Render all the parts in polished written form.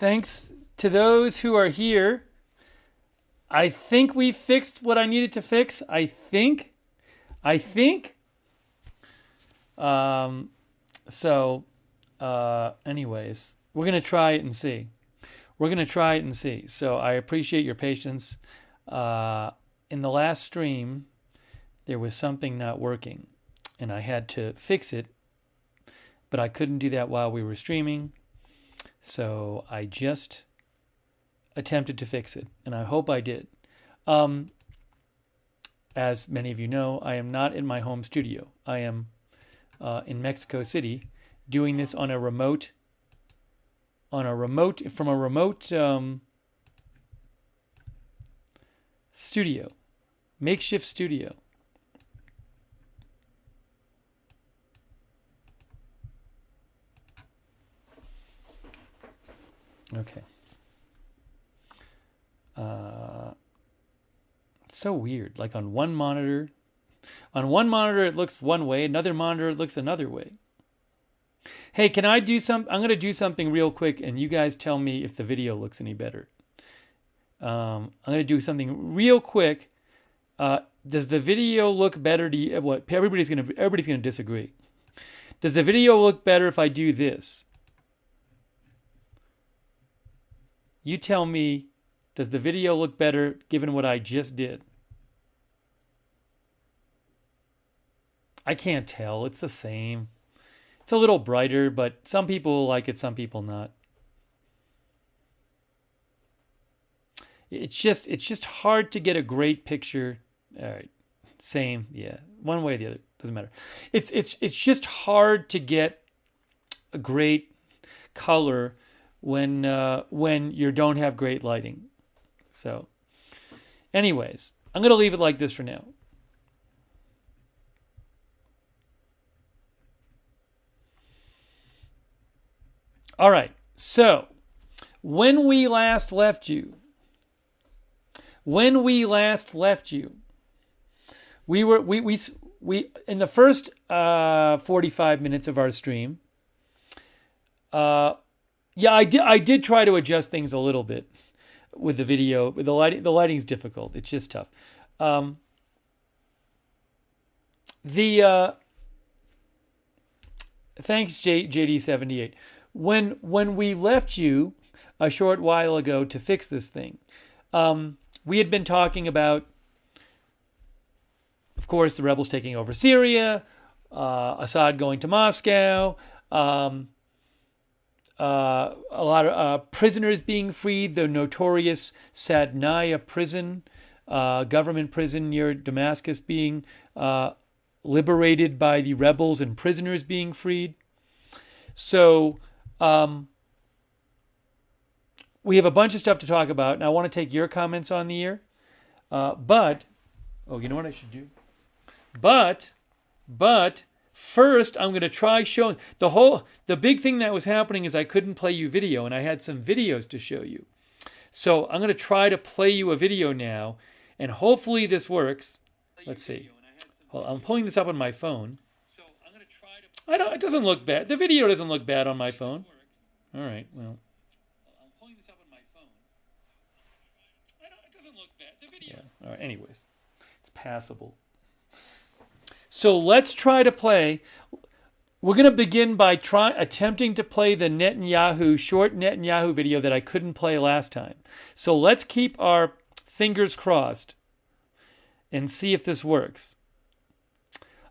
Thanks to those who are here. I think we fixed what I needed to fix. I think. Anyways, we're going to try it and see. So I appreciate your patience. In the last stream, there was something not working, and I had to fix it, but I couldn't do that while we were streaming. So I just attempted to fix it, and I hope I did. As many of you know, I am not in my home studio. I am in Mexico City doing this on a remote studio, makeshift studio. Okay. It's so weird. Like on one monitor it looks one way, another monitor it looks another way. Hey, can I do I'm going to do something real quick, and you guys tell me if the video looks any better. I'm going to do something real quick. Does the video look better to you? What? Everybody's going to disagree. Does the video look better if I do this? You tell me, does the video look better given what I just did? I can't tell. It's the same. It's a little brighter, but some people like it, some people not. It's just hard to get a great picture. All right. Same. Yeah. One way or the other. Doesn't matter. It's just hard to get a great color when you don't have great lighting. So anyways, I'm going to leave it like this for now. All right. So when we last left you, we in the first 45 minutes of our stream, yeah, I did try to adjust things a little bit with the video. With the lighting's difficult. It's just tough. Thanks, JD78. When we left you a short while ago to fix this thing, we had been talking about, of course, the rebels taking over Syria, Assad going to Moscow, a lot of prisoners being freed, the notorious Sadnaya prison, government prison near Damascus being liberated by the rebels and prisoners being freed. So we have a bunch of stuff to talk about, and I want to take your comments on the air. But you know what I should do? But first, I'm going to try showing the big thing that was happening is I couldn't play you video, and I had some videos to show you. So I'm going to try to play you a video now, and hopefully this works. Let's see. Well, I'm pulling this up on my phone. It doesn't look bad. The video doesn't look bad on my phone. All right, well. I'm pulling this up on my phone. It doesn't look bad. The video. Yeah. All right, anyways. It's passable. So let's try to play. We're going to begin by attempting to play the short Netanyahu video that I couldn't play last time. So let's keep our fingers crossed and see if this works.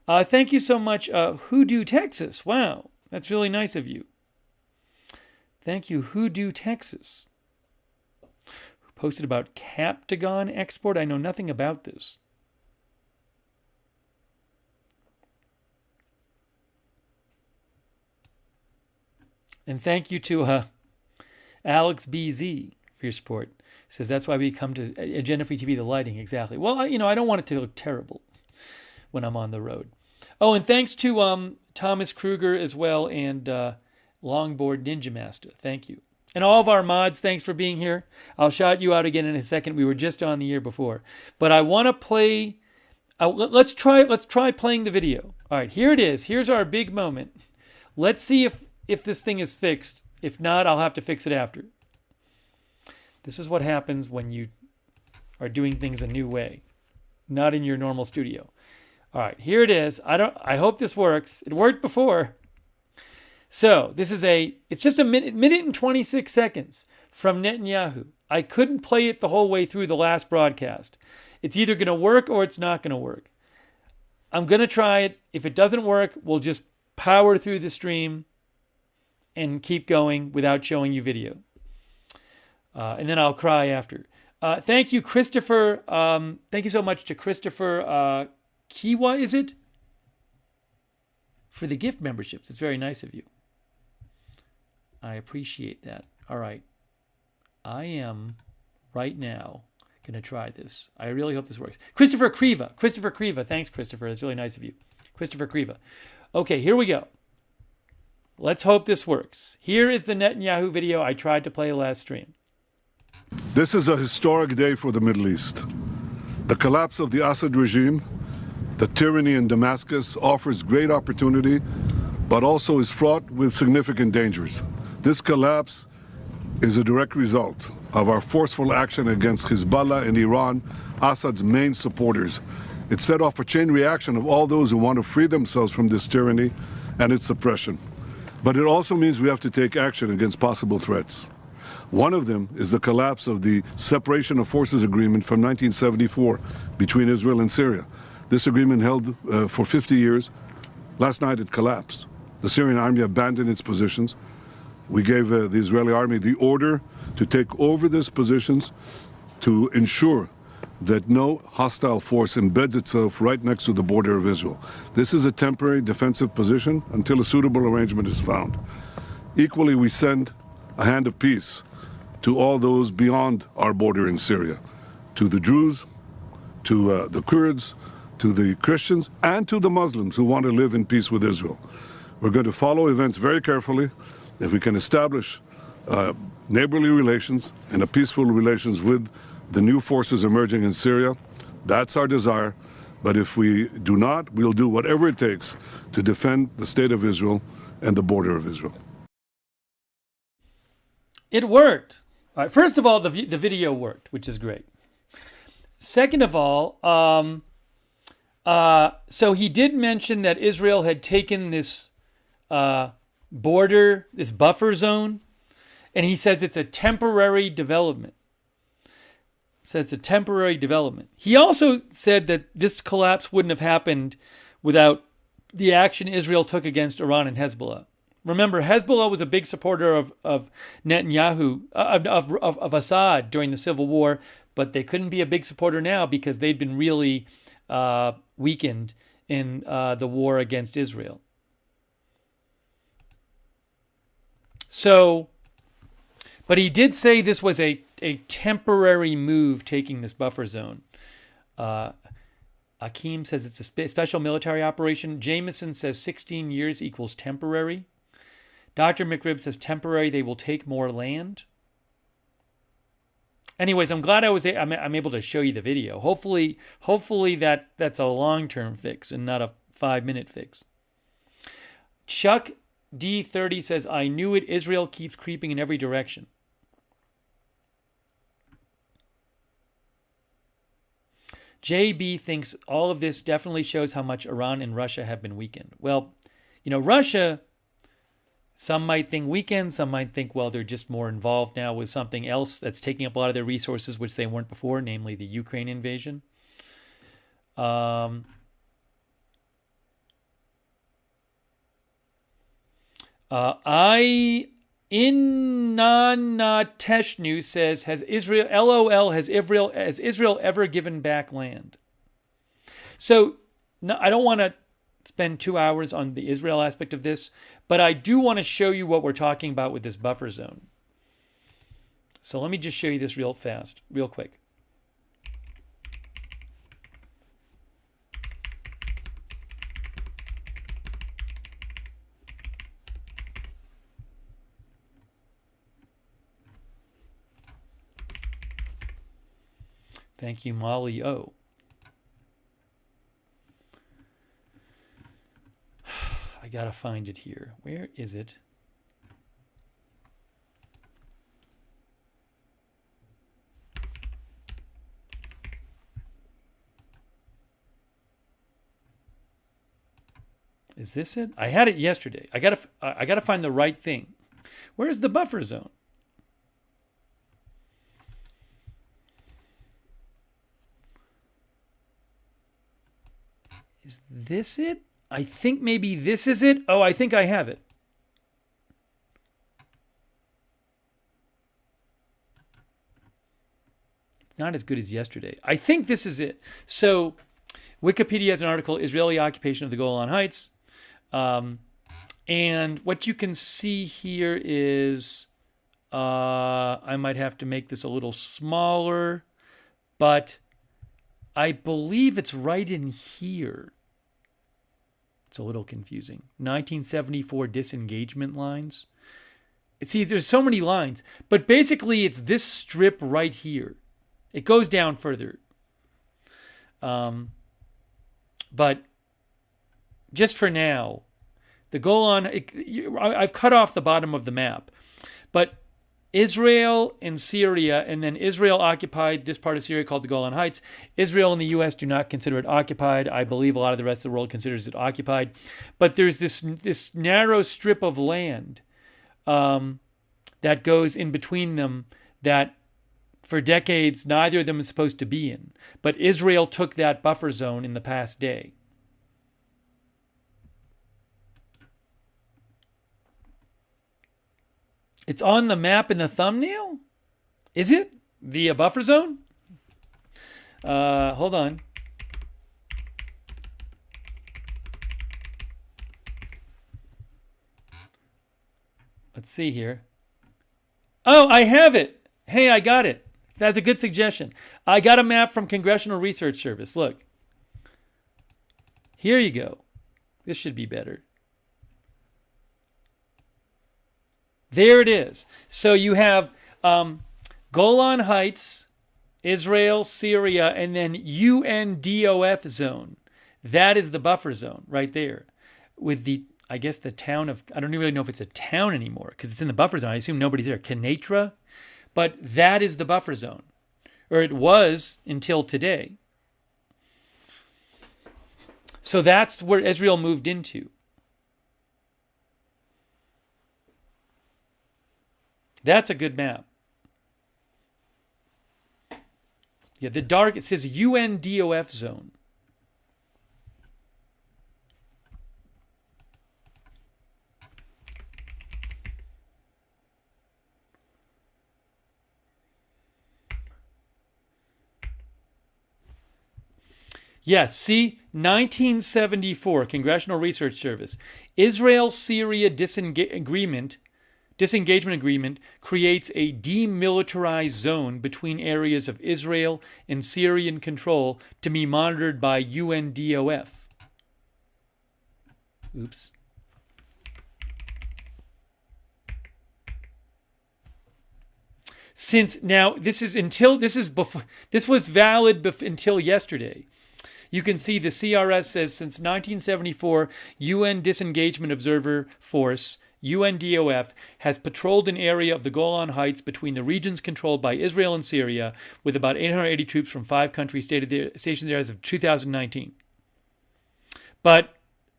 Thank you so much, Hoodoo, Texas. Wow, that's really nice of you. Thank you, Hoodoo, Texas. Who posted about Captagon export? I know nothing about this. And thank you to Alex BZ for your support. Says that's why we come to Agenda Free TV, the lighting. Exactly. Well, I don't want it to look terrible when I'm on the road. Oh, and thanks to Thomas Kruger as well and Longboard Ninja Master. Thank you. And all of our mods, thanks for being here. I'll shout you out again in a second. We were just on the air before. But I want to play... let's try playing the video. All right, here it is. Here's our big moment. Let's see if this thing is fixed. If not, I'll have to fix it after. This is what happens when you are doing things a new way, not in your normal studio. All right, here it is. I hope this works. It worked before. So this is it's just a minute and 26 seconds from Netanyahu. I couldn't play it the whole way through the last broadcast. It's either going to work or it's not going to work. I'm going to try it. If it doesn't work, we'll just power through the stream and keep going without showing you video. And then I'll cry after. Thank you, Christopher. Thank you so much to Christopher Kiwa, is it? For the gift memberships. It's very nice of you. I appreciate that. All right. I am right now going to try this. I really hope this works. Christopher Kriva. Christopher Kriva. Thanks, Christopher. That's really nice of you. Christopher Kriva. Okay, here we go. Let's hope this works. Here is the Netanyahu video I tried to play last stream. This is a historic day for the Middle East. The collapse of the Assad regime, the tyranny in Damascus, offers great opportunity, but also is fraught with significant dangers. This collapse is a direct result of our forceful action against Hezbollah and Iran, Assad's main supporters. It set off a chain reaction of all those who want to free themselves from this tyranny and its suppression. But it also means we have to take action against possible threats. One of them is the collapse of the Separation of Forces Agreement from 1974 between Israel and Syria. This agreement held for 50 years. Last night it collapsed. The Syrian army abandoned its positions. We gave the Israeli army the order to take over these positions to ensure that no hostile force embeds itself right next to the border of Israel. This is a temporary defensive position until a suitable arrangement is found. Equally, we send a hand of peace to all those beyond our border in Syria, to the Druze, to the Kurds, to the Christians, and to the Muslims who want to live in peace with Israel. We're going to follow events very carefully. If we can establish neighborly relations and a peaceful relations with the new forces emerging in Syria, that's our desire. But if we do not, we'll do whatever it takes to defend the state of Israel and the border of Israel. It worked. All right, first of all, the video worked, which is great. Second of all, so he did mention that Israel had taken this border, this buffer zone, and he says it's a temporary development. Says it's a temporary development. He also said that this collapse wouldn't have happened without the action Israel took against Iran and Hezbollah. Remember, Hezbollah was a big supporter of Netanyahu, of Assad during the Civil War, but they couldn't be a big supporter now because they'd been really weakened in the war against Israel. So, but he did say this was a temporary move taking this buffer zone. Akeem says it's a special military operation. Jameson says 16 years equals temporary. Dr. McRib says temporary, they will take more land. Anyways, I'm glad I'm able to show you the video. Hopefully that's a long-term fix and not a 5-minute fix. Chuck D30 says, I knew it. Israel keeps creeping in every direction. JB thinks all of this definitely shows how much Iran and Russia have been weakened. Well, Russia, some might think weakened, some might think, well, they're just more involved now with something else that's taking up a lot of their resources, which they weren't before, namely the Ukraine invasion. Teshnu says, has Israel ever given back land? So no, I don't want to spend 2 hours on the Israel aspect of this, but I do want to show you what we're talking about with this buffer zone. So let me just show you this real quick. Thank you, Molly O. I gotta find it here. Where is it? Is this it? I had it yesterday. I gotta find the right thing. Where's the buffer zone? Is this it? I think maybe this is it. Oh, I think I have it. It's not as good as yesterday. I think this is it. So Wikipedia has an article, Israeli occupation of the Golan Heights. And what you can see here is, I might have to make this a little smaller, but I believe it's right in here. It's a little confusing. 1974 disengagement lines. See, there's so many lines, but basically it's this strip right here. It goes down further. But just for now, the Golan, I've cut off the bottom of the map, but Israel and Syria, and then Israel occupied this part of Syria called the Golan Heights. Israel and the U.S. do not consider it occupied. I believe a lot of the rest of the world considers it occupied. But there's this narrow strip of land that goes in between them that for decades neither of them is supposed to be in. But Israel took that buffer zone in the past day. It's on the map in the thumbnail? Is it? The buffer zone? Hold on. Let's see here. Oh, I have it. Hey, I got it. That's a good suggestion. I got a map from Congressional Research Service. Look. Here you go. This should be better. There it is. So you have Golan Heights, Israel, Syria, and then UNDOF zone. That is the buffer zone right there. With the, I guess the town of, I don't really know if it's a town anymore because it's in the buffer zone. I assume nobody's there. Kenatra. But that is the buffer zone. Or it was until today. So that's where Israel moved into. That's a good map. Yeah, the dark, it says UNDOF zone. Yes, see, 1974, Congressional Research Service. Israel-Syria disengagement agreement creates a demilitarized zone between areas of Israel and Syrian control to be monitored by UNDOF. Oops. Since now this was valid until yesterday. You can see the CRS says since 1974, UN Disengagement Observer Force, UNDOF, has patrolled an area of the Golan Heights between the regions controlled by Israel and Syria, with about 880 troops from 5 countries stationed there as of 2019. But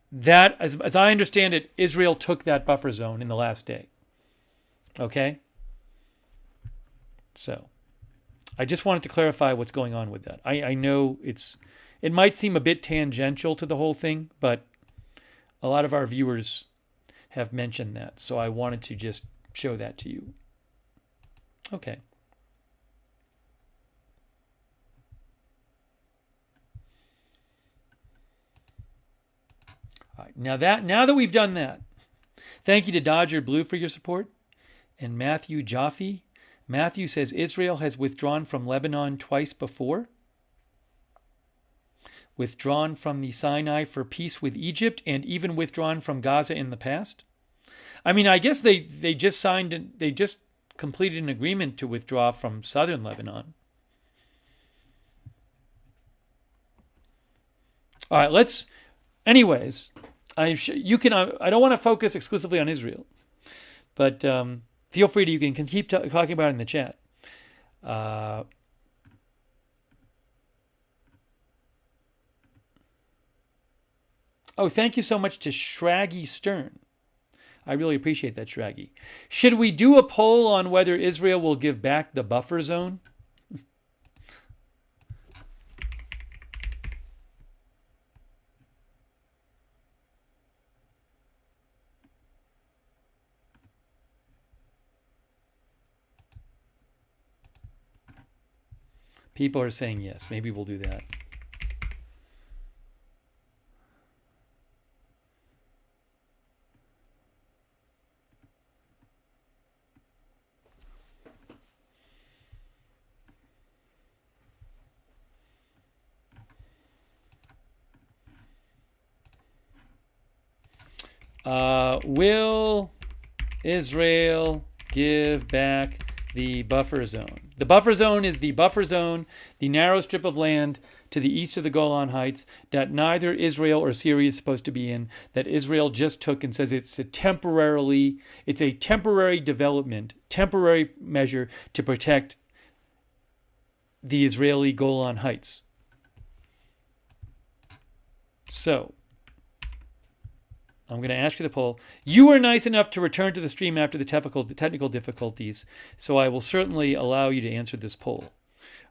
that, as I understand it, Israel took that buffer zone in the last day. Okay? So, I just wanted to clarify what's going on with that. I know it might seem a bit tangential to the whole thing, but a lot of our viewers have mentioned that. So I wanted to just show that to you. Okay. All right. Now that we've done that, thank you to Dodger Blue for your support. And Matthew Jaffe. Matthew says Israel has withdrawn from Lebanon twice before. Withdrawn from the Sinai for peace with Egypt, and even withdrawn from Gaza in the past. I mean, I guess they just completed an agreement to withdraw from southern Lebanon. All right, anyways, I don't want to focus exclusively on Israel, but feel free to, you can keep talking about it in the chat. Oh, thank you so much to Shraggy Stern. I really appreciate that, Shraggy. Should we do a poll on whether Israel will give back the buffer zone? People are saying yes. Maybe we'll do that. Will Israel give back the buffer zone? The buffer zone is the buffer zone, the narrow strip of land to the east of the Golan Heights that neither Israel or Syria is supposed to be in, that Israel just took and says it's a temporary development, temporary measure to protect the Israeli Golan Heights. So, I'm going to ask you the poll. You were nice enough to return to the stream after the technical difficulties, so I will certainly allow you to answer this poll.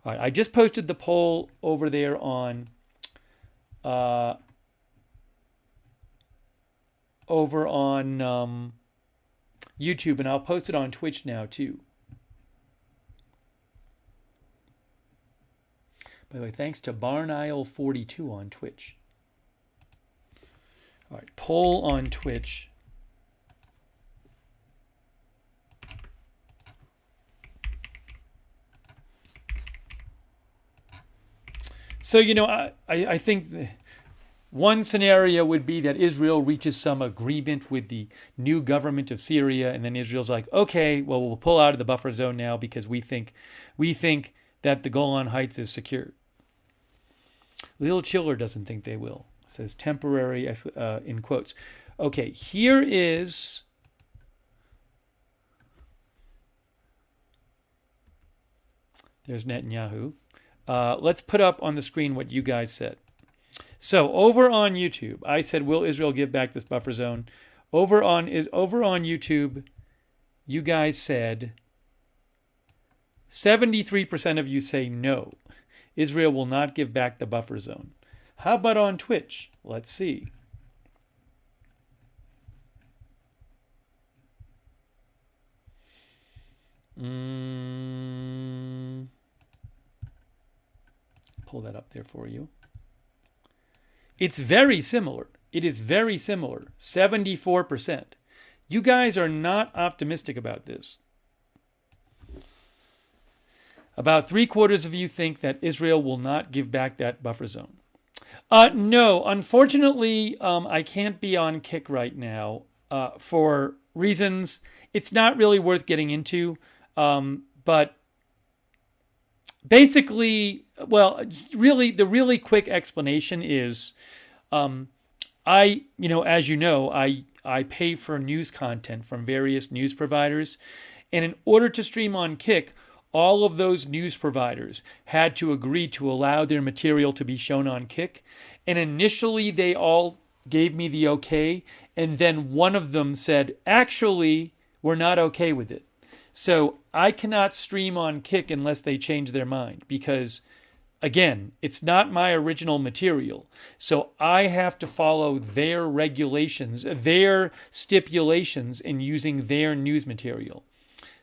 All right, I just posted the poll over there on YouTube, and I'll post it on Twitch now too. By the way, thanks to BarnIsle42 on Twitch. All right, poll on Twitch. So, you know, I think one scenario would be that Israel reaches some agreement with the new government of Syria, and then Israel's like, okay, well, we'll pull out of the buffer zone now because we think that the Golan Heights is secure. Lil Chiller doesn't think they will. It says temporary in quotes. Okay, here is there's Netanyahu. Let's put up on the screen what you guys said. So over on YouTube, I said, will Israel give back this buffer zone? Over on YouTube, you guys said 73% of you say no. Israel will not give back the buffer zone. How about on Twitch? Let's see. Pull that up there for you. It's very similar. It is very similar. 74%. You guys are not optimistic about this. About 3/4 of you think that Israel will not give back that buffer zone. No, unfortunately, I can't be on Kick right now for reasons it's not really worth getting into. But basically, well, really, the really quick explanation is, as you know, I pay for news content from various news providers, and in order to stream on Kick, all of those news providers had to agree to allow their material to be shown on Kick. And initially, they all gave me the okay. And then one of them said, actually, we're not okay with it. So I cannot stream on Kick unless they change their mind. Because, again, it's not my original material. So I have to follow their regulations, their stipulations in using their news material.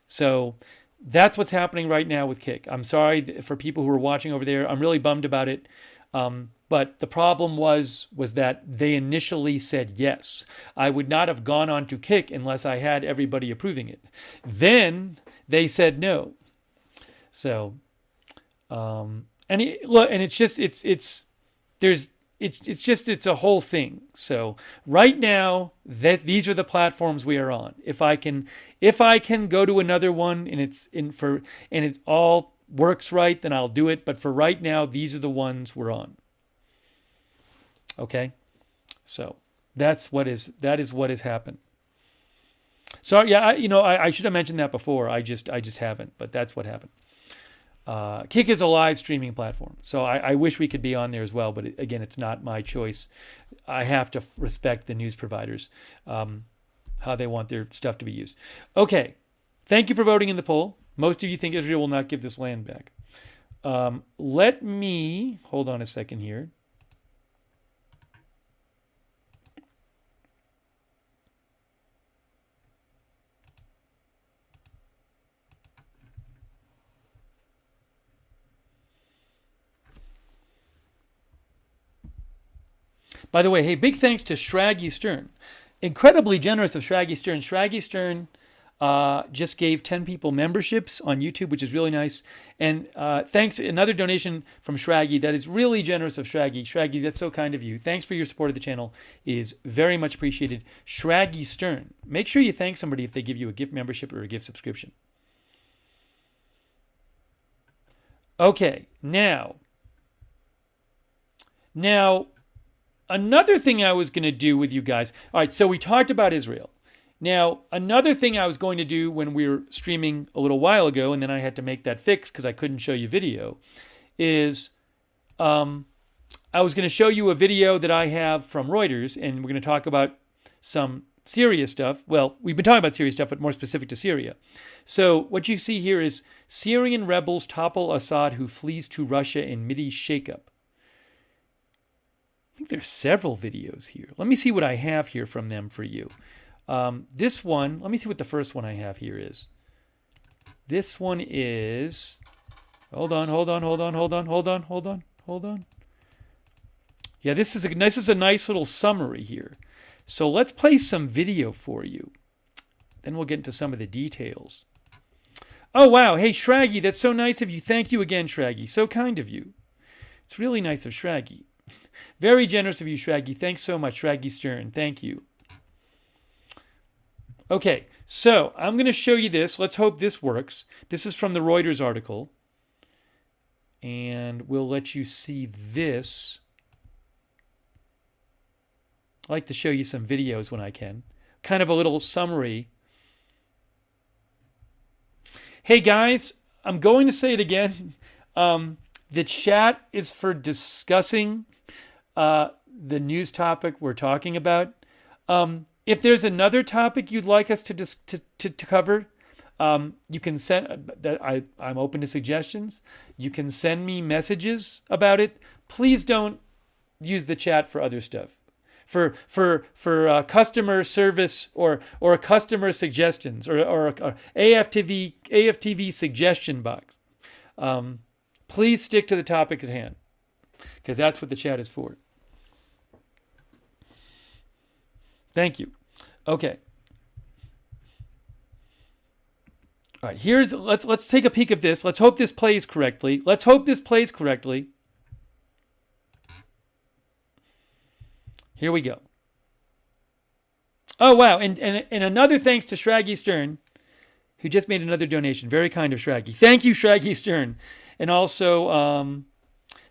So that's what's happening right now with Kick. I'm sorry for people who are watching over there. I'm really bummed about it. But the problem was that they initially said yes. I would not have gone on to Kick unless I had everybody approving it. Then they said no. So, it's a whole thing. So right now, these are the platforms we are on. If I can go to another one and it all works right, then I'll do it. But for right now, these are the ones we're on. Okay, so that is what has happened. So yeah, I should have mentioned that before. I just haven't. But that's what happened. Kick is a live streaming platform, so I wish we could be on there as well, but again, it's not my choice. I have to respect the news providers, how they want their stuff to be used. Okay, thank you for voting in the poll. Most of you think Israel will not give this land back. Let me, hold on a second here. By the way, hey, big thanks to Shraggy Stern. Incredibly generous of Shraggy Stern. Shraggy Stern just gave 10 people memberships on YouTube, which is really nice. And thanks, another donation from Shraggy. That is really generous of Shraggy. Shraggy, that's so kind of you. Thanks for your support of the channel. It is very much appreciated. Shraggy Stern. Make sure you thank somebody if they give you a gift membership or a gift subscription. Okay, now, another thing I was going to do with you guys. All right, so we talked about Israel. Now, another thing I was going to do when we were streaming a little while ago, and then I had to make that fix because I couldn't show you video, is I was going to show you a video that I have from Reuters, and we're going to talk about some Syria stuff. Well, we've been talking about Syria stuff, but more specific to Syria. So what you see here is Syrian rebels topple Assad who flees to Russia in Mideast shakeup. I think there's several videos here. Let me see what I have here from them for you. This one, let me see what the first one I have here is. This one is, hold on. Yeah, this is a nice little summary here. So let's play some video for you. Then we'll get into some of the details. Oh, wow. Hey, Shraggy, that's so nice of you. Thank you again, Shraggy. So kind of you. It's really nice of Shraggy. Very generous of you, Shraggy. Thanks so much, Shraggy Stern. Thank you. Okay, so I'm going to show you this. Let's hope this works. This is from the Reuters article. And we'll let you see this. I like to show you some videos when I can. Kind of a little summary. Hey, guys, I'm going to say it again. The chat is for discussing the news topic we're talking about. If there's another topic you'd like us to cover, you can send. I'm open to suggestions. You can send me messages about it. Please don't use the chat for other stuff. For customer service or customer suggestions or AFTV suggestion box. Please stick to the topic at hand, because that's what the chat is for. Thank you. Okay. All right, let's take a peek of this. Let's hope this plays correctly. Here we go. Oh, wow. And another thanks to Shraggy Stern, who just made another donation. Very kind of Shraggy. Thank you, Shraggy Stern. And also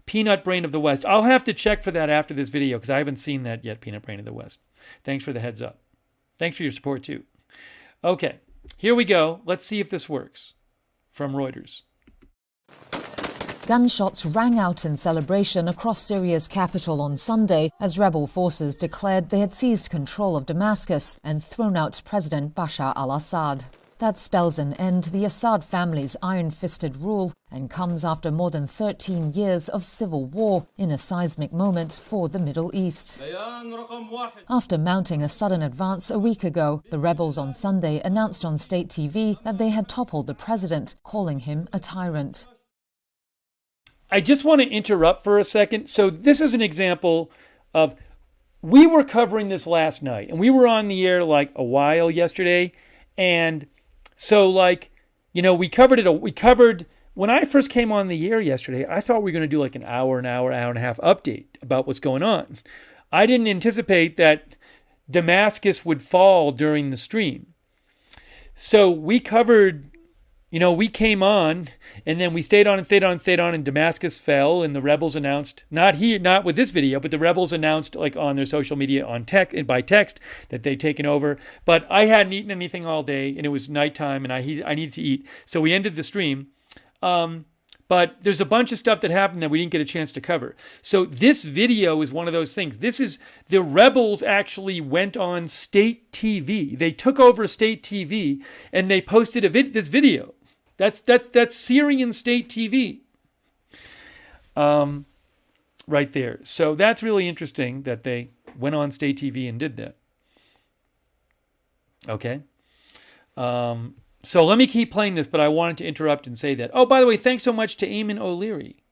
Peanut Brain of the West. I'll have to check for that after this video because I haven't seen that yet, Peanut Brain of the West. Thanks for the heads up. Thanks for your support, too. Okay, here we go. Let's see if this works. From Reuters. Gunshots rang out in celebration across Syria's capital on Sunday as rebel forces declared they had seized control of Damascus and thrown out President Bashar al-Assad. That spells an end to the Assad family's iron-fisted rule and comes after more than 13 years of civil war in a seismic moment for the Middle East. After mounting a sudden advance a week ago, the rebels on Sunday announced on state TV that they had toppled the president, calling him a tyrant. I just want to interrupt for a second. So this is an example of, we were covering this last night, and we were on the air like a while yesterday, and so, like, you know, we covered it. When I first came on the air yesterday, I thought we were going to do like an hour and a half update about what's going on. I didn't anticipate that Damascus would fall during the stream. So we covered, you know, we came on and then we stayed on, and Damascus fell, and the rebels announced, not with this video, but the rebels announced like on their social media by text that they'd taken over. But I hadn't eaten anything all day and it was nighttime and I needed to eat. So we ended the stream. But there's a bunch of stuff that happened that we didn't get a chance to cover. So this video is one of those things. This is, the rebels actually went on state TV. They took over state TV and they posted this video. That's Syrian state TV. Right there. So that's really interesting that they went on state TV and did that. Okay. So let me keep playing this, but I wanted to interrupt and say that. Oh, by the way, thanks so much to Eamon O'Leary.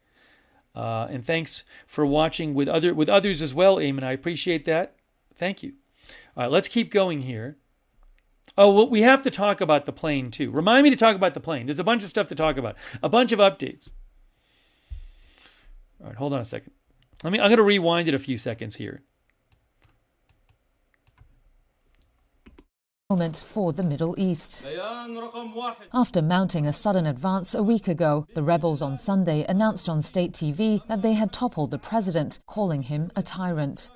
And thanks for watching with others as well, Eamon. I appreciate that. Thank you. All right, let's keep going here. Oh, well, we have to talk about the plane too. Remind me to talk about the plane. There's a bunch of stuff to talk about. A bunch of updates. All right, hold on a second. I'm going to rewind it a few seconds here. Moment for the Middle East. After mounting a sudden advance a week ago, the rebels on Sunday announced on state TV that they had toppled the president, calling him a tyrant.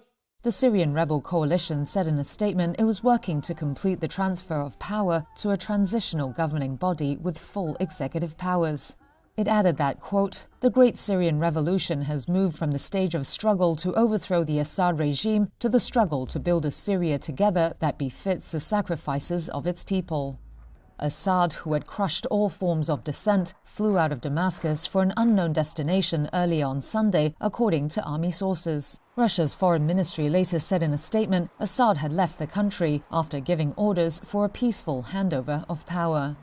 The Syrian rebel coalition said in a statement it was working to complete the transfer of power to a transitional governing body with full executive powers. It added that, quote, "The Great Syrian Revolution has moved from the stage of struggle to overthrow the Assad regime to the struggle to build a Syria together that befits the sacrifices of its people." Assad, who had crushed all forms of dissent, flew out of Damascus for an unknown destination earlier on Sunday, according to army sources. Russia's foreign ministry later said in a statement Assad had left the country after giving orders for a peaceful handover of power.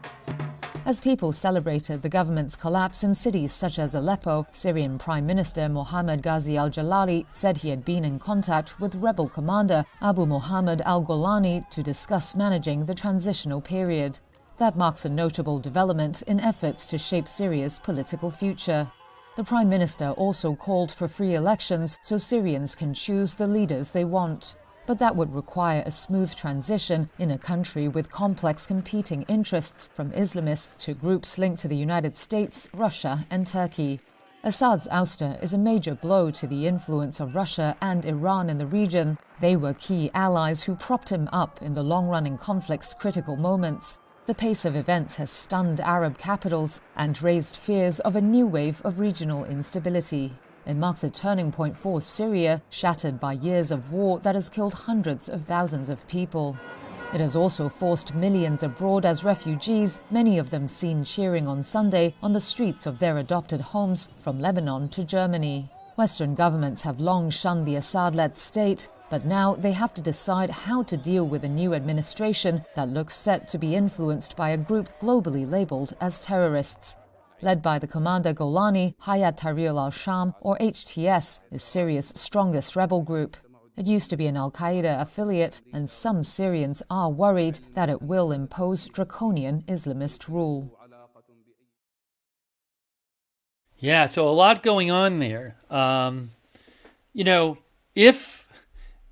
As people celebrated the government's collapse in cities such as Aleppo, Syrian Prime Minister Mohammed Ghazi al-Jalali said he had been in contact with rebel commander Abu Mohammed al-Golani to discuss managing the transitional period. That marks a notable development in efforts to shape Syria's political future. The Prime Minister also called for free elections so Syrians can choose the leaders they want. But that would require a smooth transition in a country with complex competing interests from Islamists to groups linked to the United States, Russia and Turkey. Assad's ouster is a major blow to the influence of Russia and Iran in the region. They were key allies who propped him up in the long-running conflict's critical moments. The pace of events has stunned Arab capitals and raised fears of a new wave of regional instability. It marks a turning point for Syria, shattered by years of war that has killed hundreds of thousands of people. It has also forced millions abroad as refugees, many of them seen cheering on Sunday on the streets of their adopted homes from Lebanon to Germany. Western governments have long shunned the Assad-led state, but now they have to decide how to deal with a new administration that looks set to be influenced by a group globally labeled as terrorists. Led by the commander Golani, Hayat Tahrir al-Sham, or HTS, is Syria's strongest rebel group. It used to be an al-Qaeda affiliate, and some Syrians are worried that it will impose draconian Islamist rule. Yeah, so a lot going on there. If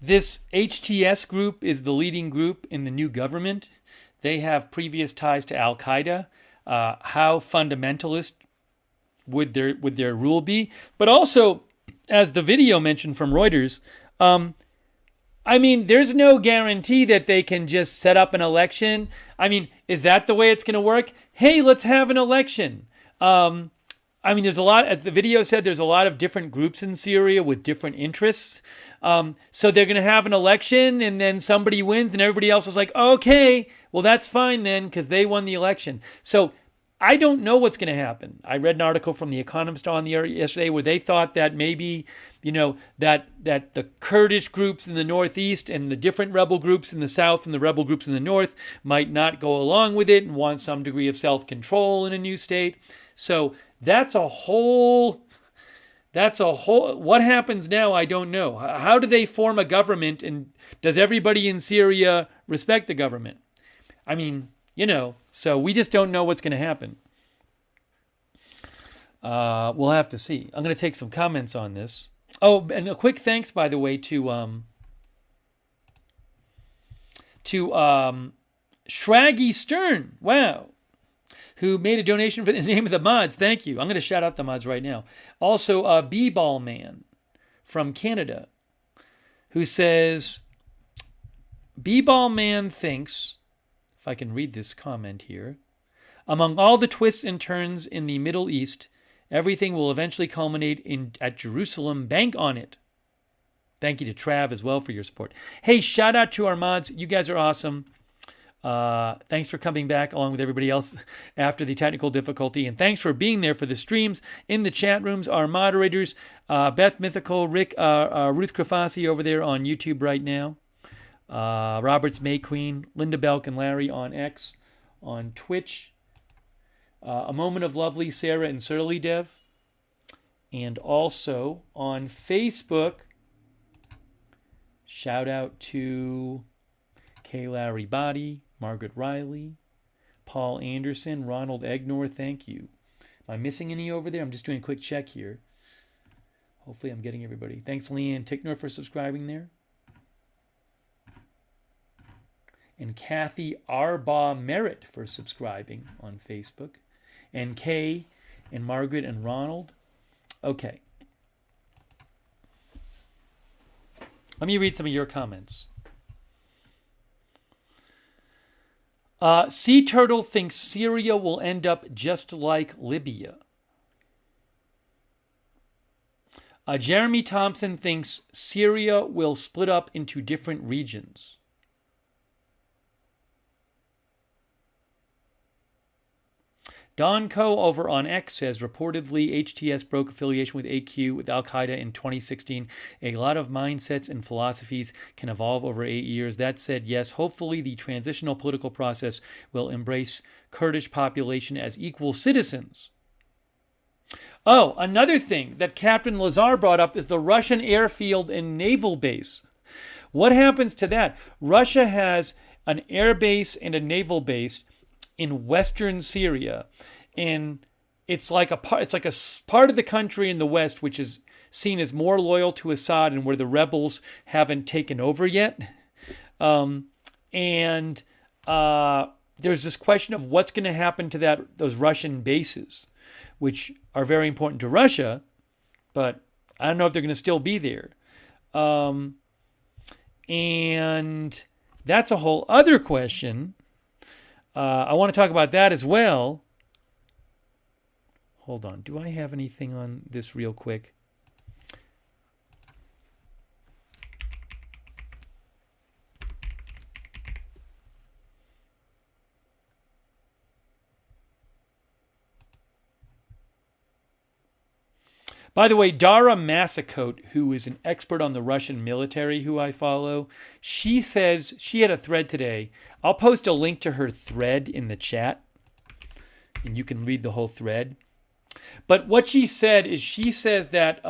this HTS group is the leading group in the new government, they have previous ties to al-Qaeda. How fundamentalist would their rule be? But also, as the video mentioned from Reuters, there's no guarantee that they can just set up an election. Is that the way it's going to work? Hey, let's have an election. There's a lot, as the video said, there's a lot of different groups in Syria with different interests. So they're going to have an election and then somebody wins and everybody else is like, okay, well, that's fine then because they won the election. So I don't know what's going to happen. I read an article from The Economist on the air yesterday where they thought that maybe, that the Kurdish groups in the northeast and the different rebel groups in the south and the rebel groups in the north might not go along with it and want some degree of self-control in a new state. So that's a whole, what happens now, I don't know. How do they form a government, and does everybody in Syria respect the government? So we just don't know what's going to happen. We'll have to see. I'm going to take some comments on this. Oh, and a quick thanks, by the way, to Shraggy Stern. Wow. Who made a donation for the name of the mods. Thank you. I'm going to shout out the mods right now. Also, B-Ball Man from Canada, who says, B-Ball Man thinks, if I can read this comment here, among all the twists and turns in the Middle East, Everything will eventually culminate at Jerusalem. Bank on it. Thank you to Trav as well for your support. Hey, shout out to our mods. You guys are awesome. Thanks for coming back along with everybody else after the technical difficulty. And thanks for being there for the streams in the chat rooms. Our moderators, Beth Mythical, Rick, Ruth Krafasi over there on YouTube right now. Roberts May Queen, Linda Belk and Larry on X, on Twitch. A Moment of Lovely, Sarah and Surly Dev. And also on Facebook, shout out to K. Larry Body, Margaret Riley, Paul Anderson, Ronald Egnor, thank you. Am I missing any over there? I'm just doing a quick check here. Hopefully I'm getting everybody. Thanks, Leanne Tickner, for subscribing there. And Kathy Arbaugh Merritt for subscribing on Facebook. And Kay and Margaret and Ronald. Okay. Let me read some of your comments. Sea Turtle thinks Syria will end up just like Libya. Jeremy Thompson thinks Syria will split up into different regions. Don Coe over on X says, reportedly HTS broke affiliation with AQ with Al-Qaeda in 2016. A lot of mindsets and philosophies can evolve over 8 years. That said, yes, hopefully the transitional political process will embrace Kurdish population as equal citizens. Oh, another thing that Captain Lazar brought up is the Russian airfield and naval base. What happens to that? Russia has an air base and a naval base in western Syria, and it's like a part of the country in the west which is seen as more loyal to Assad and where the rebels haven't taken over yet. There's this question of what's going to happen to those Russian bases, which are very important to Russia, but I don't know if they're going to still be there. And that's a whole other question. I want to talk about that as well. Hold on. Do I have anything on this real quick? By the way, Dara Massacote, who is an expert on the Russian military who I follow, she says, she had a thread today. I'll post a link to her thread in the chat, and you can read the whole thread. But what she said is she says that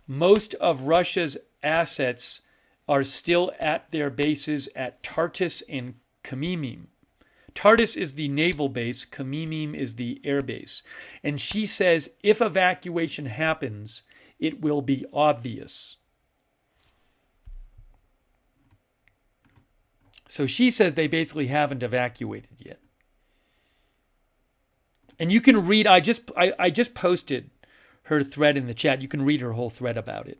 most of Russia's assets are still at their bases at Tartus and Khmeimim. Tartus is the naval base, Khmeimim is the air base. And she says if evacuation happens, it will be obvious. So she says they basically haven't evacuated yet. And you can read, I just posted her thread in the chat. You can read her whole thread about it.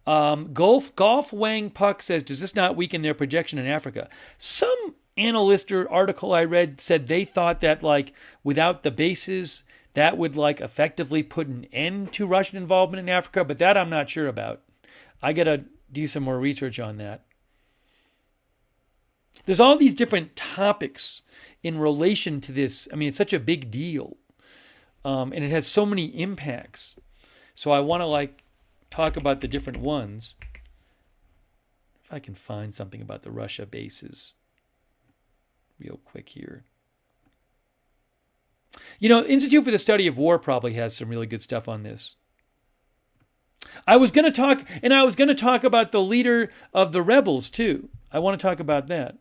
Golf Wang Puck says, does this not weaken their projection in Africa? Some analyst or article I read said they thought that like without the bases, that would like effectively put an end to Russian involvement in Africa, but that I'm not sure about. I got to do some more research on that. There's all these different topics in relation to this. I mean, it's such a big deal. And it has so many impacts. So I want to like talk about the different ones. If I can find something about the Russia bases real quick here. You know, Institute for the Study of War probably has some really good stuff on this. I was going to talk about the leader of the rebels too. I want to talk about that.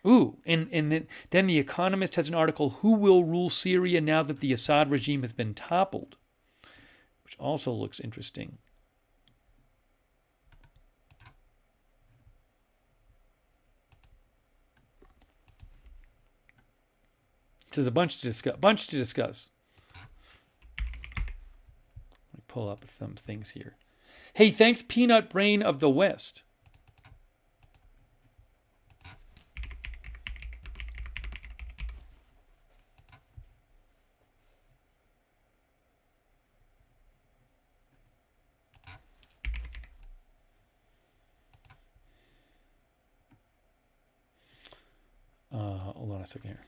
Ooh, and then The Economist has an article, Who Will Rule Syria Now That the Assad Regime Has Been Toppled? Which also looks interesting. So there's a bunch to discuss. Let me pull up some things here. Hey, thanks Peanut Brain of the West. Hold on a second here.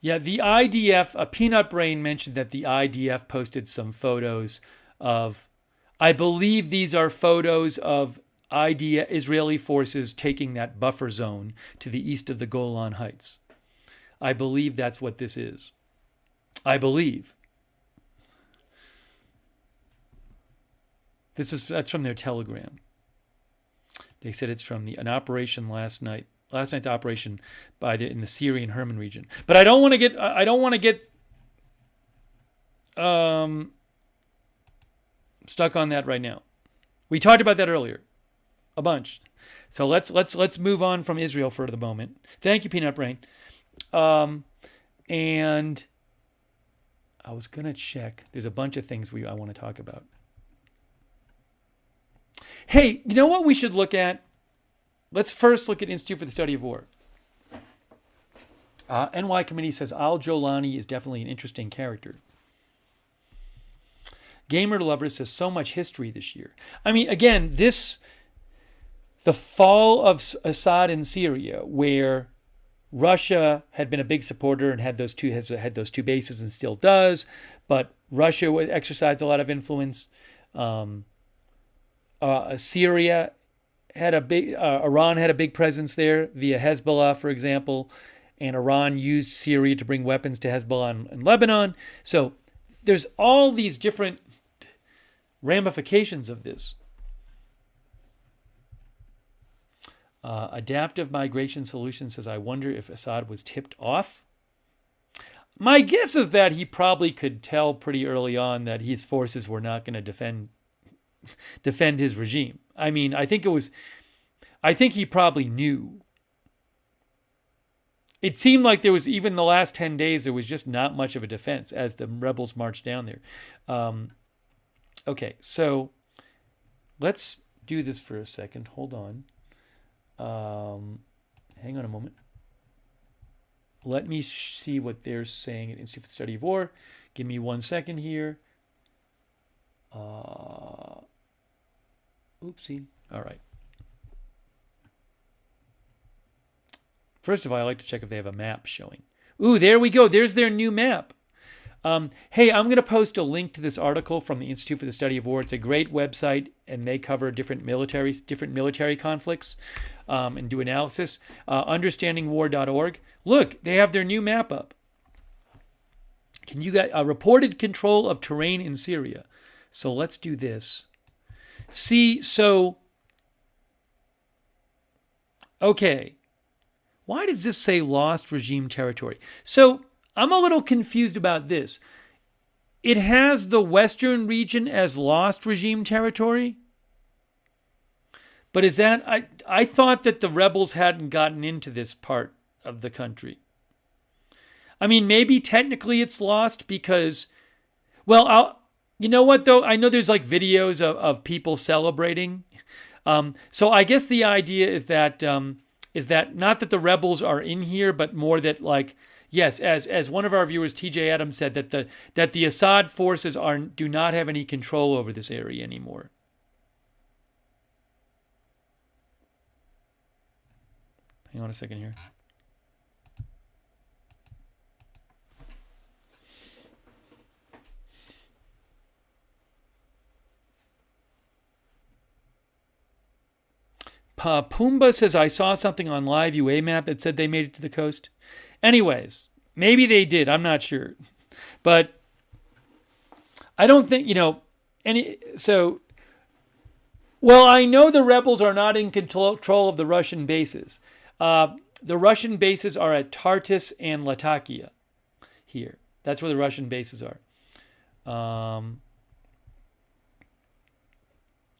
Yeah, the IDF, Peanut Brain mentioned that the IDF posted some photos of, I believe these are photos of Israeli forces taking that buffer zone to the east of the Golan Heights. I believe that's what this is. I believe. That's from their telegram. They said it's from an operation last night's operation in the Syrian Herman region. But I don't want to get stuck on that right now. We talked about that earlier a bunch. So let's move on from Israel for the moment. Thank you, Peanut Brain. And I was gonna check. There's a bunch of things I want to talk about. Hey, you know what we should look at? Let's first look at Institute for the Study of War. NY Committee says al-Jolani is definitely an interesting character. Gamer Lover says so much history this year. I mean, again, the fall of Assad in Syria, where Russia had been a big supporter and had those two bases and still does, but Russia exercised a lot of influence. Syria had Iran had a big presence there via Hezbollah, for example, and Iran used Syria to bring weapons to Hezbollah in Lebanon. So there's all these different ramifications of this. Adaptive Migration Solution says, I wonder if Assad was tipped off. My guess is that he probably could tell pretty early on that his forces were not going to defend his regime. I mean, I think he probably knew. It seemed like there was, even the last 10 days, there was just not much of a defense as the rebels marched down there. Okay, so let's do this for a second. Hold on. Hang on a moment. Let me see what they're saying at Institute for the Study of War. Give me 1 second here. Oopsie. All right. First of all, I like to check if they have a map showing. Ooh, there we go. There's their new map. Hey, I'm going to post a link to this article from the Institute for the Study of War. It's a great website, and they cover different military conflicts and do analysis. Understandingwar.org. Look, they have their new map up. Can you get reported control of terrain in Syria? So let's do this. See, so, okay. Why does this say lost regime territory? So I'm a little confused about this. It has the western region as lost regime territory. But is that, I thought that the rebels hadn't gotten into this part of the country. I mean, maybe technically it's lost because, well, you know what though? I know there's like videos of people celebrating. So I guess the idea is that not that the rebels are in here, but more that, like, yes, as one of our viewers, TJ Adams, said, that the Assad forces do not have any control over this area anymore. Hang on a second here. Pumbaa says, I saw something on Live UA map that said they made it to the coast. Anyways, maybe they did. I'm not sure. But I don't think, well, I know the rebels are not in control of the Russian bases. The Russian bases are at Tartus and Latakia here. That's where the Russian bases are.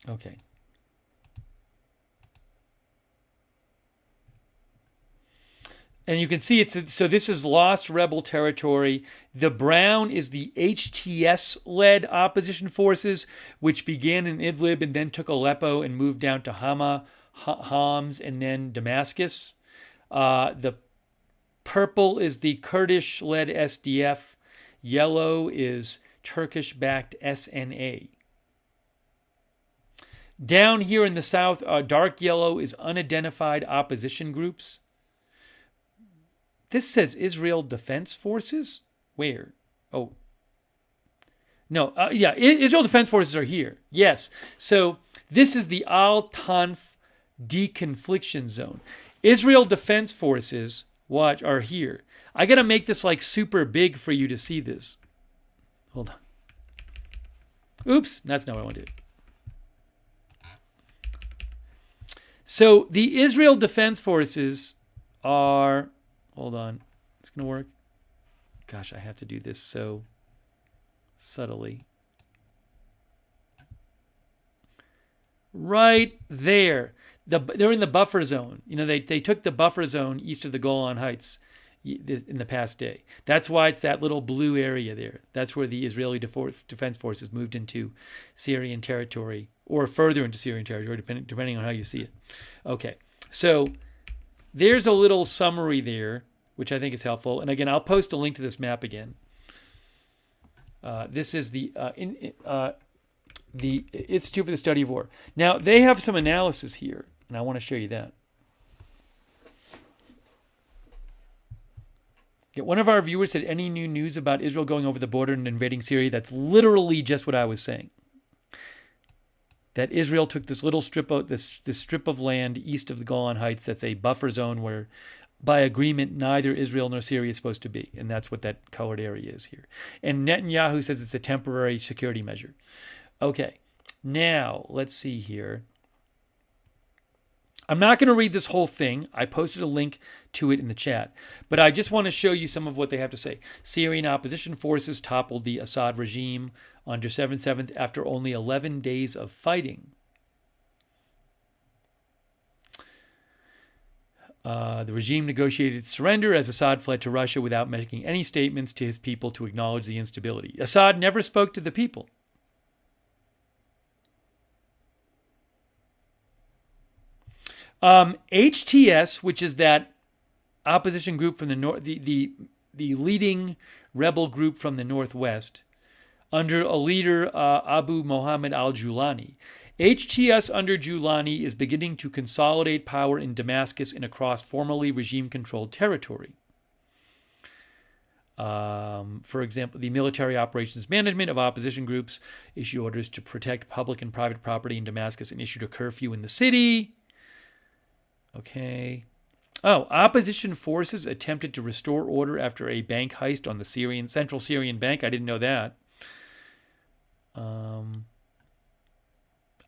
Okay. And you can see so this is lost rebel territory. The brown is the HTS-led opposition forces, which began in Idlib and then took Aleppo and moved down to Homs and then Damascus. The purple is the Kurdish-led SDF. Yellow is Turkish-backed SNA. Down here in the south, dark yellow is unidentified opposition groups. This says Israel Defense Forces? Where? Oh. No, yeah, Israel Defense Forces are here. Yes. So this is the Al-Tanf deconfliction zone. Israel Defense Forces, watch, are here. I got to make this like super big for you to see this. Hold on. Oops, that's not what I want to do. So the Israel Defense Forces are, hold on, it's going to work. Gosh, I have to do this so subtly. Right there. They're in the buffer zone. You know, they took the buffer zone east of the Golan Heights in the past day. That's why it's that little blue area there. That's where the Israeli Defense Forces moved into Syrian territory, or further into Syrian territory, depending on how you see it. Okay, so there's a little summary there, which I think is helpful. And again, I'll post a link to this map again. This is the Institute for the Study of War. Now, they have some analysis here, and I want to show you that. One of our viewers said, any new news about Israel going over the border and invading Syria? That's literally just what I was saying. That Israel took this little strip of this strip of land east of the Golan Heights. That's a buffer zone where, by agreement, neither Israel nor Syria is supposed to be, and that's what that colored area is here. And Netanyahu says it's a temporary security measure. Okay, now let's see here. I'm not going to read this whole thing. I posted a link to it in the chat, but I just want to show you some of what they have to say. Syrian opposition forces toppled the Assad regime on December 7th after only 11 days of fighting. The regime negotiated surrender as Assad fled to Russia without making any statements to his people to acknowledge the instability. Assad never spoke to the people. HTS, which is that opposition group from the north, the leading rebel group from the northwest, under a leader Abu Mohammed al-Julani. HTS under Julani is beginning to consolidate power in Damascus and across formerly regime-controlled territory. For example, the military operations management of opposition groups issued orders to protect public and private property in Damascus and issued a curfew in the city. Okay. Oh, opposition forces attempted to restore order after a bank heist on the Central Syrian Bank. I didn't know that.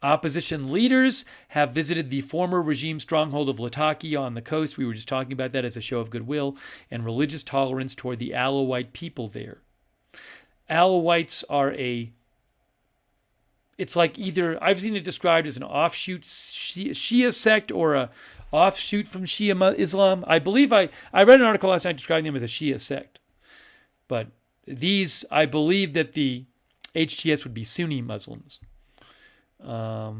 Opposition leaders have visited the former regime stronghold of Latakia on the coast. We were just talking about that as a show of goodwill and religious tolerance toward the Alawite people there. Alawites are it's like either, I've seen it described as an offshoot Shia sect or a offshoot from Shia Islam. I believe I read an article last night describing them as a Shia sect. But these, I believe that the HTS would be Sunni Muslims. Okay,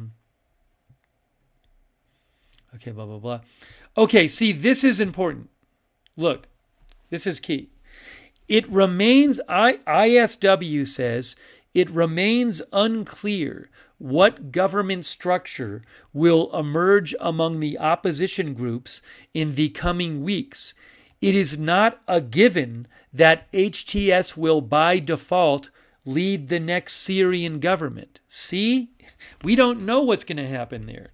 blah, blah, blah. Okay, see, this is important. Look, this is key. It remains, ISW says, it remains unclear what government structure will emerge among the opposition groups in the coming weeks. It is not a given that HTS will by default lead the next Syrian government. See? We don't know what's going to happen there.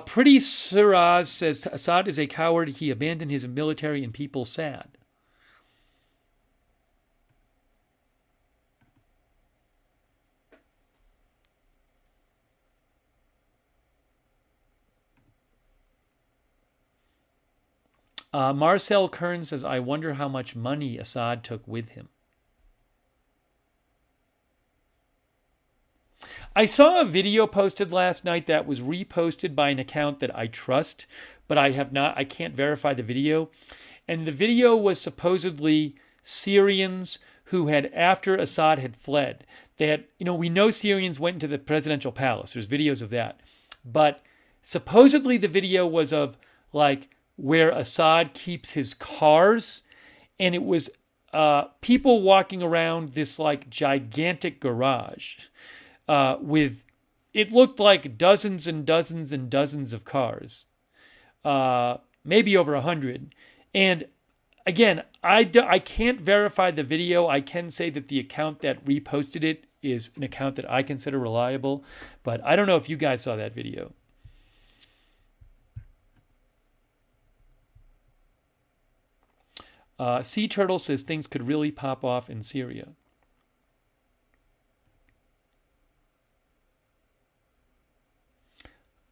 Pretty Siraz says Assad is a coward. He abandoned his military and people sad. Marcel Kern says, I wonder how much money Assad took with him. I saw a video posted last night that was reposted by an account that I trust, but I can't verify the video. And the video was supposedly Syrians who had, after Assad had fled, they had, we know Syrians went into the presidential palace. There's videos of that. But supposedly the video was of like where Assad keeps his cars. And it was people walking around this like gigantic garage with, it looked like dozens and dozens and dozens of cars, maybe over 100. And again, I can't verify the video. I can say that the account that reposted it is an account that I consider reliable, but I don't know if you guys saw that video. Sea Turtle says things could really pop off in Syria.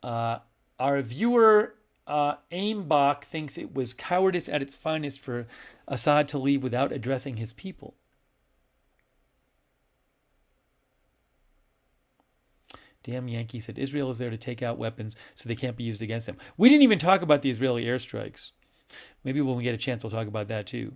Our viewer Aimbach thinks it was cowardice at its finest for Assad to leave without addressing his people. Damn Yankee said Israel is there to take out weapons so they can't be used against them. We didn't even talk about the Israeli airstrikes. Maybe when we get a chance, we'll talk about that too.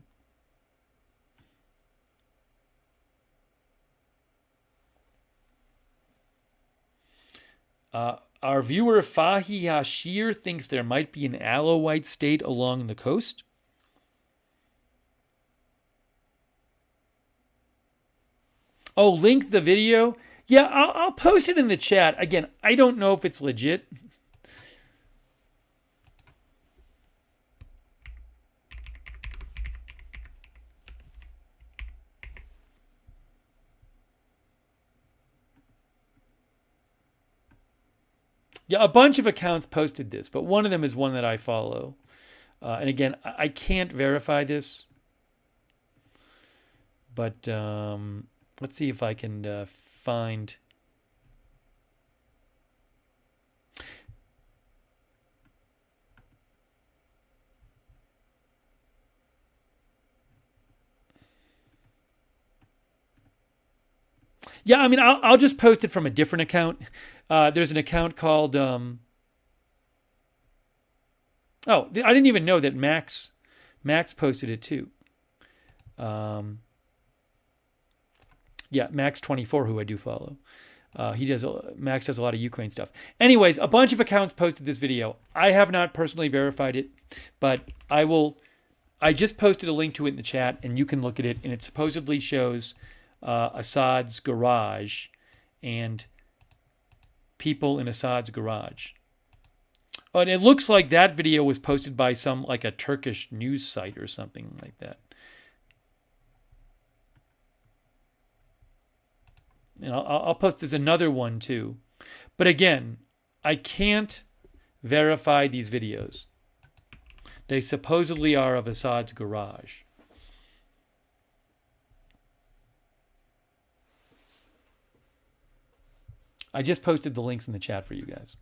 Our viewer Fahi Hashir thinks there might be an Alawite state along the coast. Oh, link the video? Yeah, I'll post it in the chat. Again, I don't know if it's legit. Yeah, a bunch of accounts posted this, but one of them is one that I follow. And again, I can't verify this. But let's see if I can find... Yeah, I mean, I'll just post it from a different account. There's an account called... Oh, I didn't even know that Max posted it too. Yeah, Max24, who I do follow. Max does a lot of Ukraine stuff. Anyways, a bunch of accounts posted this video. I have not personally verified it, but I just posted a link to it in the chat, and you can look at it, and it supposedly shows Assad's garage and people in Assad's garage. Oh, and it looks like that video was posted by like a Turkish news site or something like that. And I'll post there's another one too. But again, I can't verify these videos. They supposedly are of Assad's garage. I just posted the links in the chat for you guys.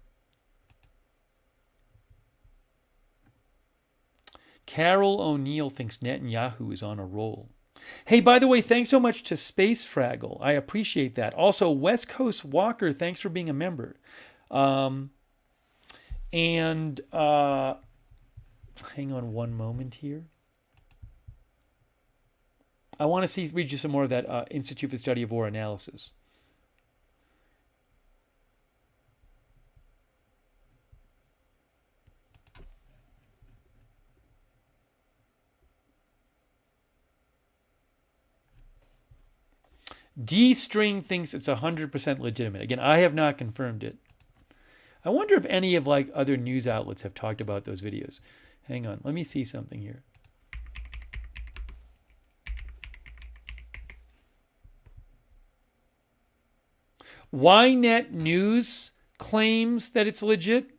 Carol O'Neill thinks Netanyahu is on a roll. Hey, by the way, thanks so much to Space Fraggle. I appreciate that. Also, West Coast Walker, thanks for being a member. Hang on one moment here. I want to read you some more of that Institute for the Study of War analysis. D-String thinks it's 100% legitimate. Again, I have not confirmed it. I wonder if any of like other news outlets have talked about those videos. Hang on, let me see something here. Ynet News claims that it's legit.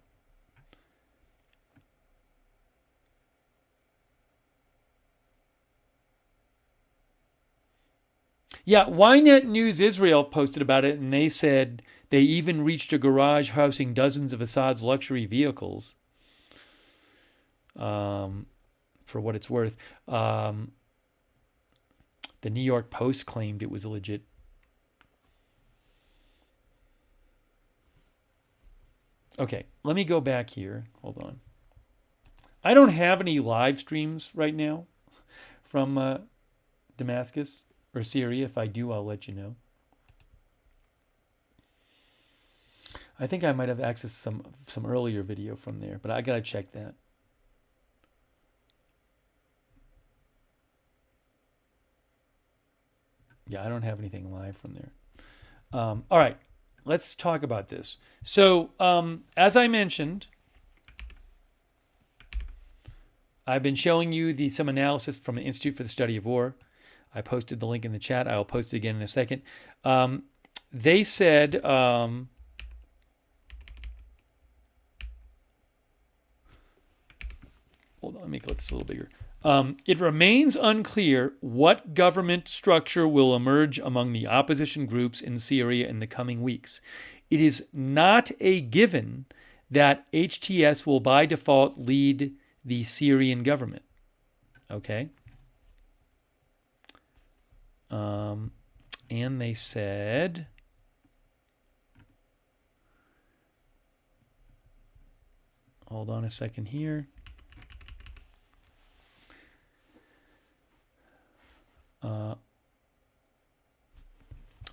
Yeah, Ynet News Israel posted about it, and they said they even reached a garage housing dozens of Assad's luxury vehicles. For what it's worth. The New York Post claimed it was legit. Okay, let me go back here. Hold on. I don't have any live streams right now from Damascus or Syria. If I do, I'll let you know. I think I might have accessed some earlier video from there, but I gotta check that. Yeah, I don't have anything live from there. All right, let's talk about this. So, as I mentioned, I've been showing you some analysis from the Institute for the Study of War. I posted the link in the chat. I'll post it again in a second. They said, hold on, let me make this a little bigger. It remains unclear what government structure will emerge among the opposition groups in Syria in the coming weeks. It is not a given that HTS will by default lead the Syrian government. Okay? And they said, hold on a second here.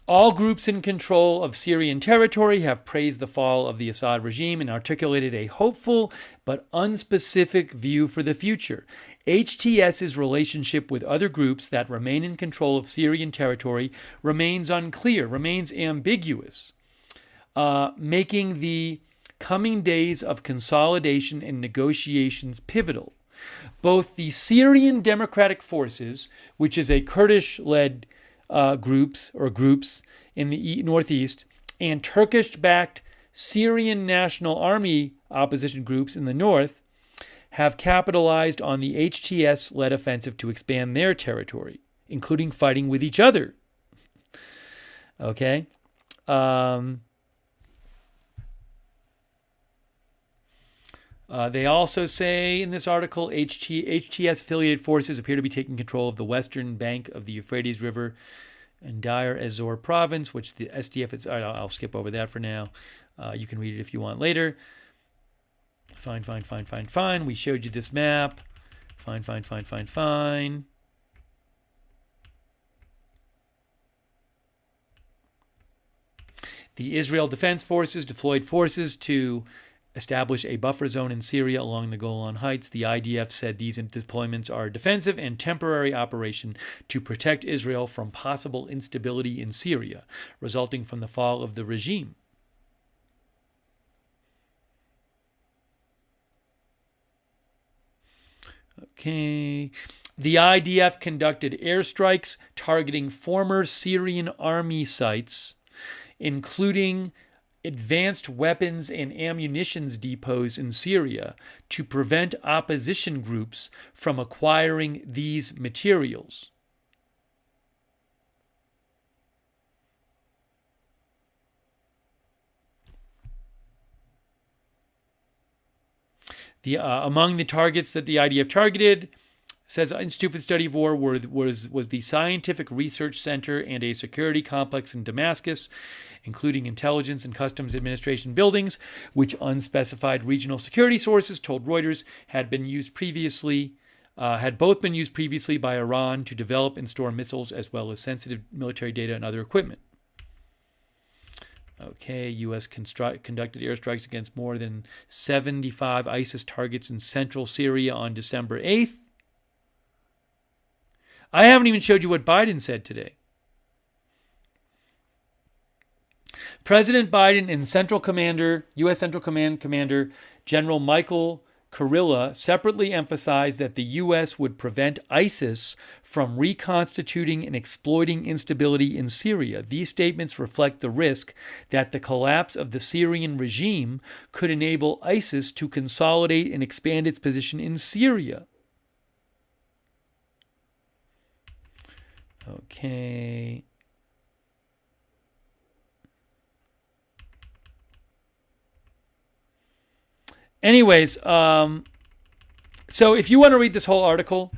All groups in control of Syrian territory have praised the fall of the Assad regime and articulated a hopeful but unspecific view for the future. HTS's relationship with other groups that remain in control of Syrian territory remains unclear, remains ambiguous, making the coming days of consolidation and negotiations pivotal. Both the Syrian Democratic Forces, which is a Kurdish-led groups in the northeast, and Turkish-backed Syrian National Army opposition groups in the north have capitalized on the HTS-led offensive to expand their territory, including fighting with each other. Okay? They also say in this article, HTS-affiliated forces appear to be taking control of the western bank of the Euphrates River and Deir ez-Zor province, which the SDF is... I'll skip over that for now. You can read it if you want later. Fine. We showed you this map. Fine. The Israel Defense Forces deployed forces to establish a buffer zone in Syria along the Golan Heights. The IDF said these deployments are a defensive and temporary operation to protect Israel from possible instability in Syria, resulting from the fall of the regime. Okay. The IDF conducted airstrikes targeting former Syrian army sites, including advanced weapons and ammunitions depots in Syria, to prevent opposition groups from acquiring these materials. Among the targets that the IDF targeted, says Institute for the Study of War, was the Scientific Research Center and a security complex in Damascus, including intelligence and customs administration buildings, which unspecified regional security sources told Reuters had both been used previously by Iran to develop and store missiles, as well as sensitive military data and other equipment. Okay, U.S. conducted airstrikes against more than 75 ISIS targets in central Syria on December 8th. I haven't even showed you what Biden said today. President Biden and U.S. Central Command Commander General Michael Kurilla separately emphasized that the U.S. would prevent ISIS from reconstituting and exploiting instability in Syria. These statements reflect the risk that the collapse of the Syrian regime could enable ISIS to consolidate and expand its position in Syria. Okay. Anyways, so if you want to read this whole article,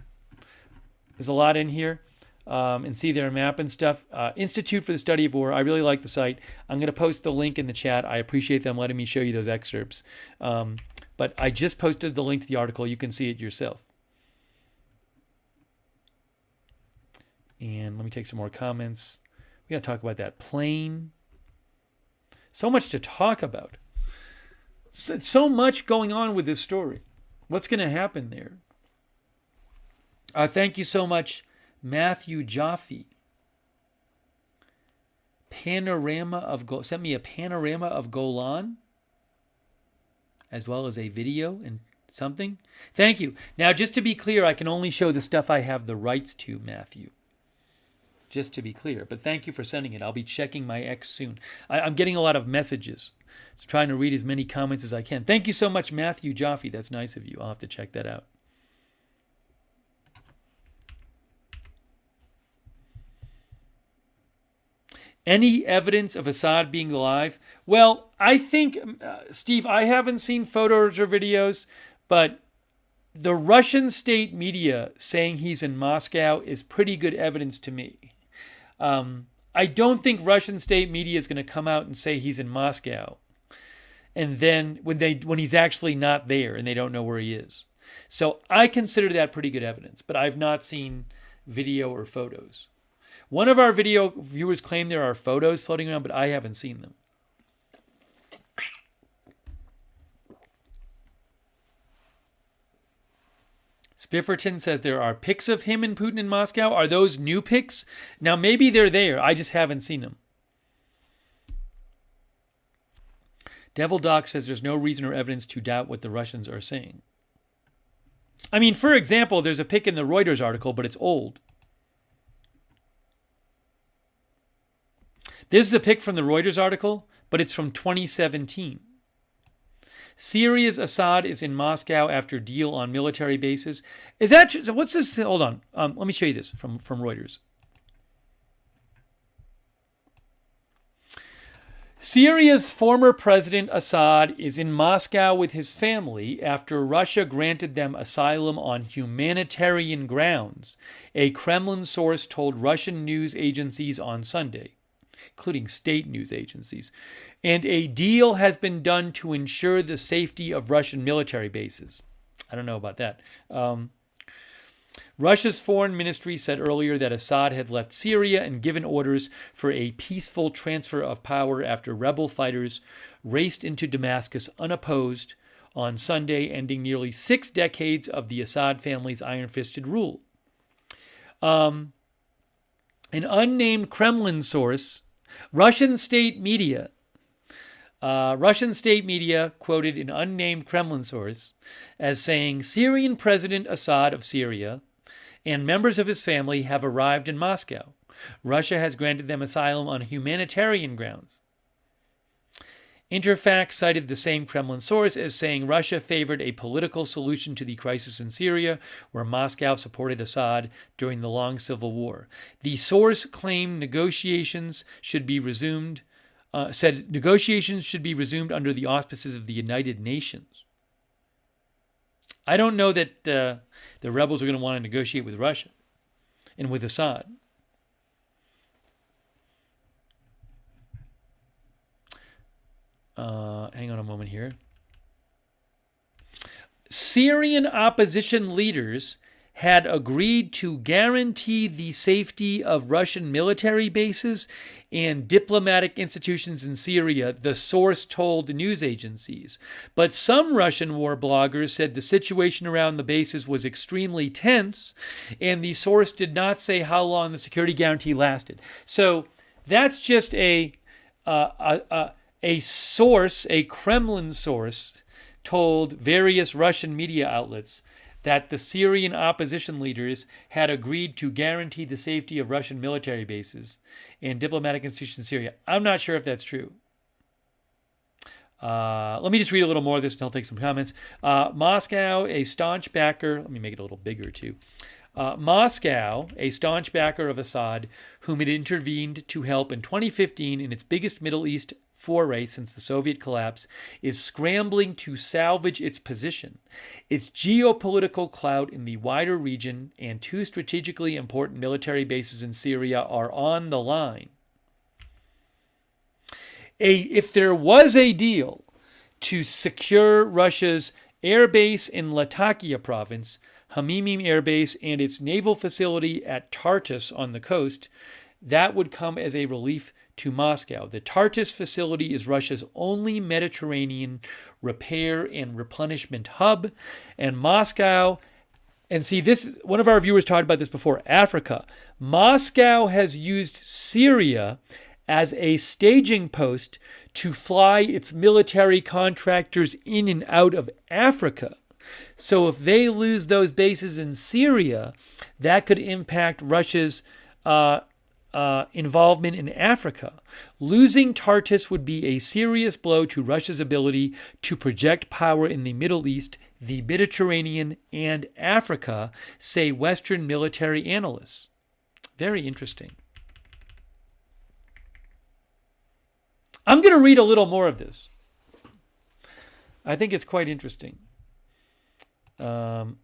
there's a lot in here. and see their map and stuff. Institute for the Study of War. I really like the site. I'm going to post the link in the chat. I appreciate them letting me show you those excerpts. But I just posted the link to the article. You can see it yourself. And let me take some more comments. We got to talk about that plane. So much to talk about. So much going on with this story. What's going to happen there? Thank you so much, Matthew Jaffe. Sent me a panorama of Golan, as well as a video and something. Thank you. Now, just to be clear, I can only show the stuff I have the rights to, Matthew. Just to be clear. But thank you for sending it. I'll be checking my X soon. I'm getting a lot of messages. Just trying to read as many comments as I can. Thank you so much, Matthew Jaffe. That's nice of you. I'll have to check that out. Any evidence of Assad being alive? Well, I think, Steve, I haven't seen photos or videos, but the Russian state media saying he's in Moscow is pretty good evidence to me. I don't think Russian state media is going to come out and say he's in Moscow, and then when he's actually not there and they don't know where he is. So I consider that pretty good evidence, but I've not seen video or photos. One of our video viewers claimed there are photos floating around, but I haven't seen them. Spifferton says there are pics of him and Putin in Moscow. Are those new pics? Now, maybe they're there. I just haven't seen them. Devil Doc says there's no reason or evidence to doubt what the Russians are saying. I mean, for example, there's a pic in the Reuters article, but it's old. This is a pic from the Reuters article, but it's from 2017. Syria's Assad is in Moscow after deal on military bases. Is that what's this? Hold on. Let me show you this from Reuters. Syria's former president Assad is in Moscow with his family after Russia granted them asylum on humanitarian grounds, a Kremlin source told Russian news agencies on Sunday, including state news agencies. And a deal has been done to ensure the safety of Russian military bases. I don't know about that. Russia's foreign ministry said earlier that Assad had left Syria and given orders for a peaceful transfer of power after rebel fighters raced into Damascus unopposed on Sunday, ending nearly 6 decades of the Assad family's iron-fisted rule. An unnamed Kremlin source, Russian state media quoted an unnamed Kremlin source as saying Syrian President Assad of Syria and members of his family have arrived in Moscow. Russia has granted them asylum on humanitarian grounds. Interfax cited the same Kremlin source as saying Russia favored a political solution to the crisis in Syria, where Moscow supported Assad during the long civil war. The source claimed negotiations should be resumed under the auspices of the United Nations. I don't know that the rebels are going to want to negotiate with Russia and with Assad. Hang on a moment here. Syrian opposition leaders had agreed to guarantee the safety of Russian military bases and diplomatic institutions in Syria, the source told news agencies. But some Russian war bloggers said the situation around the bases was extremely tense, and the source did not say how long the security guarantee lasted. So that's just a source, a Kremlin source, told various Russian media outlets that the Syrian opposition leaders had agreed to guarantee the safety of Russian military bases and diplomatic institutions in Syria. I'm not sure if that's true. Let me just read a little more of this and I'll take some comments. Moscow, a staunch backer, let me make it a little bigger too. Moscow, a staunch backer of Assad, whom it intervened to help in 2015 in its biggest Middle East foray since the Soviet collapse, is scrambling to salvage its position, its geopolitical clout in the wider region, and two strategically important military bases in Syria are on the line. If there was a deal to secure Russia's airbase in Latakia province, Khamenei airbase, and its naval facility at Tartus on the coast, that would come as a relief to Moscow. The Tartus facility is Russia's only Mediterranean repair and replenishment hub, and Moscow, and see this, one of our viewers talked about this before, Africa. Moscow has used Syria as a staging post to fly its military contractors in and out of Africa. So if they lose those bases in Syria, that could impact Russia's involvement in Africa. Losing Tartus would be a serious blow to Russia's ability to project power in the Middle East, the Mediterranean, and Africa, say Western military analysts. Very interesting. I'm going to read a little more of this. I think it's quite interesting. I'm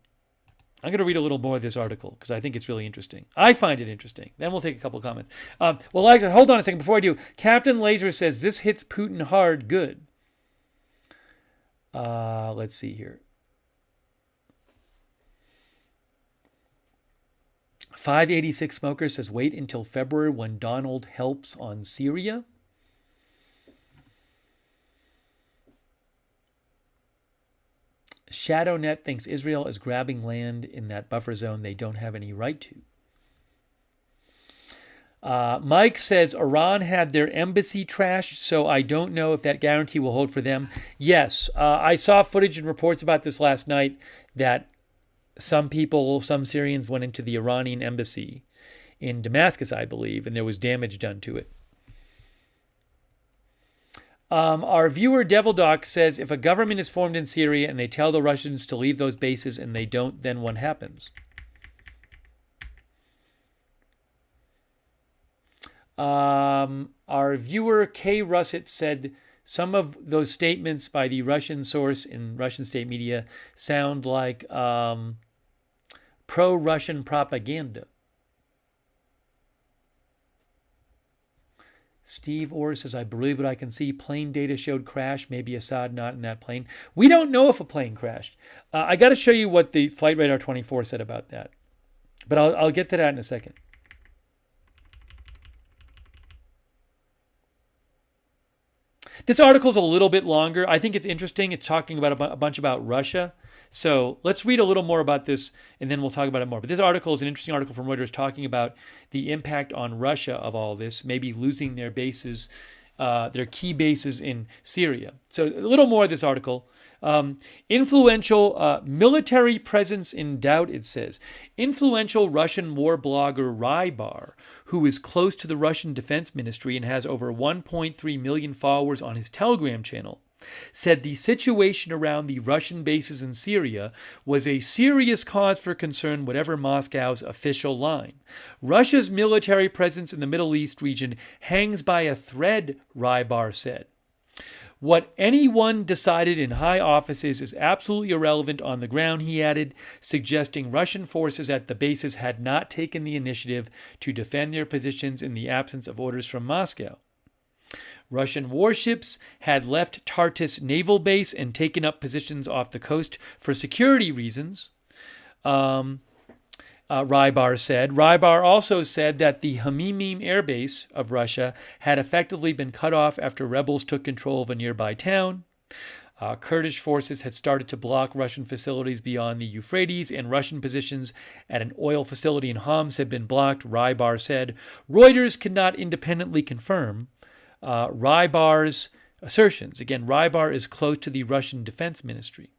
going to read a little more of this article because I think it's really interesting. I find it interesting. Then we'll take a couple of comments. Well, actually, hold on a second before I do. Captain Laser says, this hits Putin hard. Good. Let's see here. 586 Smoker says, wait until February when Donald helps on Syria. ShadowNet thinks Israel is grabbing land in that buffer zone they don't have any right to. Mike says Iran had their embassy trashed, so I don't know if that guarantee will hold for them. Yes, I saw footage and reports about this last night that some Syrians went into the Iranian embassy in Damascus, I believe, and there was damage done to it. Our viewer Devil Doc says, if a government is formed in Syria and they tell the Russians to leave those bases and they don't, then what happens? Our viewer K. Russet said, some of those statements by the Russian source in Russian state media sound like pro-Russian propaganda. Steve Orr says, I believe what I can see. Plane data showed crash. Maybe Assad not in that plane. We don't know if a plane crashed. I got to show you what the Flight Radar 24 said about that. But I'll get to that in a second. This article is a little bit longer. I think it's interesting. It's talking about a bunch about Russia. So let's read a little more about this, and then we'll talk about it more. But this article is an interesting article from Reuters talking about the impact on Russia of all this, maybe losing their bases, their key bases in Syria. So a little more of this article. Influential military presence in doubt, it says. Influential Russian war blogger Rybar, who is close to the Russian Defense Ministry and has over 1.3 million followers on his Telegram channel, said the situation around the Russian bases in Syria was a serious cause for concern, whatever Moscow's official line. Russia's military presence in the Middle East region hangs by a thread, Rybar said. What anyone decided in high offices is absolutely irrelevant on the ground, he added, suggesting Russian forces at the bases had not taken the initiative to defend their positions in the absence of orders from Moscow. Russian warships had left Tartus naval base and taken up positions off the coast for security reasons, Rybar said. Rybar also said that the Khamenei airbase of Russia had effectively been cut off after rebels took control of a nearby town. Kurdish forces had started to block Russian facilities beyond the Euphrates, and Russian positions at an oil facility in Homs had been blocked, Rybar said. Reuters could not independently confirm Rybar's assertions. Again, Rybar is close to the Russian Defense Ministry.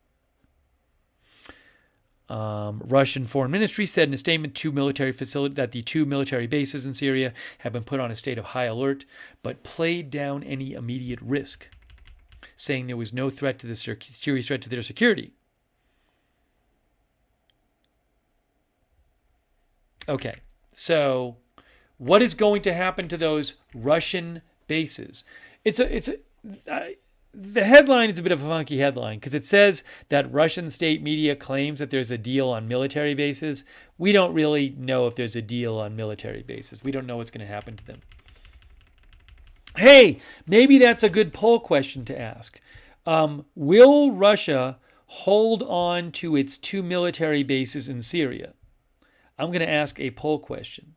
Russian Foreign Ministry said in a statement that the two military bases in Syria have been put on a state of high alert, but played down any immediate risk, saying there was no threat to serious threat to their security. Okay, so what is going to happen to those Russian bases? The headline is a bit of a funky headline because it says that Russian state media claims that there's a deal on military bases. We don't really know if there's a deal on military bases. We don't know what's going to happen to them. Hey, maybe that's a good poll question to ask. Will Russia hold on to its 2 military bases in Syria? I'm going to ask a poll question.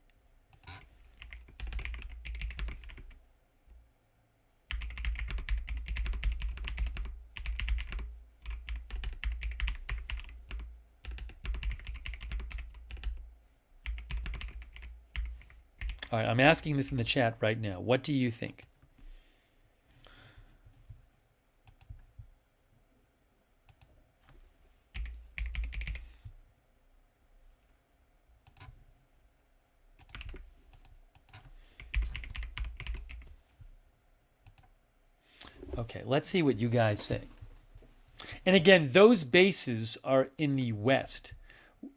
All right, I'm asking this in the chat right now. What do you think? Okay, let's see what you guys say. And again, those bases are in the west.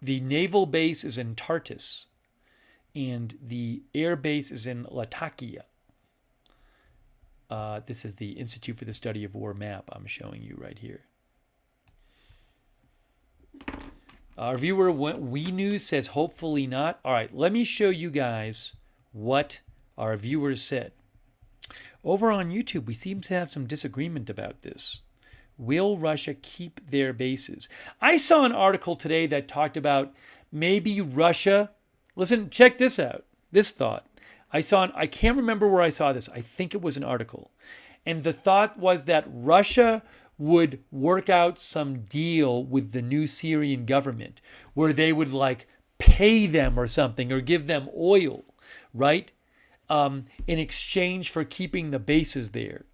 The naval base is in Tartus, and the air base is in Latakia. This is the Institute for the Study of War map I'm showing you right here. Our viewer, We News, says hopefully not. All right, let me show you guys what our viewers said. Over on YouTube, we seem to have some disagreement about this. Will Russia keep their bases? I saw an article today that talked about maybe Russia. Listen, check this out. This thought. I can't remember where I saw this. I think it was an article. And the thought was that Russia would work out some deal with the new Syrian government where they would like pay them or something or give them oil, right? In exchange for keeping the bases there.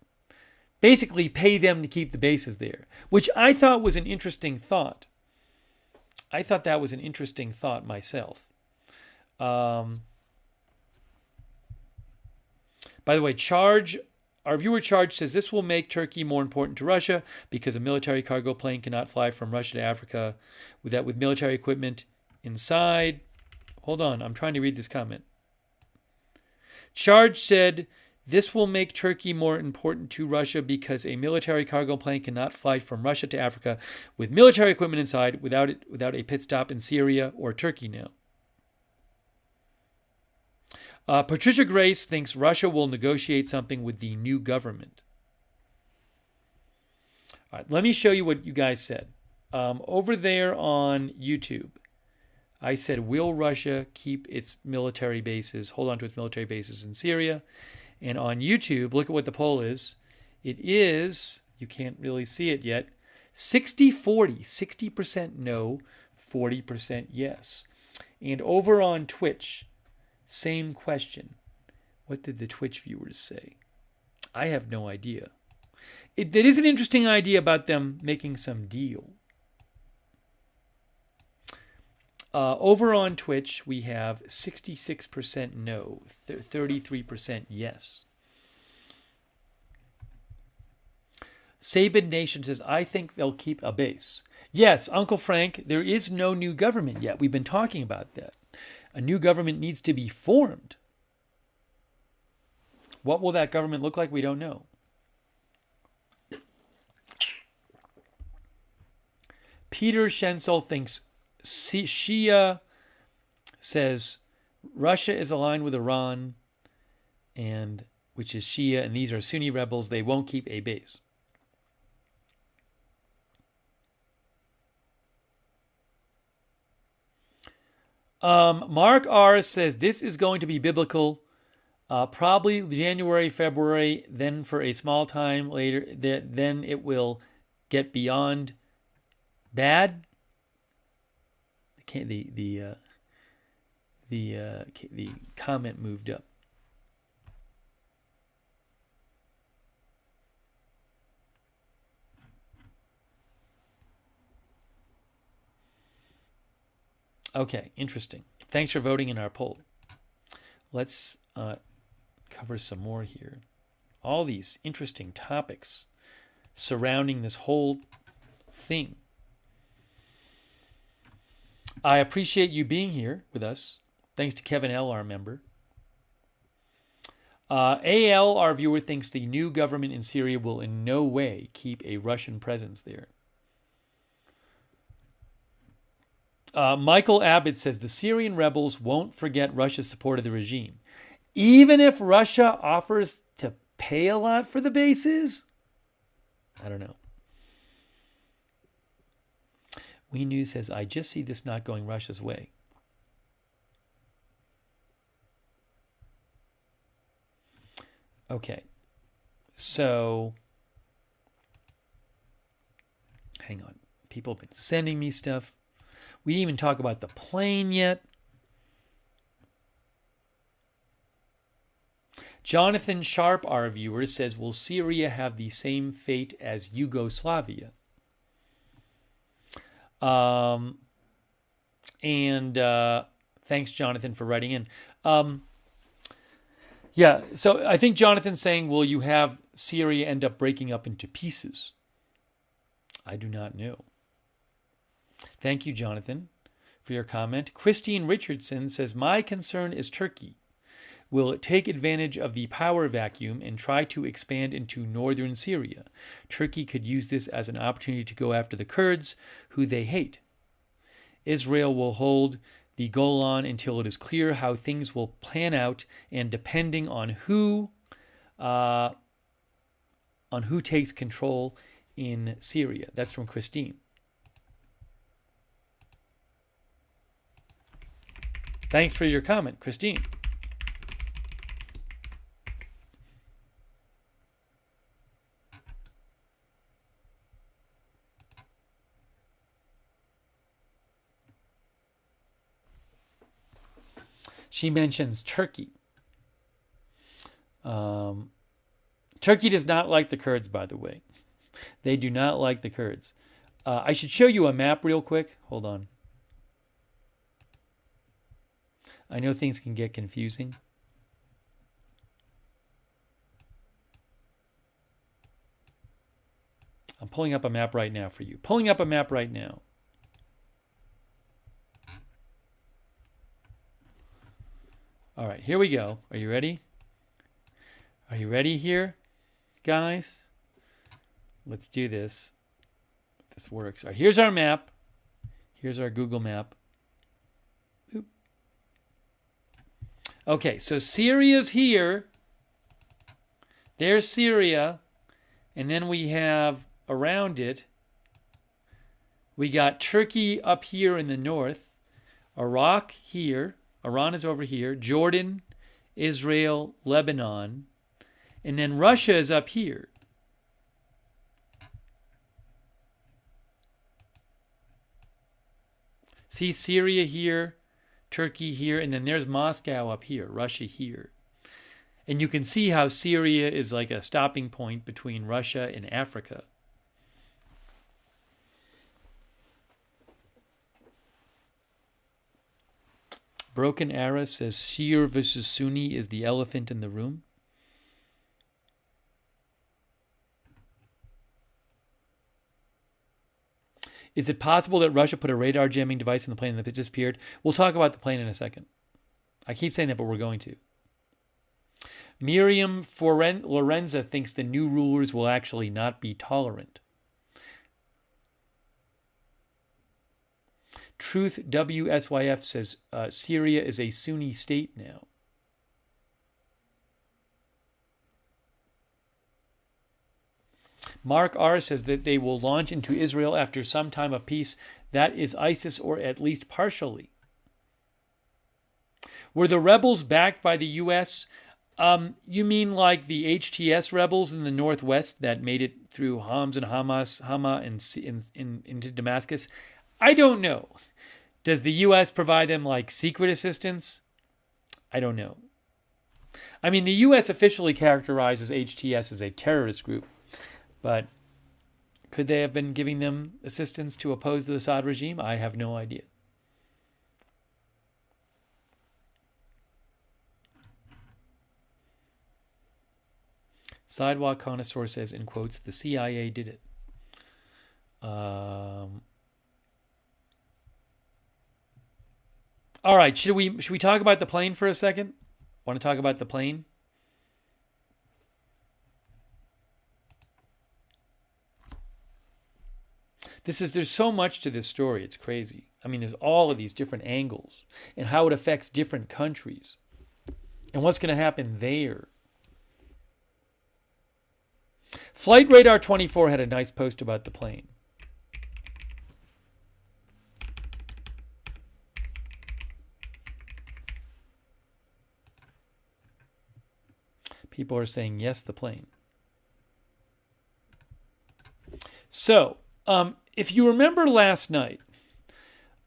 Basically pay them to keep the bases there, which I thought was an interesting thought. I thought that was an interesting thought myself. By the way, our viewer Charge says this will make Turkey more important to Russia because a military cargo plane cannot fly from Russia to Africa with military equipment inside. Hold on, I'm trying to read this comment. Charge said this will make Turkey more important to Russia because a military cargo plane cannot fly from Russia to Africa with military equipment inside without a pit stop in Syria or Turkey now. Patricia Grace thinks Russia will negotiate something with the new government. All right, let me show you what you guys said. Over there on YouTube, I said, will Russia keep its military bases, hold on to its military bases in Syria? And on YouTube, look at what the poll is. It is, you can't really see it yet, 60-40, 60% no, 40% yes. And over on Twitch, same question. What did the Twitch viewers say? I have no idea. That is an interesting idea about them making some deal. Over on Twitch, we have 66% no, 33% yes. Sabin Nation says, I think they'll keep a base. Yes, Uncle Frank, there is no new government yet. We've been talking about that. A new government needs to be formed. What will that government look like? We don't know. Peter Schensel thinks Shia says Russia is aligned with Iran, and which is Shia, and these are Sunni rebels. They won't keep a base. Mark R says this is going to be biblical, probably January, February. Then for a small time later, then it will get beyond bad. The comment moved up. Okay, interesting. Thanks for voting in our poll. Let's cover some more here. All these interesting topics surrounding this whole thing. I appreciate you being here with us. Thanks to Kevin L., our member. AL, our viewer, thinks the new government in Syria will in no way keep a Russian presence there. Michael Abbott says the Syrian rebels won't forget Russia's support of the regime. Even if Russia offers to pay a lot for the bases? I don't know. We News says, I just see this not going Russia's way. Okay. So, hang on. People have been sending me stuff. We didn't even talk about the plane yet. Jonathan Sharp, our viewer, says, will Syria have the same fate as Yugoslavia? Thanks, Jonathan, for writing in. Yeah, so I think Jonathan's saying, will you have Syria end up breaking up into pieces? I do not know. Thank you, Jonathan, for your comment. Christine Richardson says, my concern is Turkey. Will it take advantage of the power vacuum and try to expand into northern Syria? Turkey could use this as an opportunity to go after the Kurds, who they hate. Israel will hold the Golan until it is clear how things will plan out, and depending on who takes control in Syria. That's from Christine. Thanks for your comment, Christine. She mentions Turkey. Turkey does not like the Kurds, by the way. They do not like the Kurds. I should show you a map real quick. Hold on. I know things can get confusing. I'm pulling up a map right now for you. Pulling up a map right now. All right, here we go. Are you ready? Are you ready here, guys? Let's do this. If this works. All right, here's our map. Here's our Google map. Oop. Okay, so Syria's here. There's Syria. And then we have around it, we got Turkey up here in the north, Iraq here, Iran is over here, Jordan, Israel, Lebanon, and then Russia is up here. See Syria here, Turkey here, and then there's Moscow up here, Russia here. And you can see how Syria is like a stopping point between Russia and Africa. Broken Ara says Shia versus Sunni is the elephant in the room. Is it possible that Russia put a radar jamming device in the plane and it disappeared? We'll talk about the plane in a second. I keep saying that, but we're going to. Miriam Lorenza thinks the new rulers will actually not be tolerant. Truth WSYF says Syria is a Sunni state now. Mark R. says that they will launch into Israel after some time of peace. That is ISIS, or at least partially. Were the rebels backed by the U.S.? You mean like the HTS rebels in the northwest that made it through Homs and Hama and into Damascus? I don't know. Does the U.S. provide them like secret assistance? I don't know. I mean, the U.S. officially characterizes HTS as a terrorist group, but could they have been giving them assistance to oppose the Assad regime? I have no idea. Sidewalk Connoisseur says, in quotes, the CIA did it. All right, should we talk about the plane for a second? Want to talk about the plane? There's so much to this story. It's crazy. I mean, there's all of these different angles and how it affects different countries and what's going to happen there. Flight Radar 24 had a nice post about the plane. People are saying, yes, the plane. So, if you remember last night,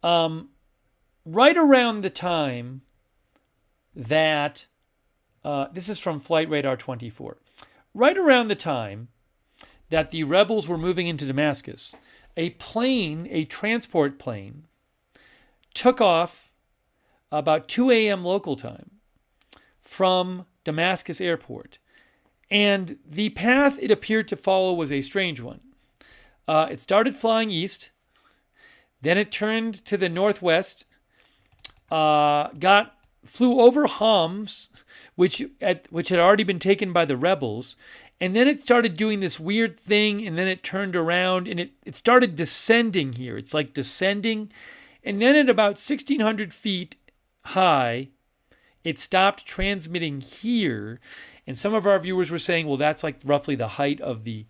right around the time that, this is from Flight Radar 24, right around the time that the rebels were moving into Damascus, a transport plane, took off about 2 a.m. local time from Damascus airport. And the path it appeared to follow was a strange one. It started flying east, then it turned to the northwest, flew over Homs, which had already been taken by the rebels, and then it started doing this weird thing, and then it turned around, and it started descending here. It's like descending, and then at about 1,600 feet high, it stopped transmitting here, and some of our viewers were saying, well, that's like roughly the height of the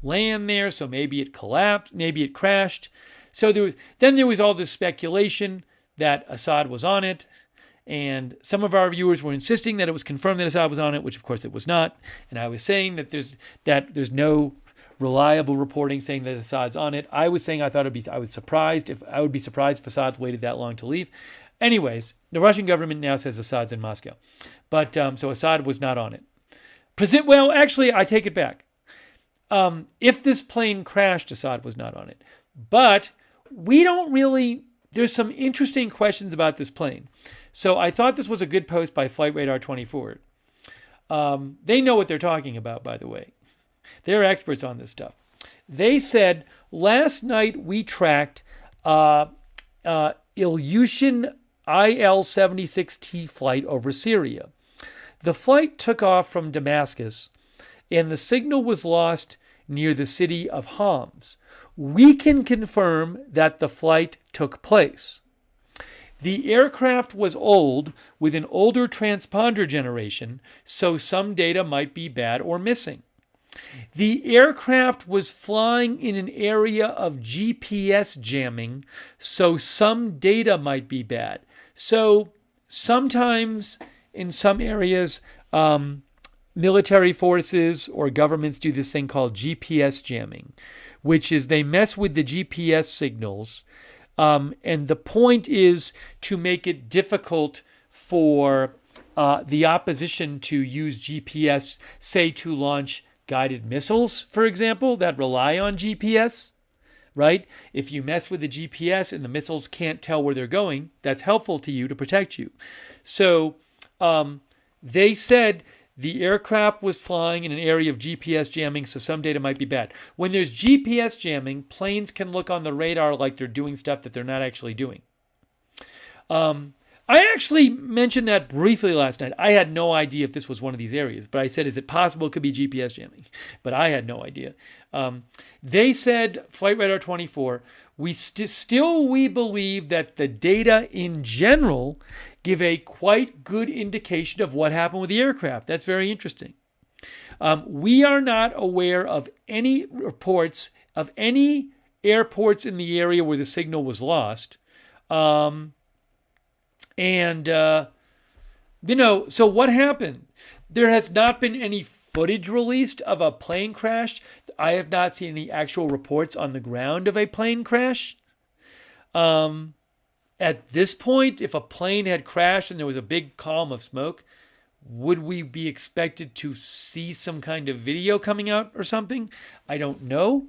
land there, so maybe it collapsed, maybe it crashed. So there was all this speculation that Assad was on it, and some of our viewers were insisting that it was confirmed that Assad was on it, which of course it was not. And I was saying that there's no reliable reporting saying that Assad's on it. I was saying I would be surprised if Assad waited that long to leave. Anyways, the Russian government now says Assad's in Moscow. But so Assad was not on it. Well, actually, I take it back. If this plane crashed, Assad was not on it. But there's some interesting questions about this plane. So I thought this was a good post by Flight Radar 24. They know what they're talking about, by the way. They're experts on this stuff. They said, last night we tracked Ilyushin IL-76T flight over Syria. The flight took off from Damascus, and the signal was lost near the city of Homs. We can confirm that the flight took place. The aircraft was old, with an older transponder generation, so some data might be bad or missing. The aircraft was flying in an area of GPS jamming, so some data might be bad. So sometimes in some areas, military forces or governments do this thing called GPS jamming, which is they mess with the GPS signals. And the point is to make it difficult for the opposition to use GPS, say to launch guided missiles, for example, that rely on GPS, right? If you mess with the GPS and the missiles can't tell where they're going, that's helpful to you to protect you. So they said the aircraft was flying in an area of GPS jamming, so some data might be bad. When there's GPS jamming, planes can look on the radar like they're doing stuff that they're not actually doing. I actually mentioned that briefly last night. I had no idea if this was one of these areas, but I said, is it possible it could be GPS jamming? But I had no idea. They said, Flight Radar 24, we believe that the data in general give a quite good indication of what happened with the aircraft. That's very interesting. We are not aware of any reports of any airports in the area where the signal was lost. So what happened? There has not been any footage released of a plane crash. I have not seen any actual reports on the ground of a plane crash. At this point, if a plane had crashed and there was a big column of smoke, would we be expected to see some kind of video coming out or something? I don't know.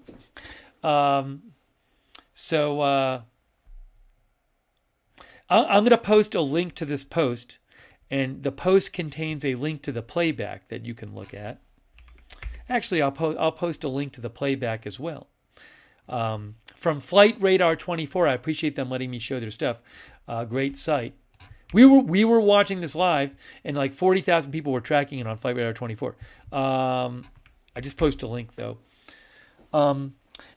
I'm going to post a link to this post, and the post contains a link to the playback that you can look at. Actually, I'll post a link to the playback as well. From Flight Radar 24, I appreciate them letting me show their stuff. Great site. We were watching this live, and like 40,000 people were tracking it on Flight Radar 24. I just posted a link though.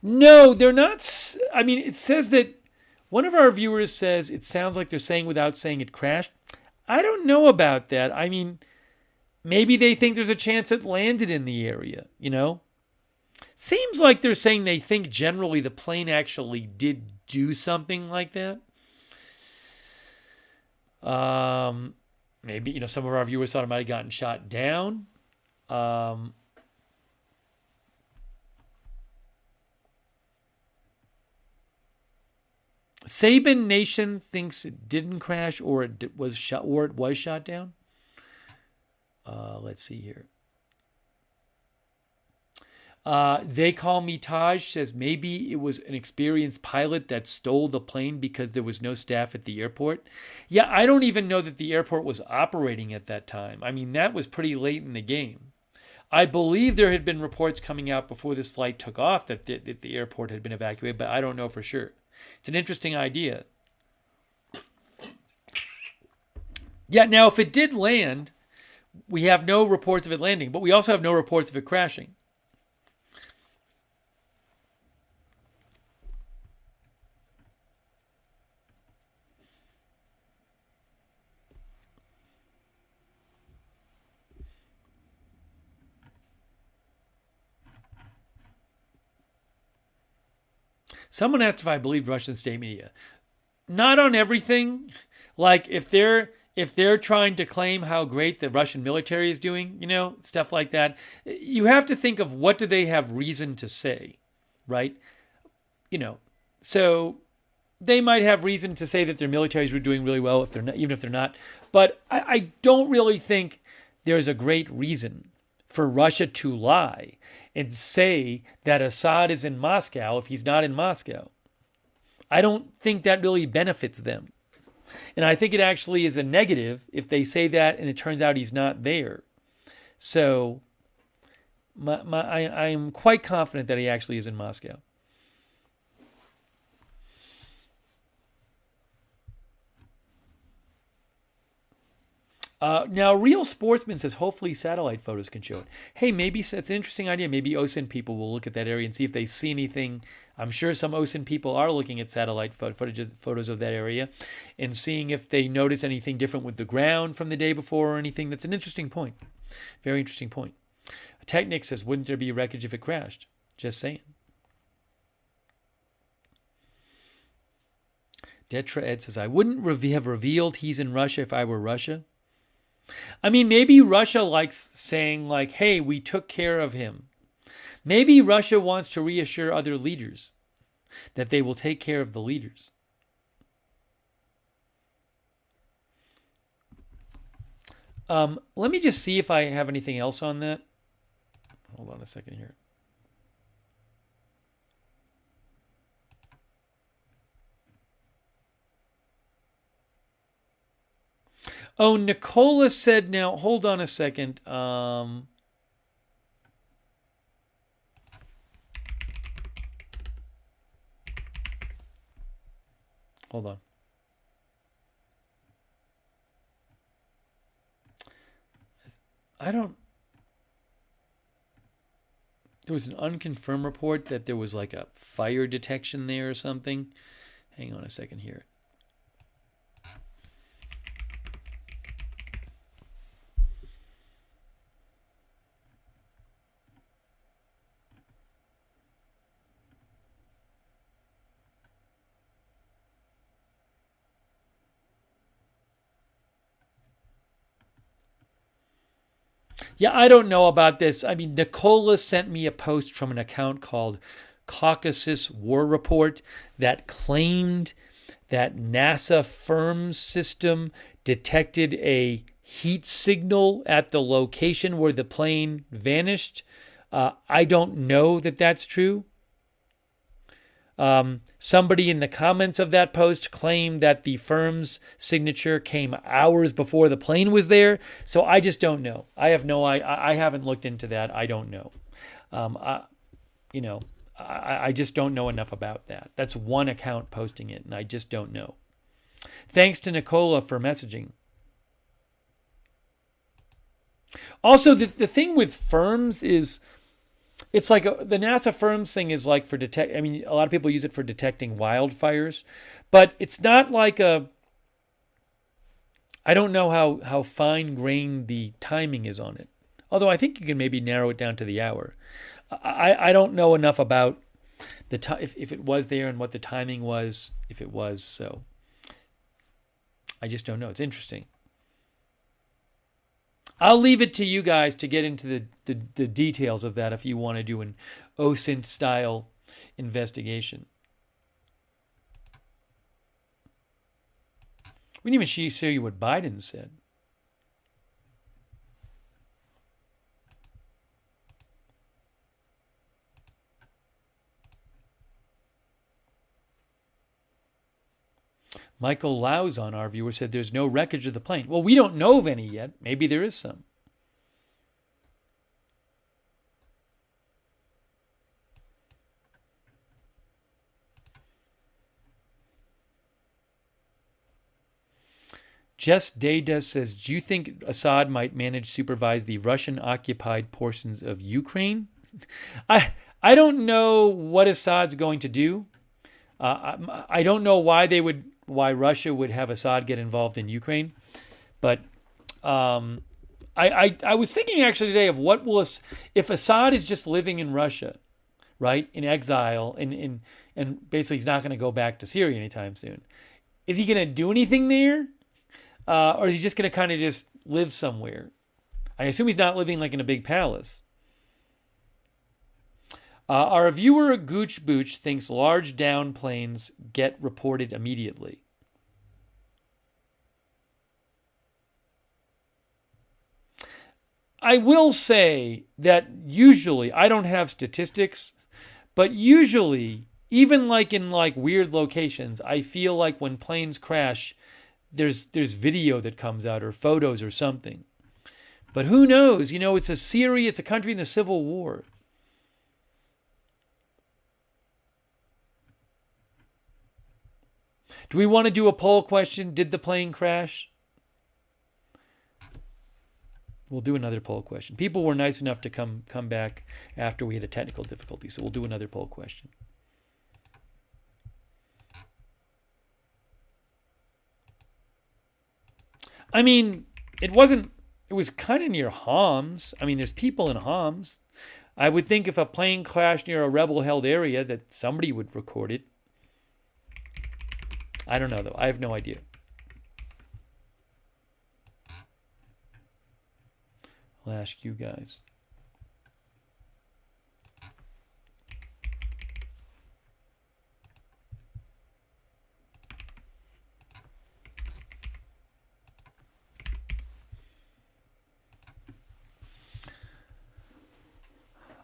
No, they're not. I mean, it says that one of our viewers says it sounds like they're saying without saying it crashed. I don't know about that. I mean, maybe they think there's a chance it landed in the area, you know? Seems like they're saying they think generally the plane actually did do something like that. Maybe, some of our viewers thought it might have gotten shot down. Saban Nation thinks it didn't crash or it was shot down. Let's see here. They Call Me Taj says maybe it was an experienced pilot that stole the plane because there was no staff at the airport. Yeah, I don't even know that the airport was operating at that time. I mean, that was pretty late in the game. I believe there had been reports coming out before this flight took off that the airport had been evacuated, but I don't know for sure. It's an interesting idea. Yeah, now if it did land, we have no reports of it landing, but we also have no reports of it crashing. Someone asked if I believed Russian state media. Not on everything. Like if they're trying to claim how great the Russian military is doing, stuff like that, you have to think of what do they have reason to say, right? So they might have reason to say that their militaries were doing really well if they're not, even if they're not. But I don't really think there's a great reason for Russia to lie and say that Assad is in Moscow if he's not in Moscow. I don't think that really benefits them. And I think it actually is a negative if they say that and it turns out he's not there. So I'm quite confident that he actually is in Moscow. Now, Real Sportsman says, hopefully satellite photos can show it. Hey, maybe it's an interesting idea. Maybe OSINT people will look at that area and see if they see anything. I'm sure some OSINT people are looking at satellite photos of that area and seeing if they notice anything different with the ground from the day before or anything. That's an interesting point. Very interesting point. Technic says, wouldn't there be wreckage if it crashed? Just saying. Detra Ed says, I wouldn't have revealed he's in Russia if I were Russia. I mean, maybe Russia likes saying like, hey, we took care of him. Maybe Russia wants to reassure other leaders that they will take care of the leaders. Let me just see if I have anything else on that. Hold on a second here. Oh, Nicola said, now, hold on a second. Hold on. There was an unconfirmed report that there was like a fire detection there or something. Hang on a second here. Yeah, I don't know about this. I mean, Nicola sent me a post from an account called Caucasus War Report that claimed that NASA FIRMS system detected a heat signal at the location where the plane vanished. I don't know that that's true. Somebody in the comments of that post claimed that the firm's signature came hours before the plane was there. So I just don't know. I haven't looked into that. I don't know. I just don't know enough about that. That's one account posting it, and I just don't know. Thanks to Nicola for messaging. Also, the thing with firms is It's like the NASA firms thing is like for detect. I mean, a lot of people use it for detecting wildfires, but it's not like a. I don't know how fine grained the timing is on it. Although I think you can maybe narrow it down to the hour. I don't know enough about the if it was there and what the timing was, if it was. So I just don't know. It's interesting. I'll leave it to you guys to get into the details of that if you want to do an OSINT style investigation. We didn't even show you what Biden said. Michael Lauzon, our viewer, said there's no wreckage of the plane. Well, we don't know of any yet. Maybe there is some. Jess Daydes says, do you think Assad might manage to supervise the Russian-occupied portions of Ukraine? I don't know what Assad's going to do. I don't know why Russia would have Assad get involved in Ukraine, but I was thinking actually today of what will if Assad is just living in Russia, right, in exile, and basically he's not going to go back to Syria anytime soon. Is he going to do anything there, or is he just going to kind of just live somewhere? I assume he's not living like in a big palace. Our viewer Gooch Booch thinks large down planes get reported immediately. I will say that usually, I don't have statistics, but usually, even like in like weird locations, I feel like when planes crash, there's video that comes out or photos or something. But who knows? You know, it's a country in the Civil War. Do we want to do a poll question? Did the plane crash? We'll do another poll question. People were nice enough to come back after we had a technical difficulty, so we'll do another poll question. I mean, it was kind of near Homs. I mean, there's people in Homs. I would think if a plane crashed near a rebel-held area that somebody would record it. I don't know, though. I have no idea. I'll ask you guys.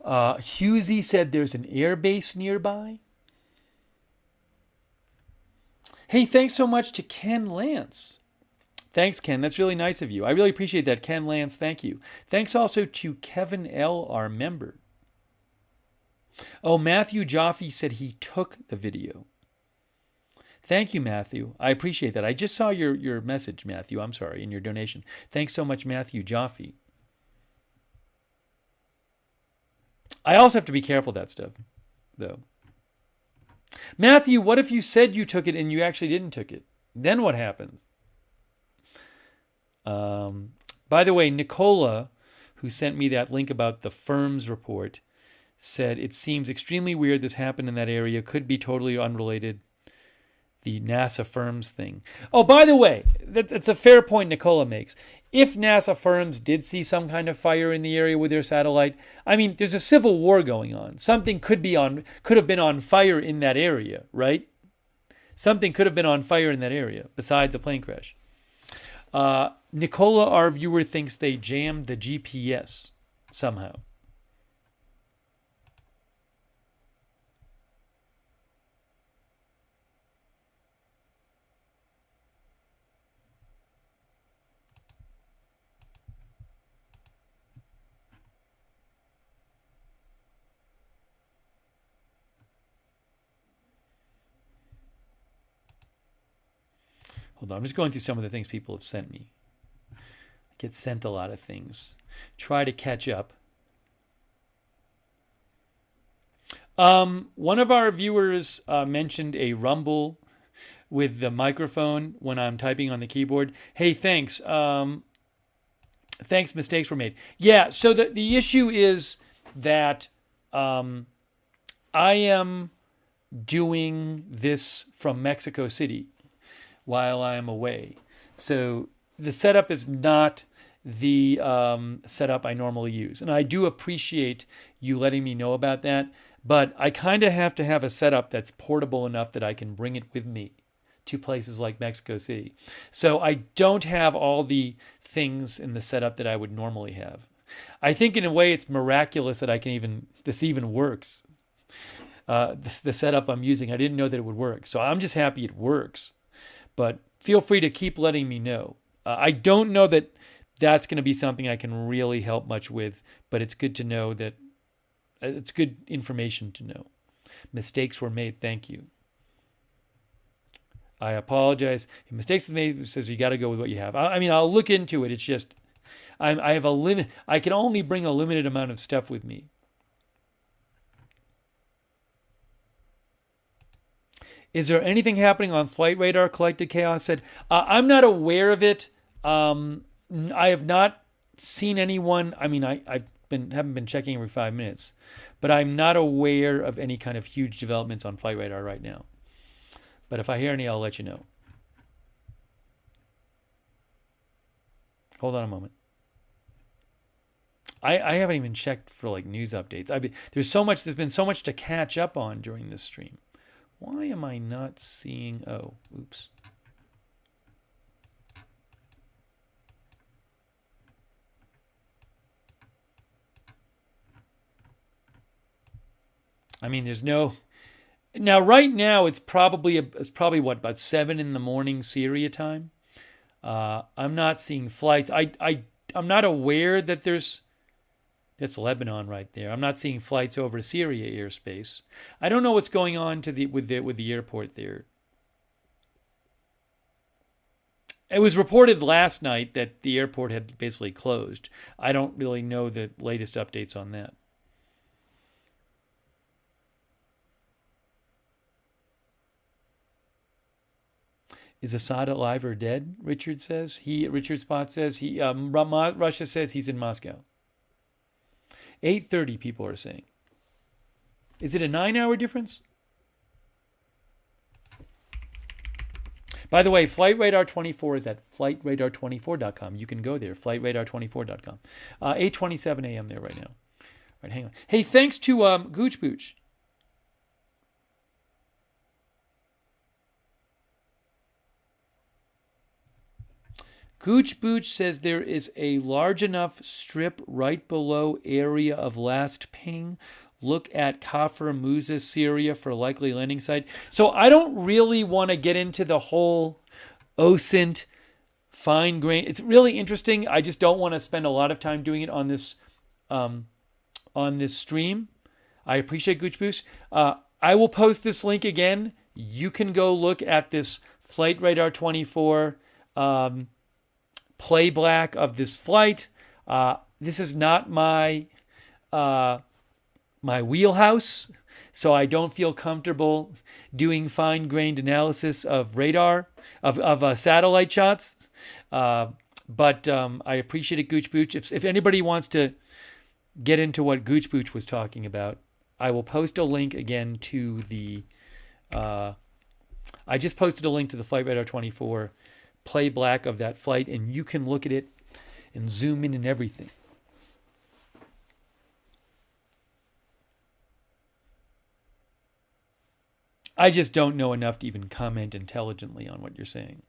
Husey said there's an air base nearby. Hey, thanks so much to Ken Lance. Thanks, Ken. That's really nice of you. I really appreciate that, Ken Lance. Thank you. Thanks also to Kevin L., our member. Oh, Matthew Jaffe said he took the video. Thank you, Matthew. I appreciate that. I just saw your message, Matthew. I'm sorry, in your donation. Thanks so much, Matthew Jaffe. I also have to be careful of that stuff, though. Matthew, what if you said you took it and you actually didn't took it? Then what happens? By the way, Nicola, who sent me that link about the firm's report, said it seems extremely weird this happened in that area. Could be totally unrelated. The NASA firms thing. Oh, by the way, that's a fair point Nicola makes. If NASA firms did see some kind of fire in the area with their satellite, I mean, there's a civil war going on. Something could have been on fire in that area, right? Something could have been on fire in that area besides a plane crash. Nicola, our viewer, thinks they jammed the GPS somehow. Hold on, I'm just going through some of the things people have sent me. I get sent a lot of things. Try to catch up. One of our viewers mentioned a rumble with the microphone when I'm typing on the keyboard. Hey, thanks. Thanks, mistakes were made. Yeah, so the issue is that I am doing this from Mexico City while I'm away. So the setup is not the setup I normally use. And I do appreciate you letting me know about that. But I kind of have to have a setup that's portable enough that I can bring it with me to places like Mexico City. So I don't have all the things in the setup that I would normally have. I think in a way it's miraculous that this even works. The setup I'm using, I didn't know that it would work. So I'm just happy it works. But feel free to keep letting me know. I don't know that that's going to be something I can really help much with, but it's good to know that it's good information to know. Mistakes were made. Thank you. I apologize. If mistakes were made, says you got to go with what you have. I mean, I'll look into it. It's just I have a limit. I can only bring a limited amount of stuff with me. Is there anything happening on Flight Radar? Collected Chaos said, I'm not aware of it. I have not seen anyone. I mean, haven't been checking every 5 minutes, but I'm not aware of any kind of huge developments on Flight Radar right now. But if I hear any, I'll let you know. Hold on a moment. I haven't even checked for like news updates. There's been so much to catch up on during this stream. Why am I not seeing? Oh, oops. I mean, there's no. Now, right now, it's probably what, about 7 a.m. Syria time. I'm not seeing flights. I'm not aware that that's Lebanon right there. I'm not seeing flights over Syria airspace. I don't know what's going on with the airport there. It was reported last night that the airport had basically closed. I don't really know the latest updates on that. Is Assad alive or dead? Richard says. Richard Spot says Russia says he's in Moscow. 8:30 people are saying. Is it a 9-hour difference? By the way, Flight Radar 24 is at flightradar24.com. You can go there, flightradar24.com. 8:27 a.m. there right now. All right, hang on. Hey, thanks to Gooch Booch. Gooch Booch says there is a large enough strip right below area of last ping. Look at Kafr Musa, Syria for likely landing site. So I don't really want to get into the whole OSINT fine grain. It's really interesting. I just don't want to spend a lot of time doing it on this stream. I appreciate Gooch Booch. I will post this link again. You can go look at this Flight Radar 24 play black of this flight. This is not my wheelhouse, so I don't feel comfortable doing fine-grained analysis of radar, of satellite shots. But I appreciate it, Gooch Booch. If anybody wants to get into what Gooch Booch was talking about, I will post a link again to the... I just posted a link to the Flight Radar 24 play black of that flight, and you can look at it and zoom in and everything. I just don't know enough to even comment intelligently on what you're saying.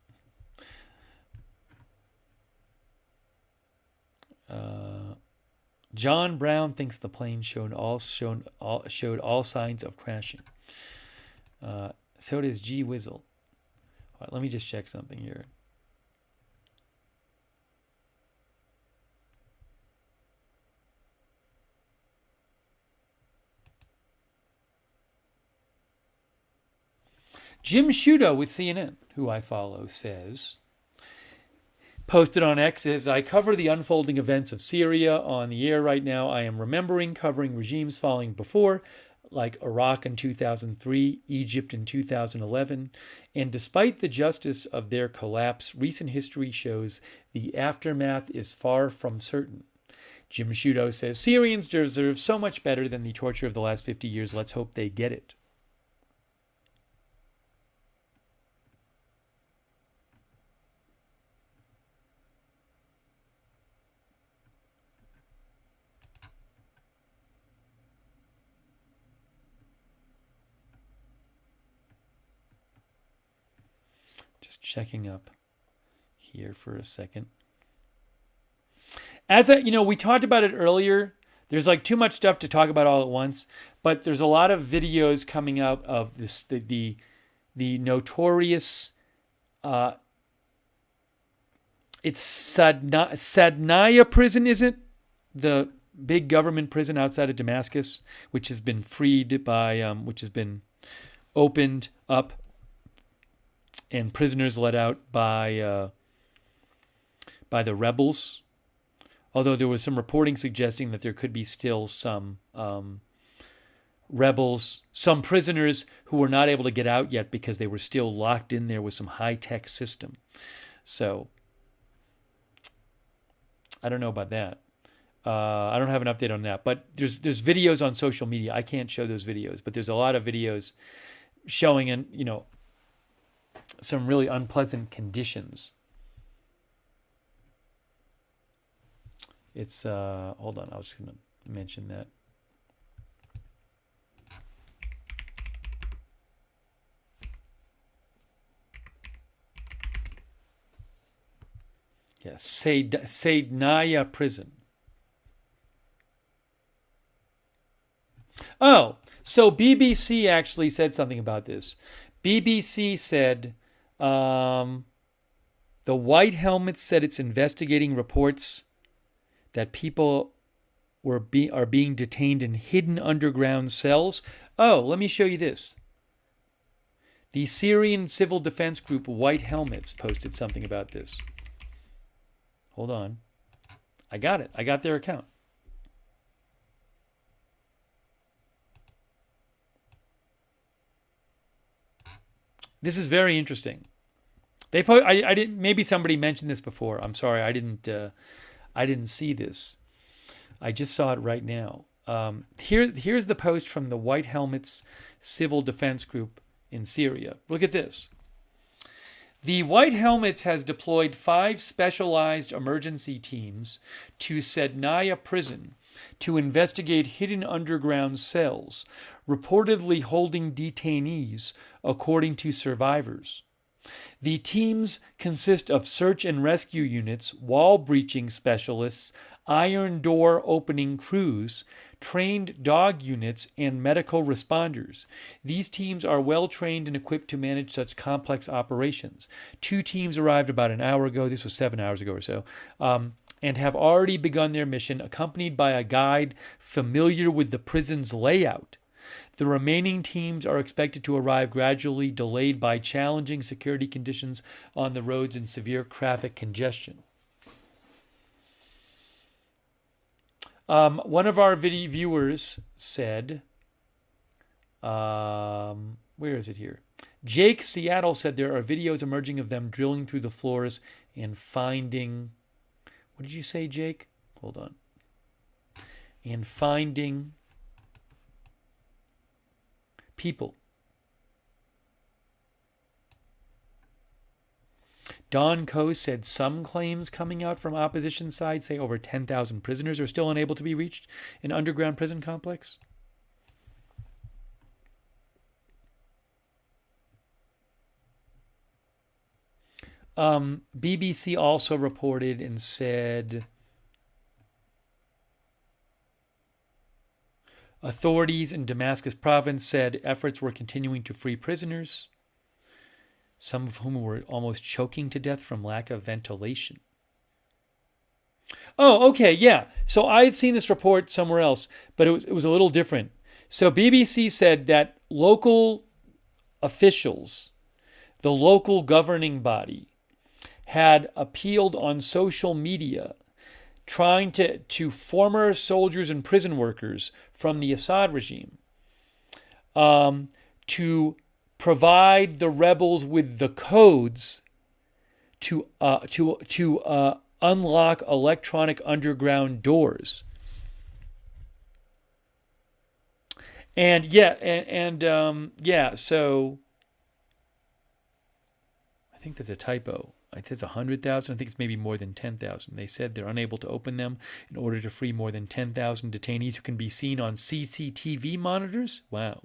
John Brown thinks the plane showed all signs of crashing. So does G Wizzle. All right, let me just check something here. Jim Shudo with CNN, who I follow, says, posted on X, says, I cover the unfolding events of Syria on the air right now. I am remembering covering regimes falling before. like Iraq in 2003, Egypt in 2011, and despite the justice of their collapse, recent history shows the aftermath is far from certain. Jim Sciutto says, Syrians deserve so much better than the torture of the last 50 years. Let's hope they get it. Just checking up here for a second. We talked about it earlier. There's like too much stuff to talk about all at once, but there's a lot of videos coming out of this the notorious it's Sadnaya prison, is it? The big government prison outside of Damascus, which has been freed by which has been opened up and prisoners let out by the rebels. Although there was some reporting suggesting that there could be still some rebels, some prisoners who were not able to get out yet because they were still locked in there with some high-tech system. So I don't know about that. I don't have an update on that. But there's videos on social media. I can't show those videos, but there's a lot of videos showing some really unpleasant conditions. It's, hold on, I was going to mention that. Yes, Sadnaya prison. Oh, so BBC actually said something about this. BBC said the White Helmet said it's investigating reports that people are being detained in hidden underground cells. Oh, let me show you this. The Syrian Civil Defense Group White Helmets posted something about this. Hold on. I got it. I got their account. This is very interesting. I didn't. Maybe somebody mentioned this before. I'm sorry. I didn't see this. I just saw it right now. Here's the post from the White Helmets Civil Defense Group in Syria. Look at this. The White Helmets has deployed 5 specialized emergency teams to Sadnaya prison to investigate hidden underground cells, reportedly holding detainees, according to survivors. The teams consist of search and rescue units, wall breaching specialists, iron door opening crews, trained dog units, and medical responders. These teams are well trained and equipped to manage such complex operations. 2 teams arrived about an hour ago. This was 7 hours ago or so. And have already begun their mission, accompanied by a guide familiar with the prison's layout. The remaining teams are expected to arrive gradually, delayed by challenging security conditions on the roads and severe traffic congestion. One of our video viewers said, where is it here? Jake Seattle said there are videos emerging of them drilling through the floors and finding, what did you say, Jake? Hold on. And finding people. Don Coe said some claims coming out from opposition side say over 10,000 prisoners are still unable to be reached in underground prison complex. BBC also reported and said authorities in Damascus province said efforts were continuing to free prisoners, some of whom were almost choking to death from lack of ventilation. Oh, okay, yeah. So I had seen this report somewhere else, but it was a little different. So BBC said that local officials, the local governing body, had appealed on social media trying to former soldiers and prison workers from the Assad regime to provide the rebels with the codes to unlock electronic underground doors. And so I think there's a typo. It says 100,000. I think it's maybe more than 10,000. They said they're unable to open them in order to free more than 10,000 detainees who can be seen on CCTV monitors. Wow.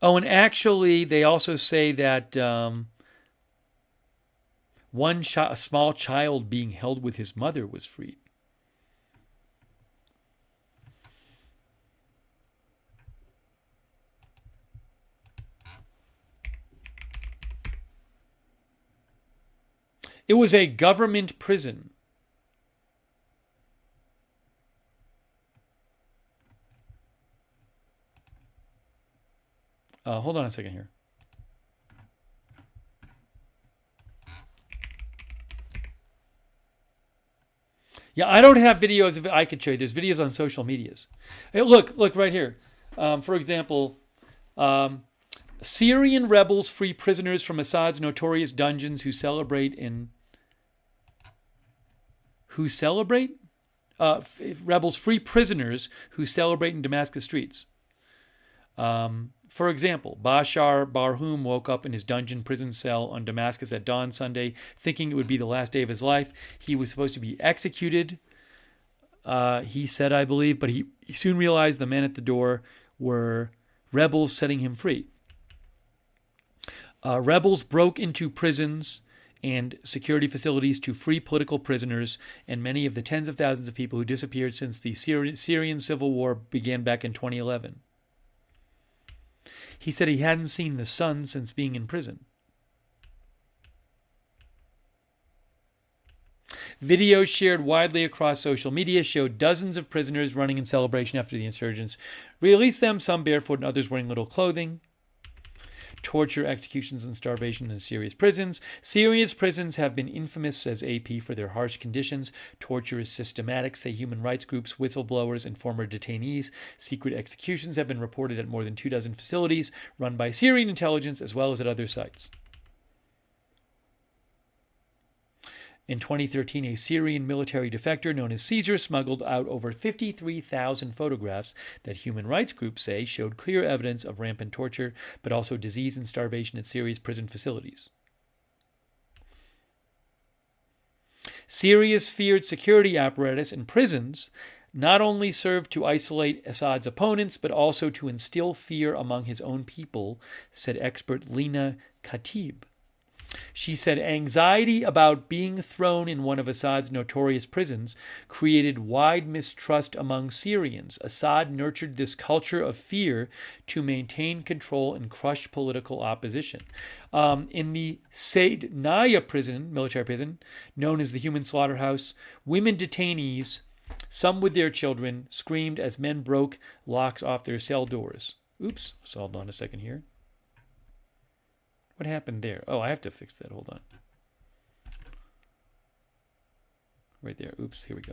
Oh, and actually, they also say that a small child being held with his mother was freed. It was a government prison. Hold on a second here. Yeah, I don't have videos of it. I could show you. There's videos on social medias. Hey, look right here. For example, Syrian rebels free prisoners from Assad's notorious dungeons who celebrate? Rebels free prisoners who celebrate in Damascus streets. For example, Bashar Barhum woke up in his dungeon prison cell on Damascus at dawn Sunday, thinking it would be the last day of his life. He was supposed to be executed, he said, I believe, but he soon realized the men at the door were rebels setting him free. Rebels broke into prisons and security facilities to free political prisoners and many of the tens of thousands of people who disappeared since the Syrian Civil War began back in 2011. He said he hadn't seen the sun since being in prison. Videos shared widely across social media showed dozens of prisoners running in celebration after the insurgents released them, some barefoot and others wearing little clothing. Torture, executions, and starvation in Syria's prisons. Syria's prisons have been infamous, says AP, for their harsh conditions. Torture is systematic, say human rights groups, whistleblowers, and former detainees. Secret executions have been reported at more than 24 facilities run by Syrian intelligence as well as at other sites. In 2013, a Syrian military defector known as Caesar smuggled out over 53,000 photographs that human rights groups say showed clear evidence of rampant torture, but also disease and starvation at Syria's prison facilities. Syria's feared security apparatus and prisons not only served to isolate Assad's opponents, but also to instill fear among his own people, said expert Lina Khatib. She said anxiety about being thrown in one of Assad's notorious prisons created wide mistrust among Syrians. Assad nurtured this culture of fear to maintain control and crush political opposition. In the Saydnaya prison, military prison, known as the human slaughterhouse, women detainees, some with their children, screamed as men broke locks off their cell doors. Oops, so hold on a second here. What happened there? Oh, I have to fix that. Hold on. Right there. Oops, here we go.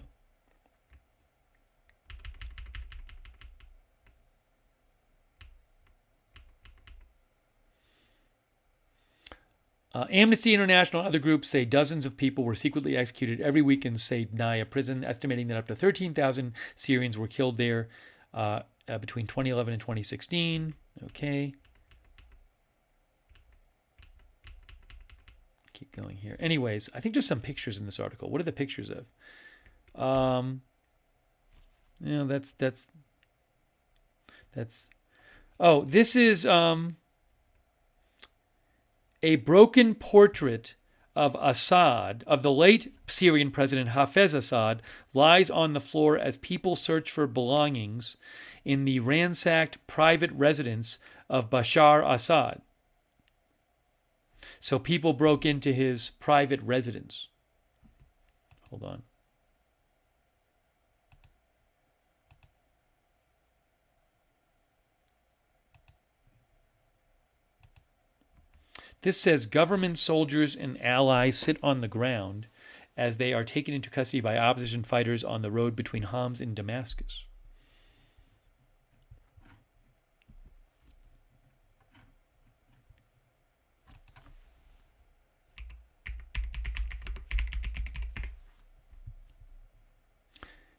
Amnesty International and other groups say dozens of people were secretly executed every week in Saydnaya prison, estimating that up to 13,000 Syrians were killed there between 2011 and 2016. Okay. Keep going here. Anyways, I think there's some pictures in this article. What are the pictures of? That's. Oh, this is a broken portrait of Assad, of the late Syrian president Hafez Assad, lies on the floor as people search for belongings in the ransacked private residence of Bashar Assad. So people broke into his private residence. Hold on. This says government soldiers and allies sit on the ground as they are taken into custody by opposition fighters on the road between Homs and Damascus.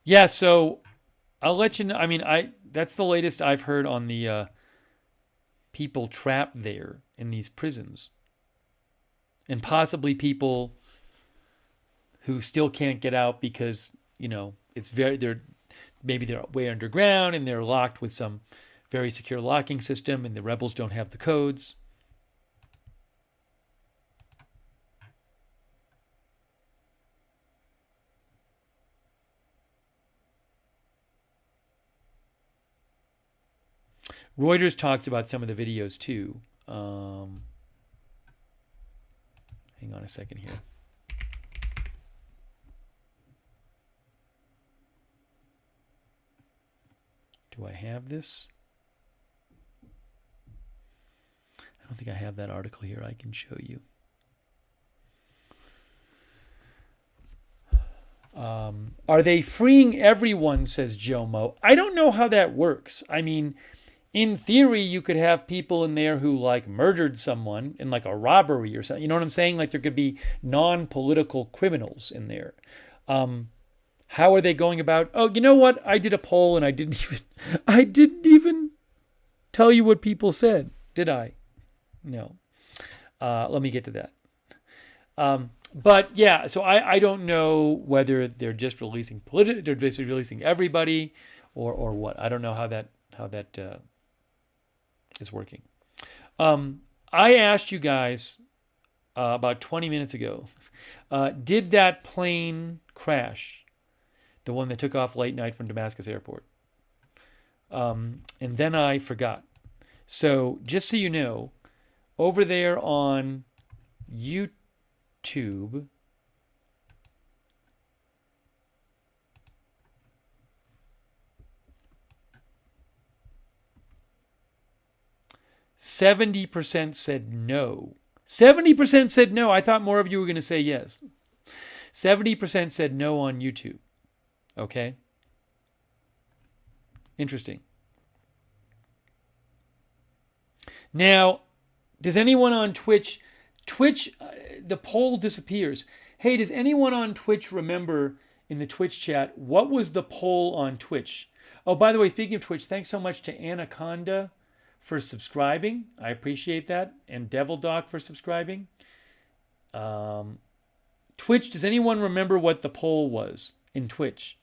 Yeah, so I'll let you know. I mean, that's the latest I've heard on the people trapped there in these prisons, and possibly people who still can't get out because it's they're way underground and they're locked with some very secure locking system, and the rebels don't have the codes. Reuters talks about some of the videos too. Hang on a second here. Do I have this? I don't think I have that article here I can show you. Are they freeing everyone, says Jomo. I don't know how that works. I mean, in theory, you could have people in there who murdered someone in a robbery or something. You know what I'm saying? There could be non-political criminals in there. How are they going about? Oh, you know what? I did a poll and I didn't even tell you what people said, did I? No. Let me get to that. But yeah, so I don't know whether they're just releasing they're just releasing everybody or what. I don't know how that is working. I asked you guys about 20 minutes ago, did that plane crash, the one that took off late night from Damascus airport? And then I forgot. So just so you know, over there on YouTube, 70% said no. 70% said no. I thought more of you were going to say yes. 70% said no on YouTube. Okay? Interesting. Now, does anyone on Twitch, the poll disappears. Hey, does anyone on Twitch remember in the Twitch chat, what was the poll on Twitch? Oh, by the way, speaking of Twitch, thanks so much to Anaconda for subscribing. I appreciate that. And Devil Doc for subscribing. Twitch, does anyone remember what the poll was in Twitch?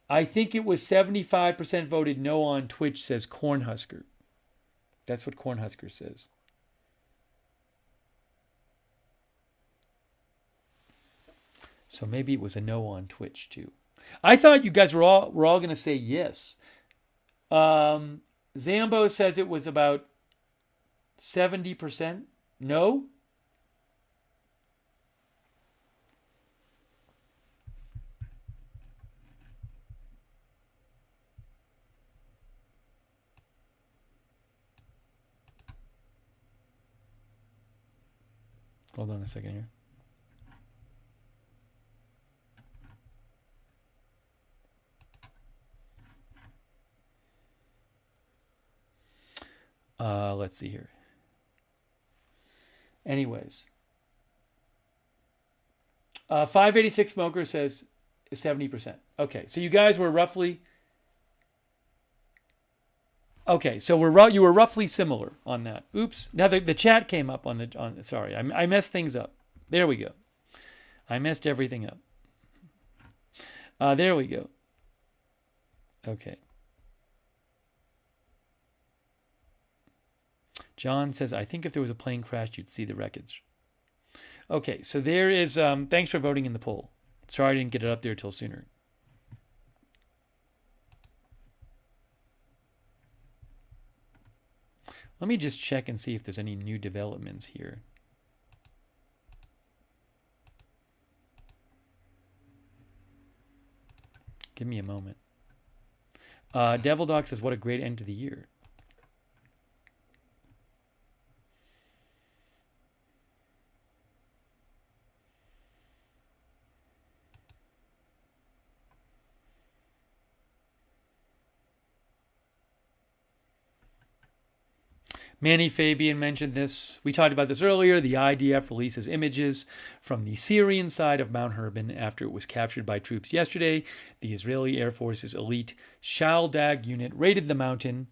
I think it was 75% voted no on Twitch, says Cornhusker. That's what Cornhusker says. So maybe it was a no on Twitch too. I thought you guys were all going to say yes. Zambo says it was about 70% no. Hold on a second here. Let's see here. Anyways. 586 Smoker says 70%. Okay, so you guys were roughly... Okay, so you were roughly similar on that. Oops. Now the chat came up sorry, I messed things up. There we go. I messed everything up. There we go. Okay. John says, I think if there was a plane crash, you'd see the wreckage. Okay, so there is, thanks for voting in the poll. Sorry I didn't get it up there till sooner. Let me just check and see if there's any new developments here. Give me a moment. Devil Doc says, what a great end to the year. Manny Fabian mentioned this. We talked about this earlier. The IDF releases images from the Syrian side of Mount Hermon after it was captured by troops yesterday. The Israeli Air Force's elite Shaldag unit raided the mountain,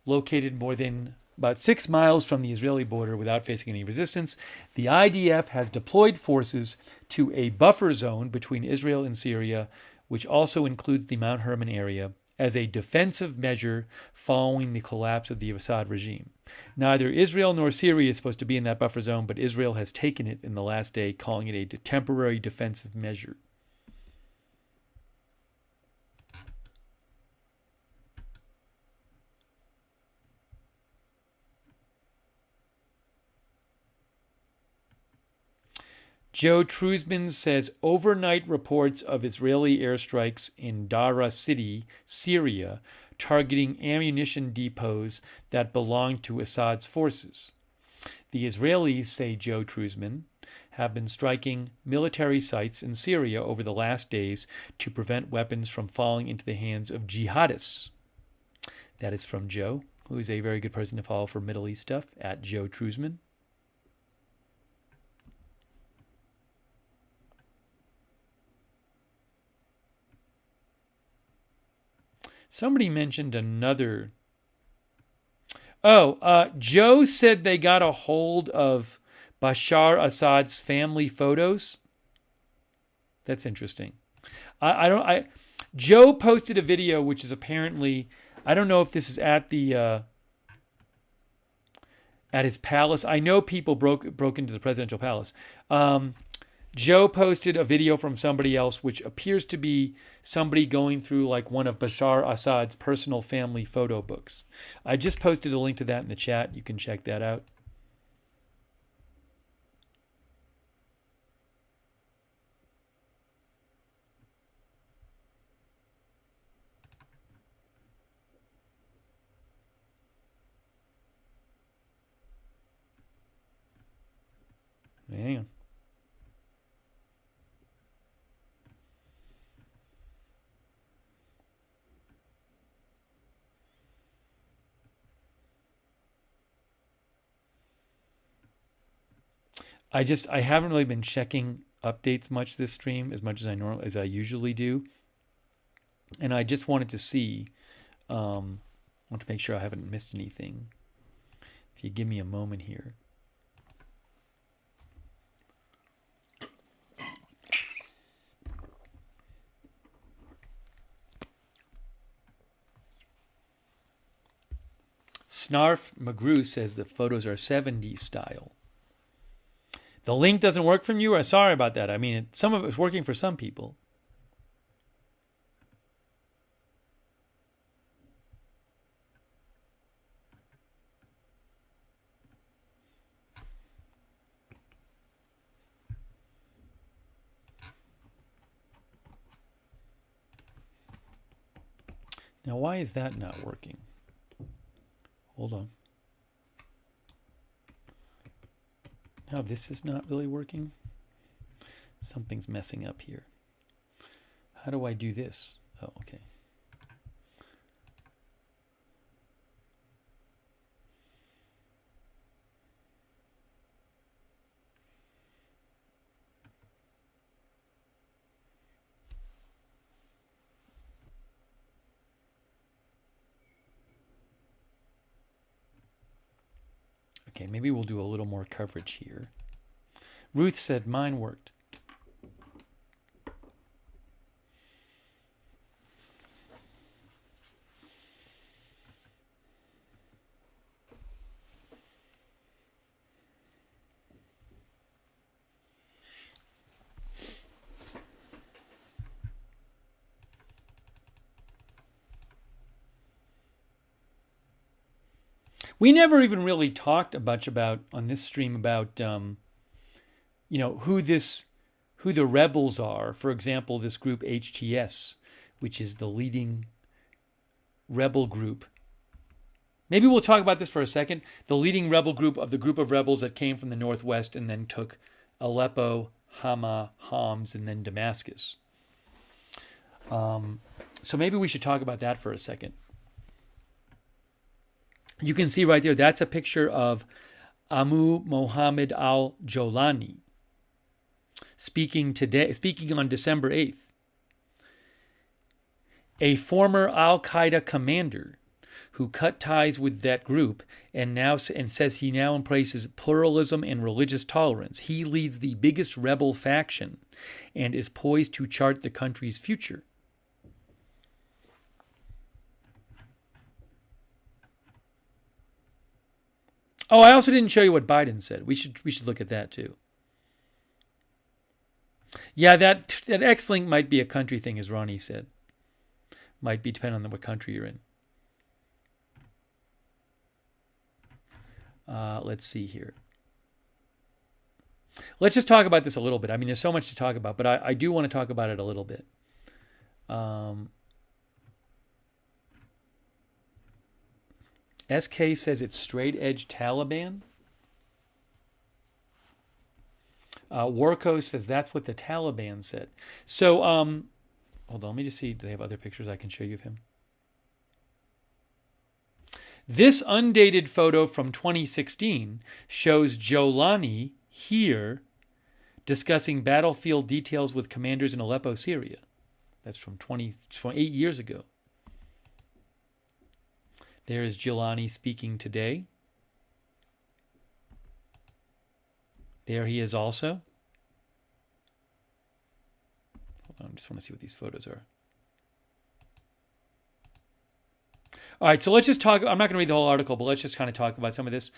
located more than about 6 miles from the Israeli border without facing any resistance. The IDF has deployed forces to a buffer zone between Israel and Syria, which also includes the Mount Hermon area, as a defensive measure following the collapse of the Assad regime. Neither Israel nor Syria is supposed to be in that buffer zone, but Israel has taken it in the last day, calling it a temporary defensive measure. Joe Truzman says overnight reports of Israeli airstrikes in Dara city, Syria, targeting ammunition depots that belong to Assad's forces. The Israelis, say Joe Truzman, have been striking military sites in Syria over the last days to prevent weapons from falling into the hands of jihadists. That is from Joe, who is a very good person to follow for Middle East stuff, at Joe Truzman. Somebody mentioned another. Joe said they got a hold of Bashar Assad's family photos. That's interesting. Joe posted a video which is apparently, I don't know if this is at his palace. I know people broke into the presidential palace. Joe posted a video from somebody else, which appears to be somebody going through like one of Bashar Assad's personal family photo books. I just posted a link to that in the chat. You can check that out. Hang on. I haven't really been checking updates much this stream as much as I usually do, and I just wanted to see, want to make sure I haven't missed anything. If you give me a moment here. Snarf McGrew says the photos are 70s style. The link doesn't work from you? Sorry about that. I mean, some of it's working for some people. Now, why is that not working? Hold on. Now this is not really working. Something's messing up here. How do I do this? Oh, okay. Okay, maybe we'll do a little more coverage here. Ruth said mine worked. We never even really talked much about on this stream about, who the rebels are. For example, this group HTS, which is the leading rebel group. Maybe we'll talk about this for a second. The leading rebel group of the group of rebels that came from the northwest and then took Aleppo, Hama, Homs, and then Damascus. So maybe we should talk about that for a second. You can see right there, that's a picture of Abu Mohammed al-Jolani speaking on December 8th. A former al-Qaeda commander who cut ties with that group and says he now embraces pluralism and religious tolerance. He leads the biggest rebel faction and is poised to chart the country's future. Oh, I also didn't show you what Biden said. We should look at that too. Yeah, that X-Link might be a country thing, as Ronnie said. Might be depending on what country you're in. Let's see here. Let's just talk about this a little bit. I mean, there's so much to talk about, but I do want to talk about it a little bit. SK says it's straight edge Taliban. Warco says that's what the Taliban said. So, hold on, let me just see. Do they have other pictures I can show you of him? This undated photo from 2016 shows Jolani here discussing battlefield details with commanders in Aleppo, Syria. That's from 8 years ago. There is Jolani speaking today. There he is also. Hold on, I just want to see what these photos are. All right, so let's just talk. I'm not going to read the whole article, but let's just kind of talk about some of this.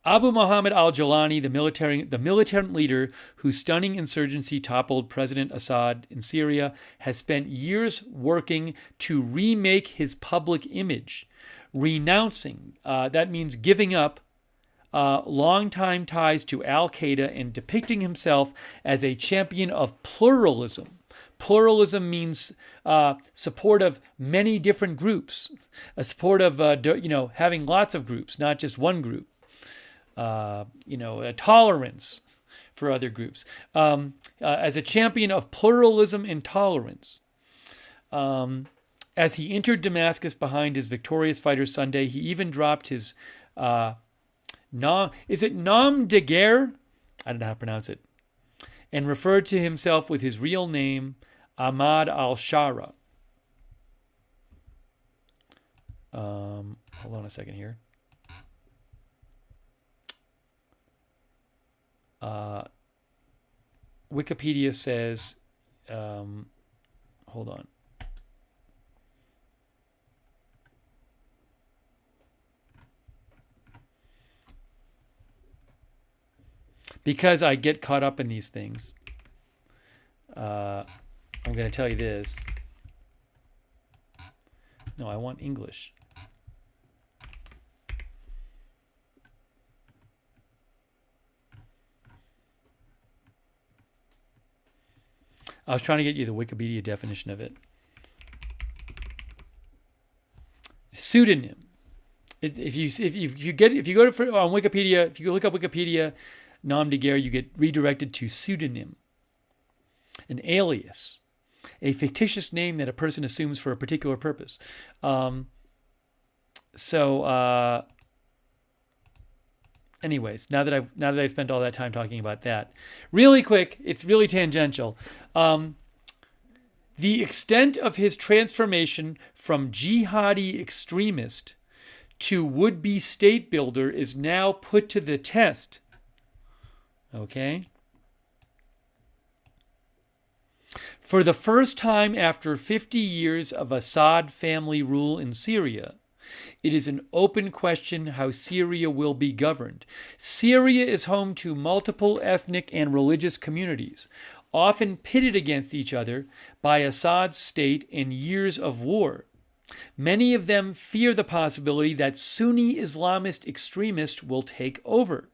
Abu Mohammed al-Jolani, the militant leader whose stunning insurgency toppled President Assad in Syria, has spent years working to remake his public image, renouncing, that means giving up, longtime ties to al-Qaeda and depicting himself as a champion of pluralism. Pluralism means support of many different groups, a support of having lots of groups, not just one group. A tolerance for other groups. As a champion of pluralism and tolerance. As he entered Damascus behind his victorious fighter Sunday, he even dropped his nom de guerre? I don't know how to pronounce it. And referred to himself with his real name, Ahmad al-Shara. Hold on a second here. Wikipedia says, hold on. Because I get caught up in these things, I'm going to tell you this. No, I want English. I was trying to get you the Wikipedia definition of it. Pseudonym. If you go on Wikipedia, if you look up Wikipedia, nom de guerre, you get redirected to pseudonym, an alias, a fictitious name that a person assumes for a particular purpose. Anyways, now that I've spent all that time talking about that, really quick, it's really tangential. The extent of his transformation from jihadi extremist to would-be state builder is now put to the test. Okay? For the first time after 50 years of Assad family rule in Syria, it is an open question how Syria will be governed. Syria is home to multiple ethnic and religious communities, often pitted against each other by Assad's state and years of war. Many of them fear the possibility that Sunni Islamist extremists will take over.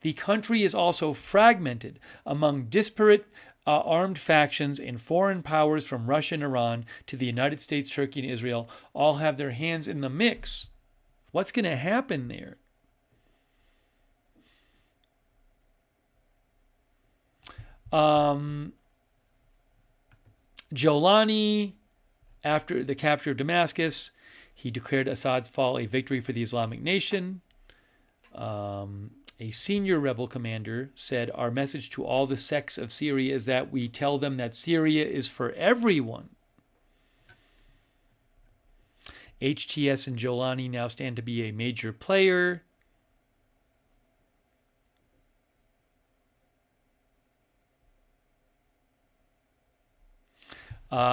The country is also fragmented among disparate armed factions, and foreign powers from Russia and Iran to the United States, Turkey, and Israel all have their hands in the mix. What's going to happen there? Jolani, after the capture of Damascus, He declared Assad's fall a victory for the Islamic nation. A senior rebel commander said, "Our message to all the sects of Syria is that we tell them that Syria is for everyone." HTS and Jolani now stand to be a major player.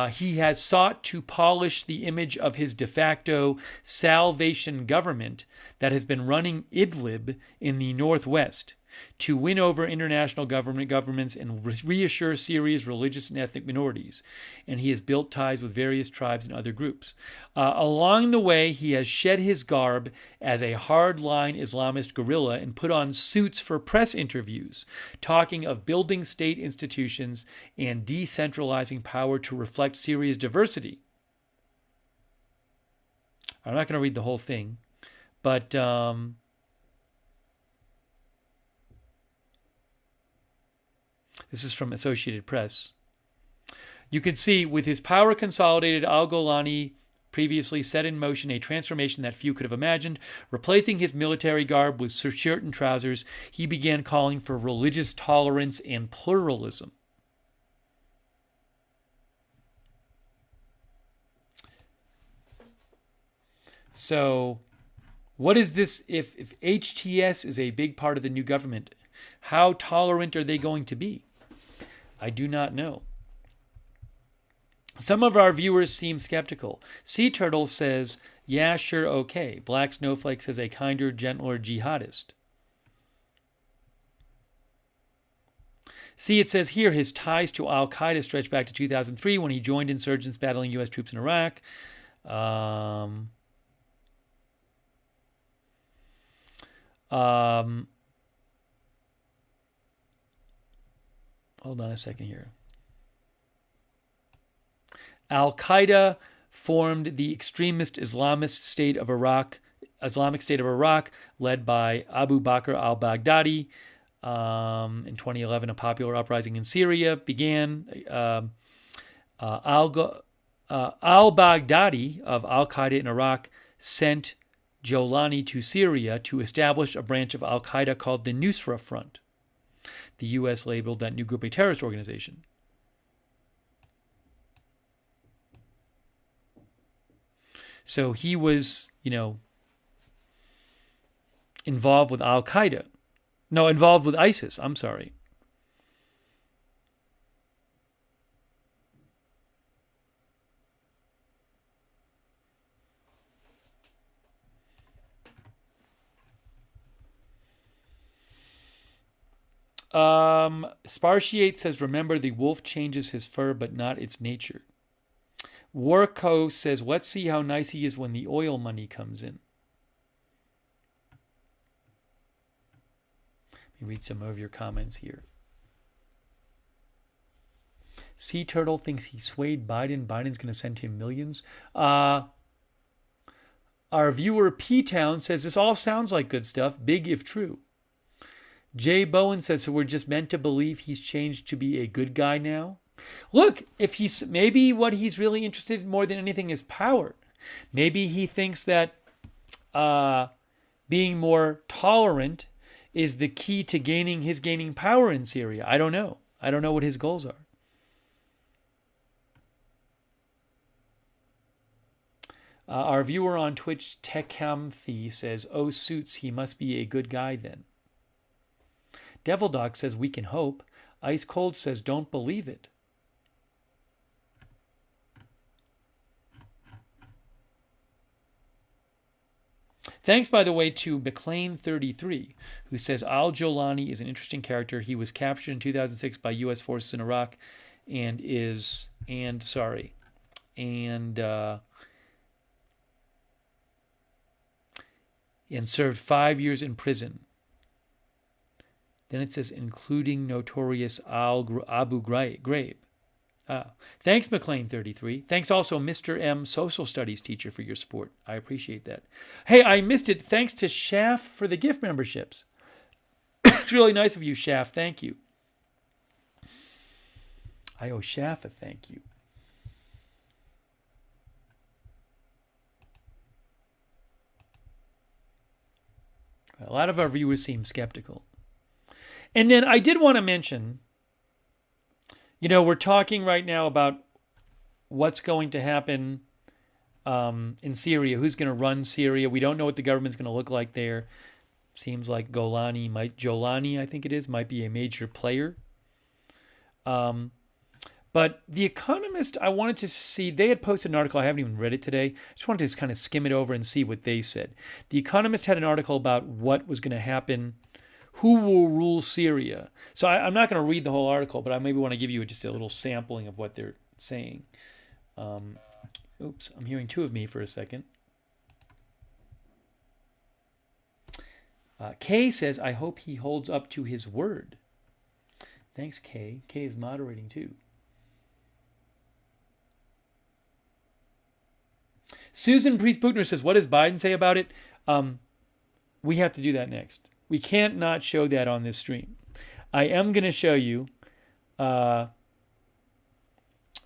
He has sought to polish the image of his de facto salvation government that has been running Idlib in the northwest to win over international governments and reassure Syria's religious and ethnic minorities. And he has built ties with various tribes and other groups. Along the way, he has shed his garb as a hardline Islamist guerrilla and put on suits for press interviews, talking of building state institutions and decentralizing power to reflect Syria's diversity. I'm not going to read the whole thing, but this is from Associated Press. You can see, with his power consolidated, al-Golani previously set in motion a transformation that few could have imagined. Replacing his military garb with shirt and trousers, he began calling for religious tolerance and pluralism. So, what is this? If HTS is a big part of the new government, how tolerant are they going to be? I do not know. Some of our viewers seem skeptical. Sea Turtle says, yeah, sure, okay. Black Snowflake says a kinder, gentler jihadist. See, it says here, his ties to al-Qaeda stretch back to 2003 when he joined insurgents battling U.S. troops in Iraq. Hold on a second here. Al-Qaeda formed the extremist Islamic State of Iraq, led by Abu Bakr al-Baghdadi. In 2011, a popular uprising in Syria began. Al-Baghdadi of al-Qaeda in Iraq sent Jolani to Syria to establish a branch of al-Qaeda called the Nusra Front. The U.S. labeled that new group a terrorist organization. So he was, involved with al-Qaeda. No, involved with ISIS. I'm sorry. Spartiate says, remember, the wolf changes his fur, but not its nature. Warco says, let's see how nice he is when the oil money comes in. Let me read some of your comments here. Sea Turtle thinks he swayed Biden. Biden's going to send him millions. Our viewer P-Town says, this all sounds like good stuff, big if true. Jay Bowen says, so we're just meant to believe he's changed to be a good guy now? Look, if he's maybe what he's really interested in more than anything is power. Maybe he thinks that being more tolerant is the key to gaining power in Syria. I don't know. I don't know what his goals are. Our viewer on Twitch, Tekhamthi, says, oh, Suits, he must be a good guy then. Devil Dog says, we can hope. Ice Cold says, don't believe it. Thanks, by the way, to McLean33, who says, al-Jolani is an interesting character. He was captured in 2006 by U.S. forces in Iraq and served 5 years in prison. Then it says, including notorious Abu Ghraib. Thanks, McLean33. Thanks also, Mr. M, social studies teacher, for your support. I appreciate that. Hey, I missed it. Thanks to Shaf for the gift memberships. It's really nice of you, Shaf. Thank you. I owe Shaf a thank you. A lot of our viewers seem skeptical. And then I did want to mention, we're talking right now about what's going to happen in Syria, who's going to run Syria. We don't know what the government's going to look like there. Seems like Jolani, I think it is, might be a major player. But The Economist, I wanted to see, they had posted an article, I haven't even read it today. I just wanted to kind of skim it over and see what they said. The Economist had an article about what was going to happen, who will rule Syria. So I'm not going to read the whole article, but I maybe want to give you just a little sampling of what they're saying. Oops, I'm hearing two of me for a second. Kay says, I hope he holds up to his word. Thanks, Kay. Kay is moderating too. Susan Priest-Buchner says, what does Biden say about it? We have to do that next. We can't not show that on this stream. I am going to show you. By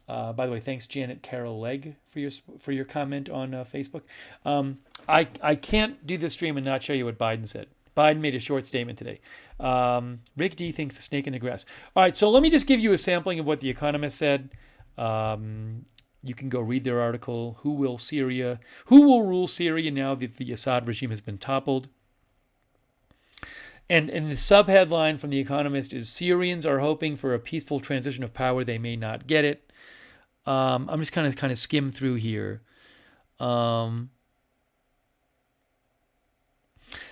the way, thanks Janet Carroll Legg for your comment on Facebook. I can't do this stream and not show you what Biden said. Biden made a short statement today. Rick D thinks a snake in the grass. All right, so let me just give you a sampling of what The Economist said. You can go read their article. Who will rule Syria now that the Assad regime has been toppled? And the subheadline from The Economist is, Syrians are hoping for a peaceful transition of power. They may not get it. I'm just kind of skim through here.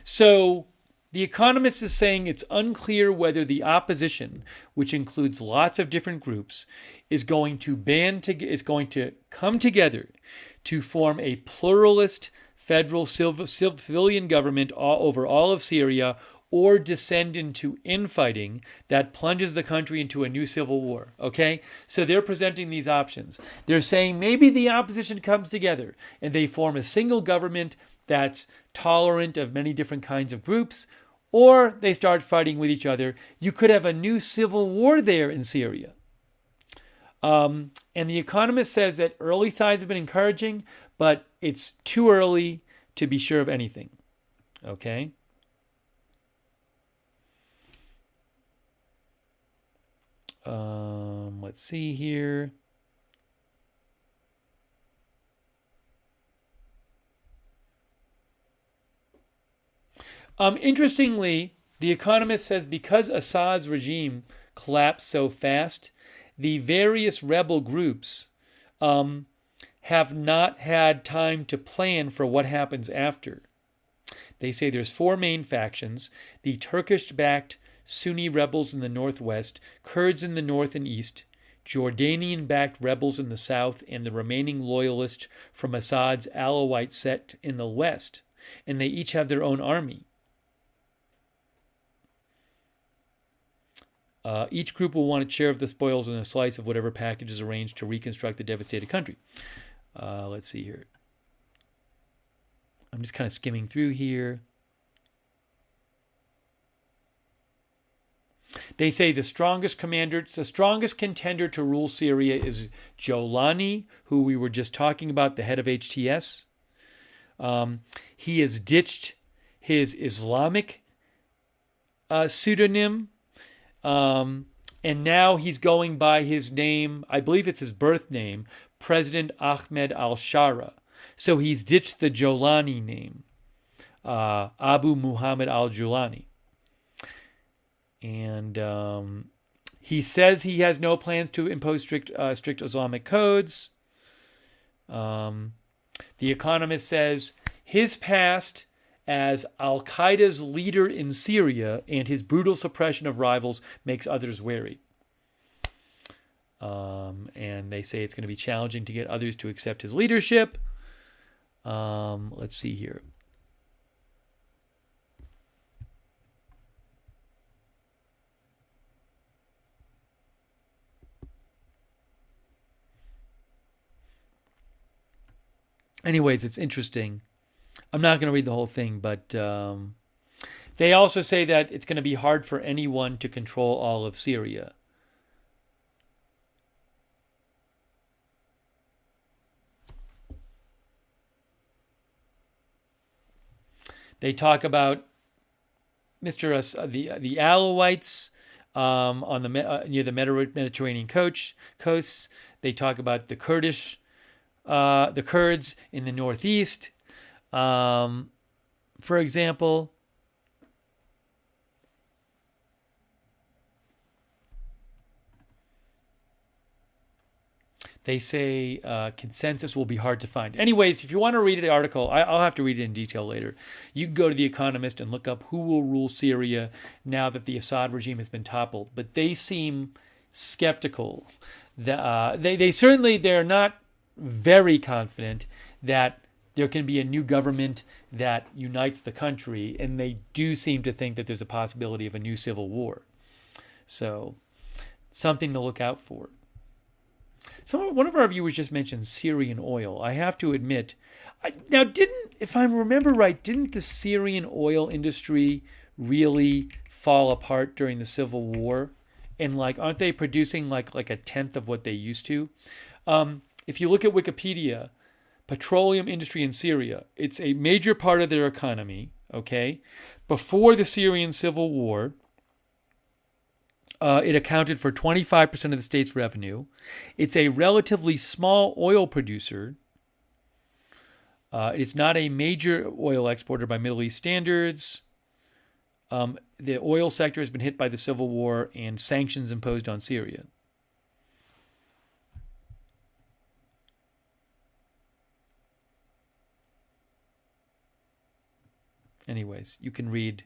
So The Economist is saying it's unclear whether the opposition, which includes lots of different groups, is going to come together to form a pluralist federal civilian government over all of Syria, or descend into infighting that plunges the country into a new civil war. Okay? So they're presenting these options. They're saying maybe the opposition comes together and they form a single government that's tolerant of many different kinds of groups, or they start fighting with each other. You could have a new civil war there in Syria. And The Economist says that early signs have been encouraging, but it's too early to be sure of anything. Okay? Let's see here. Interestingly, The Economist says because Assad's regime collapsed so fast, the various rebel groups have not had time to plan for what happens after. They say there's four main factions: the Turkish-backed Sunni rebels in the northwest, Kurds in the north and east, Jordanian-backed rebels in the south, and the remaining loyalists from Assad's Alawite sect in the west. And they each have their own army. Each group will want a share of the spoils and a slice of whatever package is arranged to reconstruct the devastated country. Let's see here. I'm just kind of skimming through here. They say the strongest contender to rule Syria is Jolani, who we were just talking about, the head of HTS. He has ditched his Islamic pseudonym, and now he's going by his name, I believe it's his birth name, President Ahmed al-Shara. So he's ditched the Jolani name, Abu Muhammad al-Julani. And he says he has no plans to impose strict Islamic codes. The Economist says his past as al-Qaeda's leader in Syria and his brutal suppression of rivals makes others wary. And they say it's going to be challenging to get others to accept his leadership. Let's see here. Anyways, it's interesting. I'm not going to read the whole thing, but they also say that it's going to be hard for anyone to control all of Syria. They talk about the Alawites on the near the Mediterranean coasts. They talk about the Kurds in the northeast, for example. They say consensus will be hard to find. Anyways, if you want to read the article, I'll have to read it in detail later. You can go to The Economist and look up who will rule Syria now that the Assad regime has been toppled. But they seem skeptical. They're not very confident that there can be a new government that unites the country, and they do seem to think that there's a possibility of a new civil war. So, something to look out for. One of our viewers just mentioned Syrian oil. I have to admit, if I remember right, didn't the Syrian oil industry really fall apart during the Civil War? And aren't they producing like a tenth of what they used to? If you look at Wikipedia, petroleum industry in Syria, it's a major part of their economy. Okay, before the Syrian Civil War, it accounted for 25% of the state's revenue. It's a relatively small oil producer. It's not a major oil exporter by Middle East standards. The oil sector has been hit by the civil war and sanctions imposed on Syria. Anyways, you can read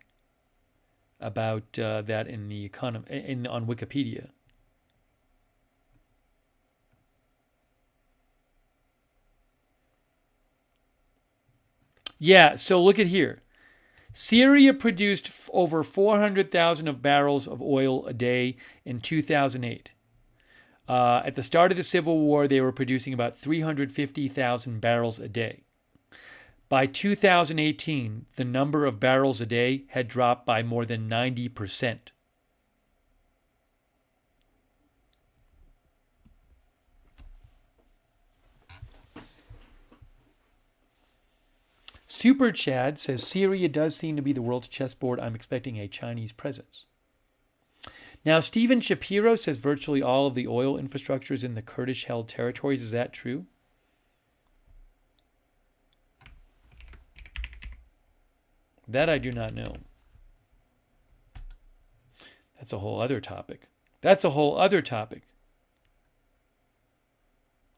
about that in the on Wikipedia. Yeah, so look at here. Syria produced over 400,000 of barrels of oil a day in 2008. At the start of the Civil War, they were producing about 350,000 barrels a day. By 2018, the number of barrels a day had dropped by more than 90%. Super Chad says Syria does seem to be the world's chessboard. I'm expecting a Chinese presence. Now, Stephen Shapiro says virtually all of the oil infrastructure is in the Kurdish-held territories. Is that true? That I do not know. That's a whole other topic.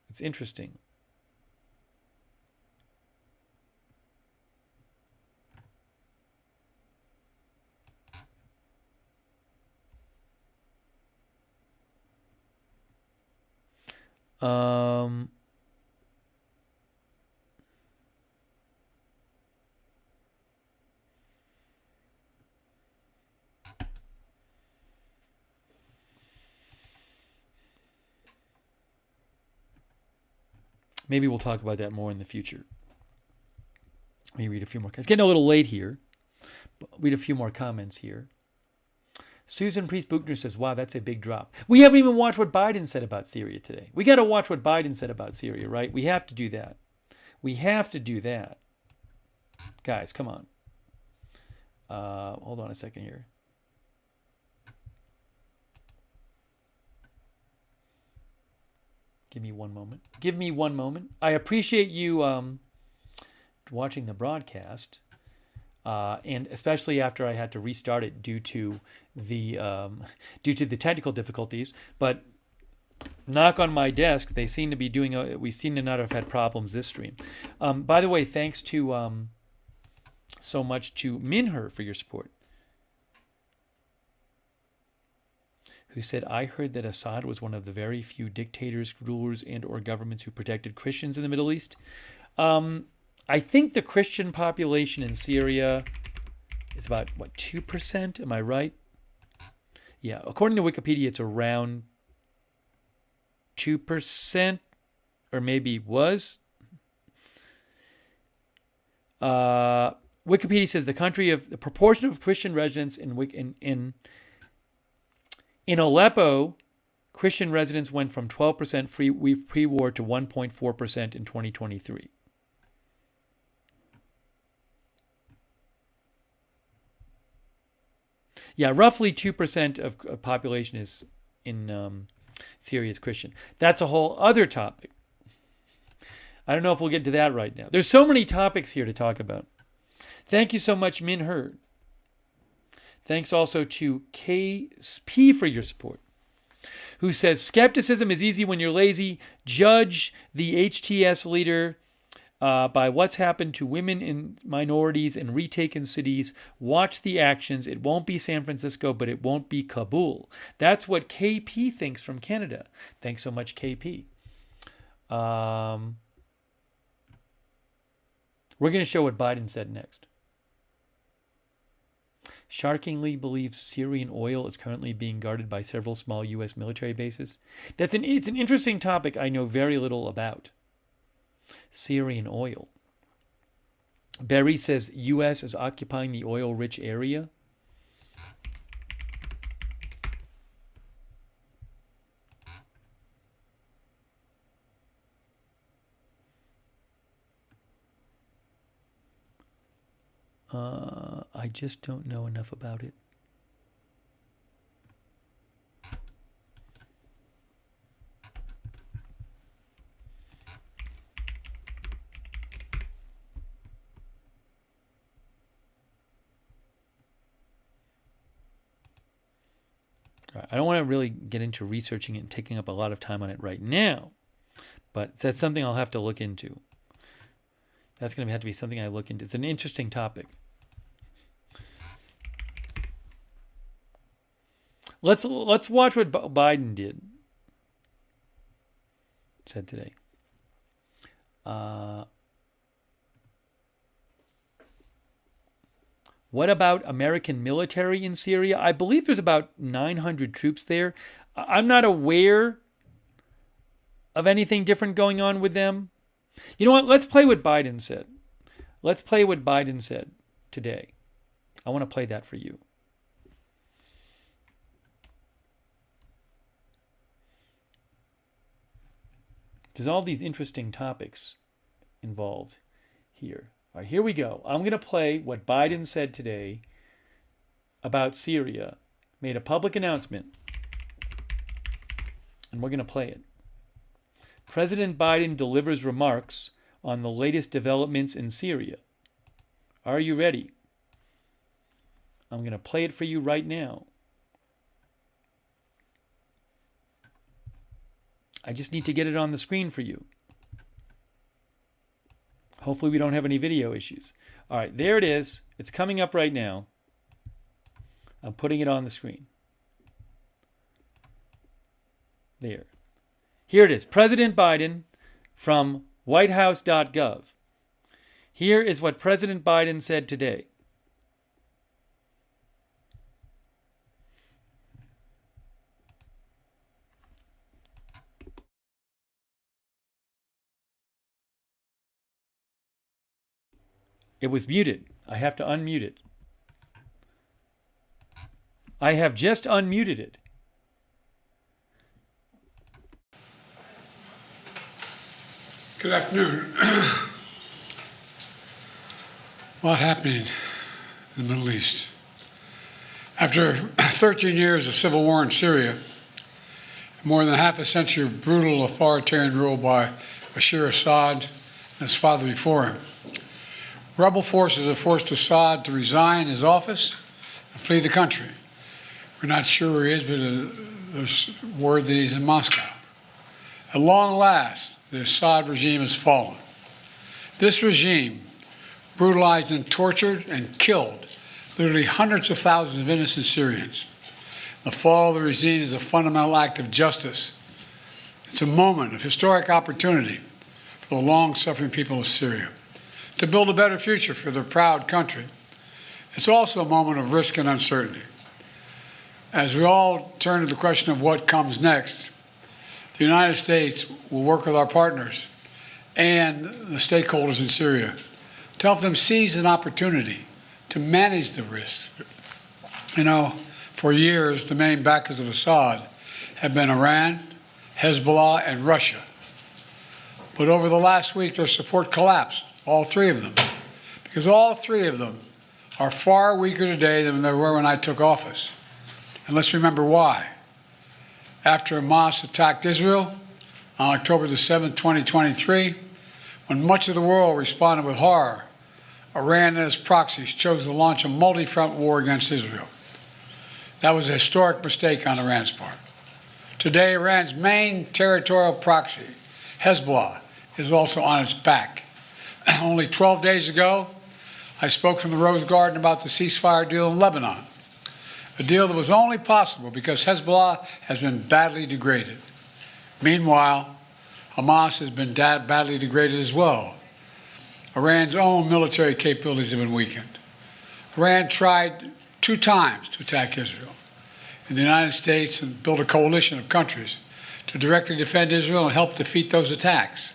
It's interesting. Maybe we'll talk about that more in the future. Let me read a few more. It's getting a little late here. But read a few more comments here. Susan Priest-Buchner says, wow, that's a big drop. We haven't even watched what Biden said about Syria today. We got to watch what Biden said about Syria, right? We have to do that. Guys, come on. Hold on a second here. Give me one moment. I appreciate you watching the broadcast, and especially after I had to restart it due to the technical difficulties. But knock on my desk, they seem to be doing. We seem to not have had problems this stream. By the way, thanks to so much to Minher for your support, who said, I heard that Assad was one of the very few dictators, rulers, and or governments who protected Christians in the Middle East. I think the Christian population in Syria is about, 2%? Am I right? Yeah, according to Wikipedia, it's around 2%, or maybe was. Wikipedia says the proportion of Christian residents in Aleppo, Christian residents went from 12% pre-war to 1.4% in 2023. Yeah, roughly 2% of population is in Syria is Christian. That's a whole other topic. I don't know if we'll get to that right now. There's so many topics here to talk about. Thank you so much, Min Herd. Thanks also to KP for your support, who says, skepticism is easy when you're lazy. Judge the HTS leader by what's happened to women and minorities in retaken cities. Watch the actions. It won't be San Francisco, but it won't be Kabul. That's what KP thinks from Canada. Thanks so much, KP. We're going to show what Biden said next. Shockingly believes Syrian oil is currently being guarded by several small U.S. military bases. It's an interesting topic I know very little about. Syrian oil. Barry says U.S. is occupying the oil-rich area. I just don't know enough about it. I don't want to really get into researching it and taking up a lot of time on it right now, but that's something I'll have to look into. That's going to have to be something I look into. It's an interesting topic. Let's watch what Biden said today. What about American military in Syria? I believe there's about 900 troops there. I'm not aware of anything different going on with them. You know what? Let's play what Biden said. Let's play what Biden said today. I want to play that for you. There's all these interesting topics involved here. All right, here we go. I'm going to play what Biden said today about Syria. Made a public announcement. And we're going to play it. President Biden delivers remarks on the latest developments in Syria. Are you ready? I'm going to play it for you right now. I just need to get it on the screen for you. Hopefully we don't have any video issues. All right, there it is. It's coming up right now. I'm putting it on the screen. There. Here it is. President Biden from whitehouse.gov. Here is what President Biden said today. It was muted. I have to unmute it. I have just unmuted it. Good afternoon. What happened in the Middle East? After 13 years of civil war in Syria, more than half a century of brutal authoritarian rule by Bashar Assad and his father before him, rebel forces have forced Assad to resign his office and flee the country. We're not sure where he is, but there's word that he's in Moscow. At long last, the Assad regime has fallen. This regime brutalized and tortured and killed literally hundreds of thousands of innocent Syrians. The fall of the regime is a fundamental act of justice. It's a moment of historic opportunity for the long-suffering people of Syria to build a better future for their proud country. It's also a moment of risk and uncertainty. As we all turn to the question of what comes next, the United States will work with our partners and the stakeholders in Syria to help them seize an opportunity to manage the risks. You know, for years, the main backers of Assad have been Iran, Hezbollah, and Russia. But over the last week, their support collapsed, all three of them, because all three of them are far weaker today than they were when I took office. And let's remember why. After Hamas attacked Israel on October the 7th, 2023, when much of the world responded with horror, Iran and its proxies chose to launch a multi-front war against Israel. That was a historic mistake on Iran's part. Today, Iran's main territorial proxy, Hezbollah, is also on its back. Only 12 days ago, I spoke from the Rose Garden about the ceasefire deal in Lebanon, a deal that was only possible because Hezbollah has been badly degraded. Meanwhile, Hamas has been badly degraded as well. Iran's own military capabilities have been weakened. Iran tried 2 times to attack Israel, and the United States and built a coalition of countries to directly defend Israel and help defeat those attacks.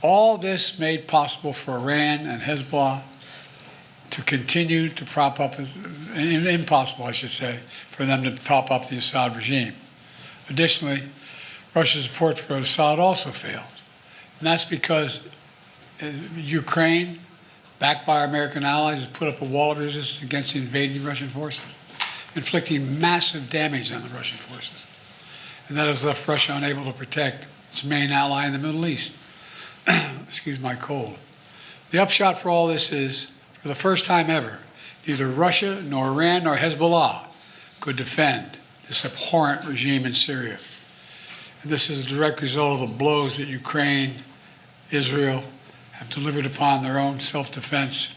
All this made possible for Iran and Hezbollah to continue to prop up, impossible, I should say, for them to prop up the Assad regime. Additionally, Russia's support for Assad also failed. And that's because Ukraine, backed by our American allies, has put up a wall of resistance against the invading Russian forces, inflicting massive damage on the Russian forces. And that has left Russia unable to protect its main ally in the Middle East. Excuse my cold. The upshot for all this is, for the first time ever, neither Russia nor Iran nor Hezbollah could defend this abhorrent regime in Syria. And this is a direct result of the blows that Ukraine, Israel, have delivered upon their own self-defense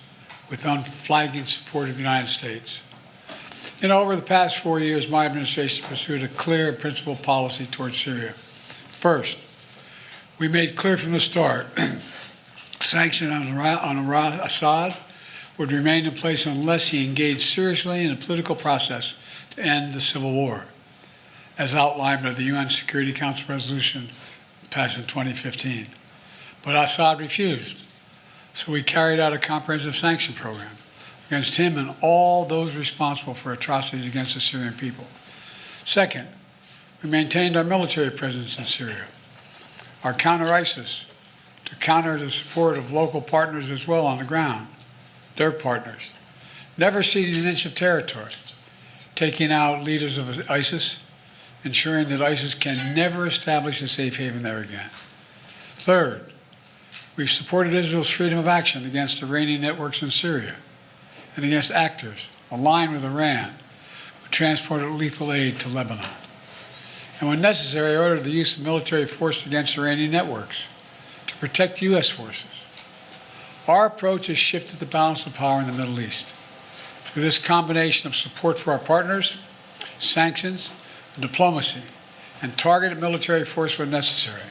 with unflagging support of the United States. You know, over the past 4 years, my administration pursued a clear and principled policy towards Syria. First, we made clear from the start sanction on al-Assad would remain in place unless he engaged seriously in a political process to end the civil war, as outlined by the UN Security Council resolution passed in 2015. But Assad refused, so we carried out a comprehensive sanction program against him and all those responsible for atrocities against the Syrian people. Second, we maintained our military presence in Syria, our counter-ISIS, to counter the support of local partners as well on the ground, their partners, never ceding an inch of territory, taking out leaders of ISIS, ensuring that ISIS can never establish a safe haven there again. Third, we've supported Israel's freedom of action against Iranian networks in Syria and against actors aligned with Iran who transported lethal aid to Lebanon. And when necessary, ordered the use of military force against Iranian networks to protect U.S. forces. Our approach has shifted the balance of power in the Middle East. Through this combination of support for our partners, sanctions, and diplomacy, and targeted military force when necessary,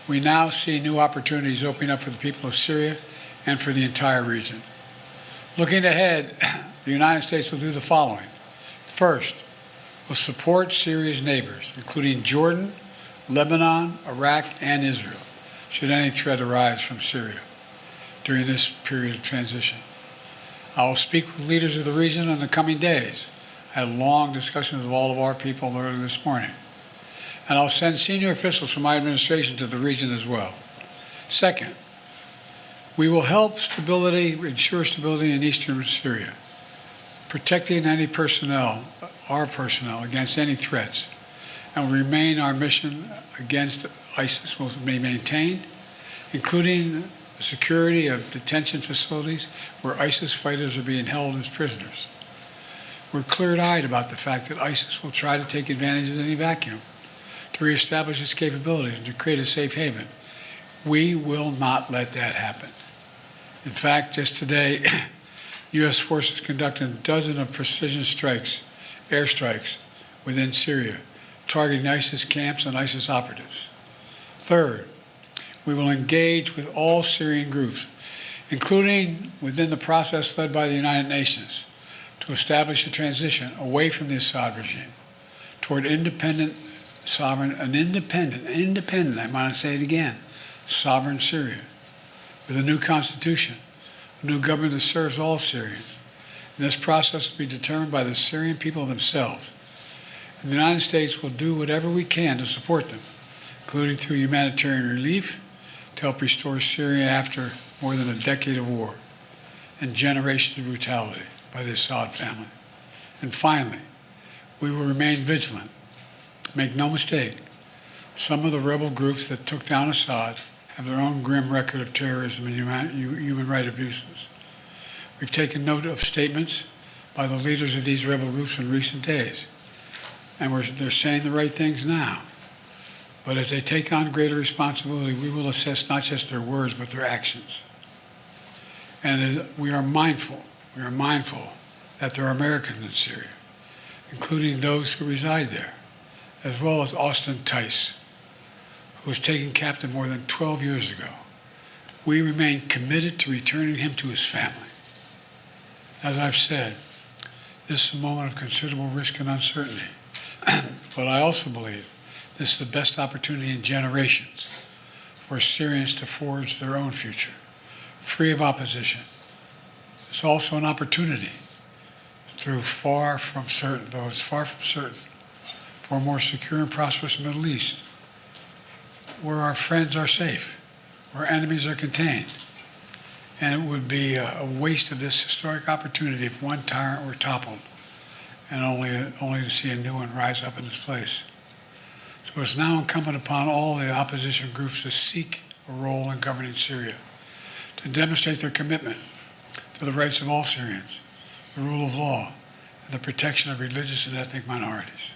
we now see new opportunities opening up for the people of Syria and for the entire region. Looking ahead, the United States will do the following. First, we'll support Syria's neighbors, including Jordan, Lebanon, Iraq, and Israel, should any threat arise from Syria during this period of transition. I will speak with leaders of the region in the coming days. I had long discussions with all of our people earlier this morning. And I'll send senior officials from my administration to the region as well. Second, we will help ensure stability in eastern Syria, protecting any personnel, our personnel, against any threats, and will remain our mission against ISIS will be maintained, including the security of detention facilities where ISIS fighters are being held as prisoners. We're clear-eyed about the fact that ISIS will try to take advantage of any vacuum to reestablish its capabilities and to create a safe haven. We will not let that happen. In fact, just today, U.S. forces conducted dozens of precision strikes, airstrikes, within Syria, targeting ISIS camps and ISIS operatives. Third, we will engage with all Syrian groups, including within the process led by the United Nations, to establish a transition away from the Assad regime toward independent, sovereign, I want to say it again, sovereign Syria, with a new constitution, a new government that serves all Syrians. And this process will be determined by the Syrian people themselves. And the United States will do whatever we can to support them, including through humanitarian relief to help restore Syria after more than a decade of war. and generations of brutality by the Assad family. And finally, we will remain vigilant. Make no mistake, some of the rebel groups that took down Assad have their own grim record of terrorism and human rights abuses. We've taken note of statements by the leaders of these rebel groups in recent days, and they're saying the right things now. But as they take on greater responsibility, we will assess not just their words, but their actions. And we are mindful that there are Americans in Syria, including those who reside there, as well as Austin Tice, who was taken captive more than 12 years ago. We remain committed to returning him to his family. As I've said, this is a moment of considerable risk and uncertainty, but I also believe this is the best opportunity in generations for Syrians to forge their own future, free of opposition. It's also an opportunity though it's far from certain, for a more secure and prosperous Middle East, where our friends are safe, where enemies are contained. And it would be a waste of this historic opportunity if one tyrant were toppled and only to see a new one rise up in its place. So it's now incumbent upon all the opposition groups to seek a role in governing Syria, to demonstrate their commitment to the rights of all Syrians, the rule of law, and the protection of religious and ethnic minorities.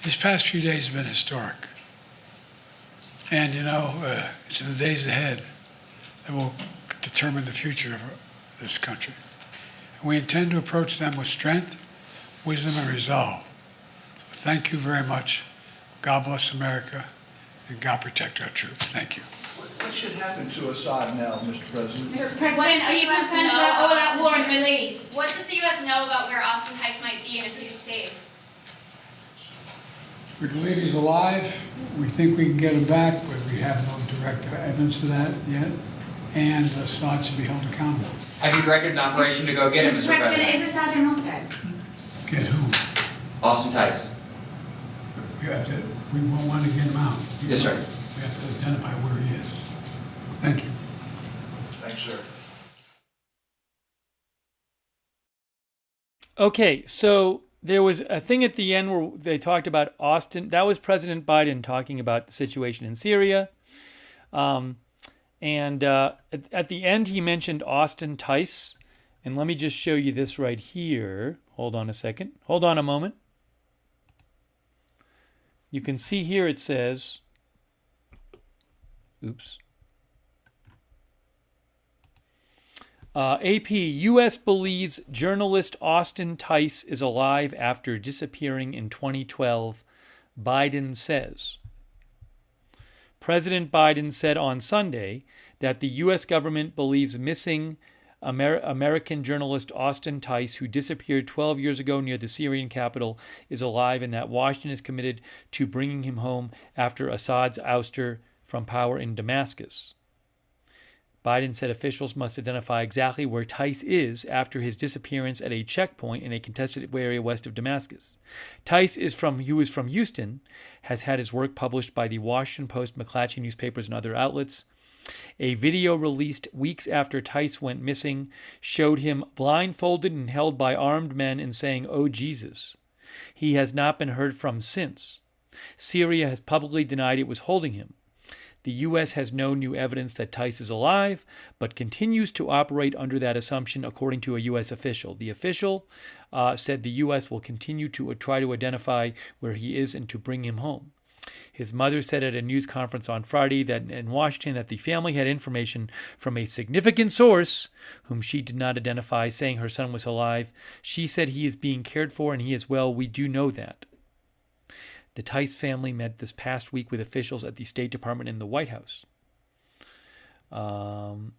These past few days have been historic. And it's in the days ahead that will determine the future of this country. And we intend to approach them with strength, wisdom, and resolve. So thank you very much. God bless America, and God protect our troops. Thank you. What should happen to Assad now, Mr. President? Mr. President, are you concerned about all that war in the Middle East? What does the U.S. know about where Austin Tice might be and if he's safe? We believe he's alive. We think we can get him back, but we have no direct evidence of that yet. And Assad should be held accountable. Have you directed an operation to go get him, Mr. President? Is Assad in Moscow? Get who? Austin Tice. We won't want to get him out. Yes, sir. We have to identify where he is. Thank you. Thanks, sir. Okay, so there was a thing at the end where they talked about Austin. That was President Biden talking about the situation in Syria. And at the end, he mentioned Austin Tice. And let me just show you this right here. Hold on a second. Hold on a moment. You can see here it says, oops. AP, U.S. believes journalist Austin Tice is alive after disappearing in 2012, Biden says. President Biden said on Sunday that the U.S. government believes missing American journalist Austin Tice, who disappeared 12 years ago near the Syrian capital, is alive and that Washington is committed to bringing him home after Assad's ouster from power in Damascus. Biden said officials must identify exactly where Tice is after his disappearance at a checkpoint in a contested area west of Damascus. Tice who is from Houston, has had his work published by the Washington Post, McClatchy newspapers, and other outlets. A video released weeks after Tice went missing showed him blindfolded and held by armed men and saying, "Oh, Jesus." He has not been heard from since. Syria has publicly denied it was holding him. The U.S. has no new evidence that Tice is alive, but continues to operate under that assumption, according to a U.S. official. The official said the U.S. will continue to try to identify where he is and to bring him home. His mother said at a news conference on Friday that in Washington that the family had information from a significant source, whom she did not identify, saying her son was alive. She said he is being cared for and he is well. We do know that. The Tice family met this past week with officials at the State Department and the White House. So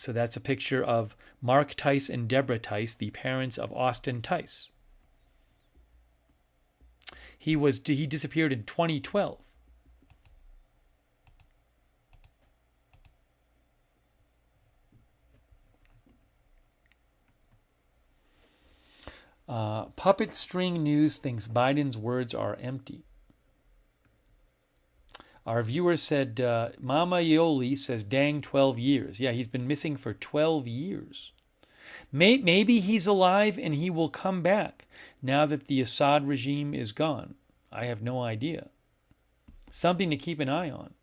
that's a picture of Mark Tice and Deborah Tice, the parents of Austin Tice. He disappeared in 2012. Puppet String News thinks Biden's words are empty. Our viewer said, Mama Yoli says, dang, 12 years. Yeah, he's been missing for 12 years. Maybe he's alive and he will come back now that the Assad regime is gone. I have no idea. Something to keep an eye on.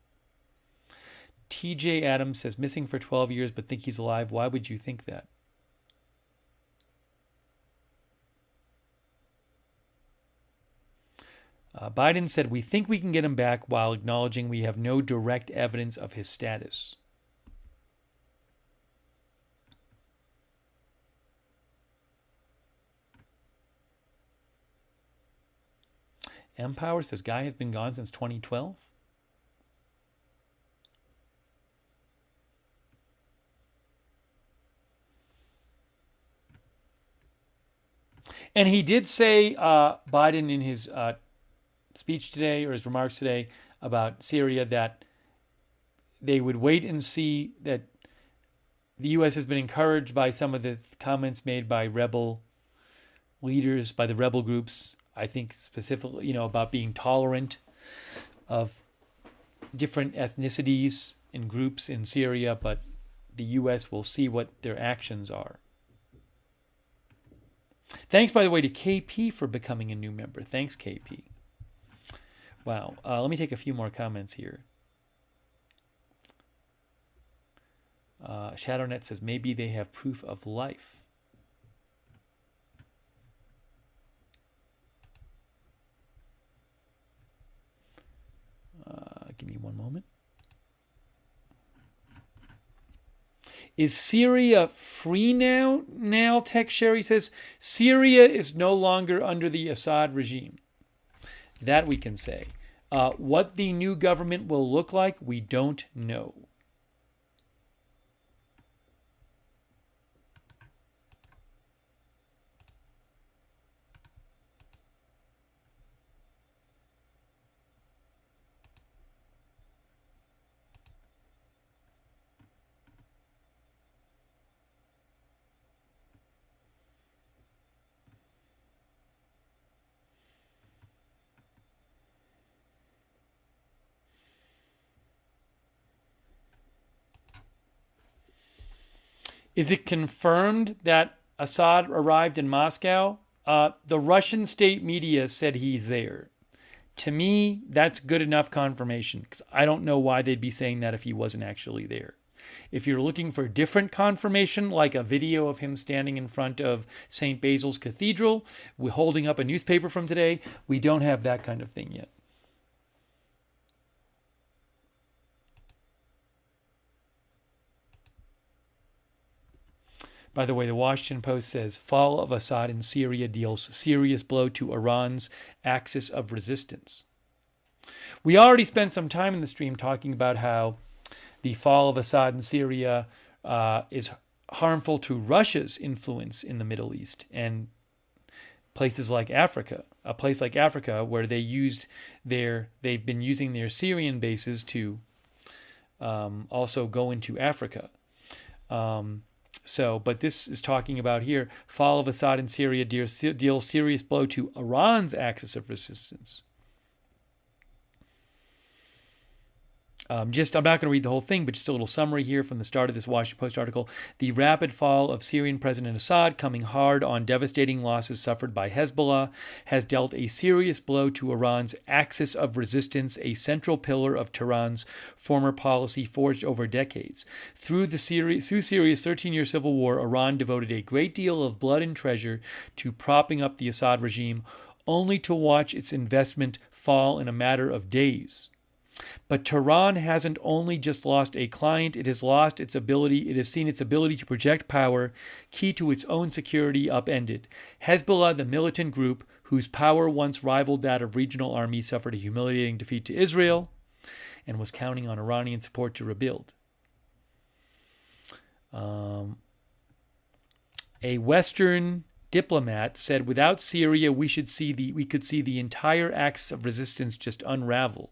TJ Adams says, missing for 12 years but think he's alive. Why would you think that? Biden said, we think we can get him back while acknowledging we have no direct evidence of his status. Empower says, guy has been gone since 2012. And he did say, Biden, in his speech today, or his remarks today about Syria, that they would wait and see, that the U.S. has been encouraged by some of the comments made by rebel leaders, by the rebel groups, I think specifically, about being tolerant of different ethnicities and groups in Syria, but the U.S. will see what their actions are. Thanks, by the way, to KP for becoming a new member. Thanks, KP. Wow. Let me take a few more comments here. ShadowNet says, maybe they have proof of life. Give me one moment. Is Syria free now? Now, Tech Sherry says, Syria is no longer under the Assad regime. That we can say. What the new government will look like, we don't know. Is it confirmed that Assad arrived in Moscow? The Russian state media said he's there. To me, that's good enough confirmation, because I don't know why they'd be saying that if he wasn't actually there. If you're looking for different confirmation, like a video of him standing in front of St. Basil's Cathedral, holding up a newspaper from today, we don't have that kind of thing yet. By the way, the Washington Post says, fall of Assad in Syria deals serious blow to Iran's axis of resistance. We already spent some time in the stream talking about how the fall of Assad in Syria is harmful to Russia's influence in the Middle East and places like Africa. A place like Africa where they've been using their Syrian bases to also go into Africa. But this is talking about here, fall of Assad in Syria deals serious blow to Iran's axis of resistance. I'm not going to read the whole thing, but just a little summary here from the start of this Washington Post article. The rapid fall of Syrian President Assad, coming hard on devastating losses suffered by Hezbollah, has dealt a serious blow to Iran's axis of resistance, a central pillar of Tehran's former policy forged over decades. Through Syria's 13-year civil war, Iran devoted a great deal of blood and treasure to propping up the Assad regime, only to watch its investment fall in a matter of days. But Tehran hasn't only just lost a client, it has seen its ability to project power, key to its own security, upended. Hezbollah, the militant group whose power once rivaled that of regional armies, suffered a humiliating defeat to Israel and was counting on Iranian support to rebuild. A Western diplomat said, without Syria, we could see the entire axis of resistance just unravel.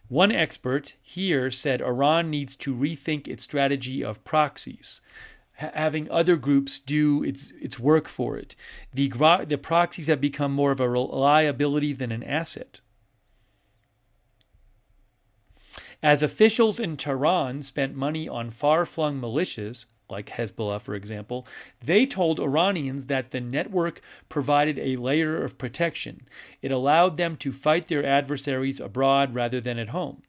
One expert here said Iran needs to rethink its strategy of proxies, having other groups do its work for it. The proxies have become more of a liability than an asset. As officials in Tehran spent money on far-flung militias, like Hezbollah, for example, they told Iranians that the network provided a layer of protection. It allowed them to fight their adversaries abroad rather than at home.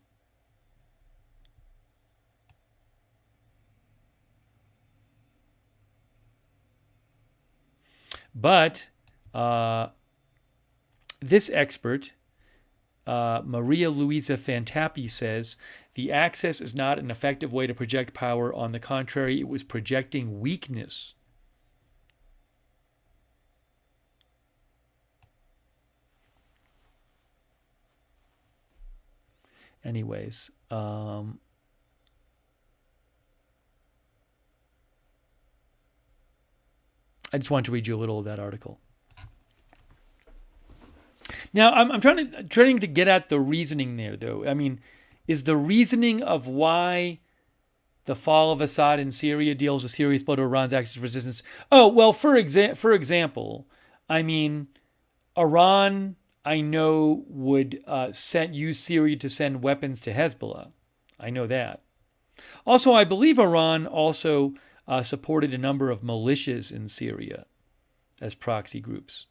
But this expert, Maria Luisa Fantapi, says the access is not an effective way to project power. On the contrary, it was projecting weakness. Anyways, I just wanted to read you a little of that article. Now, I'm trying to get at the reasoning there, though. I mean, is the reasoning of why the fall of Assad in Syria deals a serious blow to Iran's axis of resistance? Oh, well, for example, I mean, Iran, I know, would use Syria to send weapons to Hezbollah. I know that. Also, I believe Iran also supported a number of militias in Syria as proxy groups.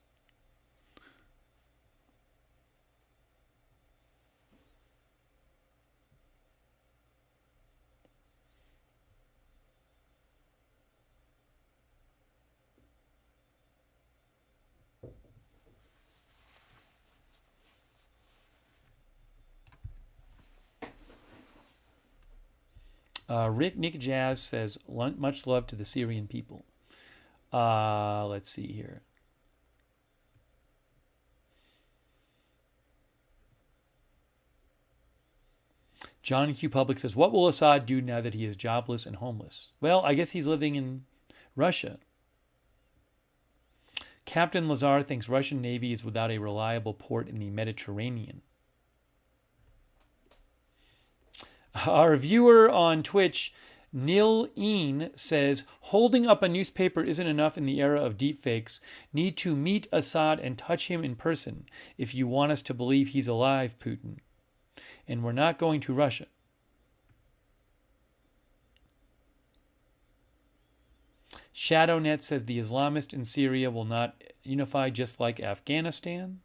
Nick Jazz says, much love to the Syrian people. Let's see here. John Q. Public says, what will Assad do now that he is jobless and homeless? Well, I guess he's living in Russia. Captain Lazar thinks Russian Navy is without a reliable port in the Mediterranean. Our viewer on Twitch, Neil Een, says, holding up a newspaper isn't enough in the era of deepfakes. Need to meet Assad and touch him in person if you want us to believe he's alive, Putin. And we're not going to Russia. ShadowNet says the Islamists in Syria will not unify just like Afghanistan.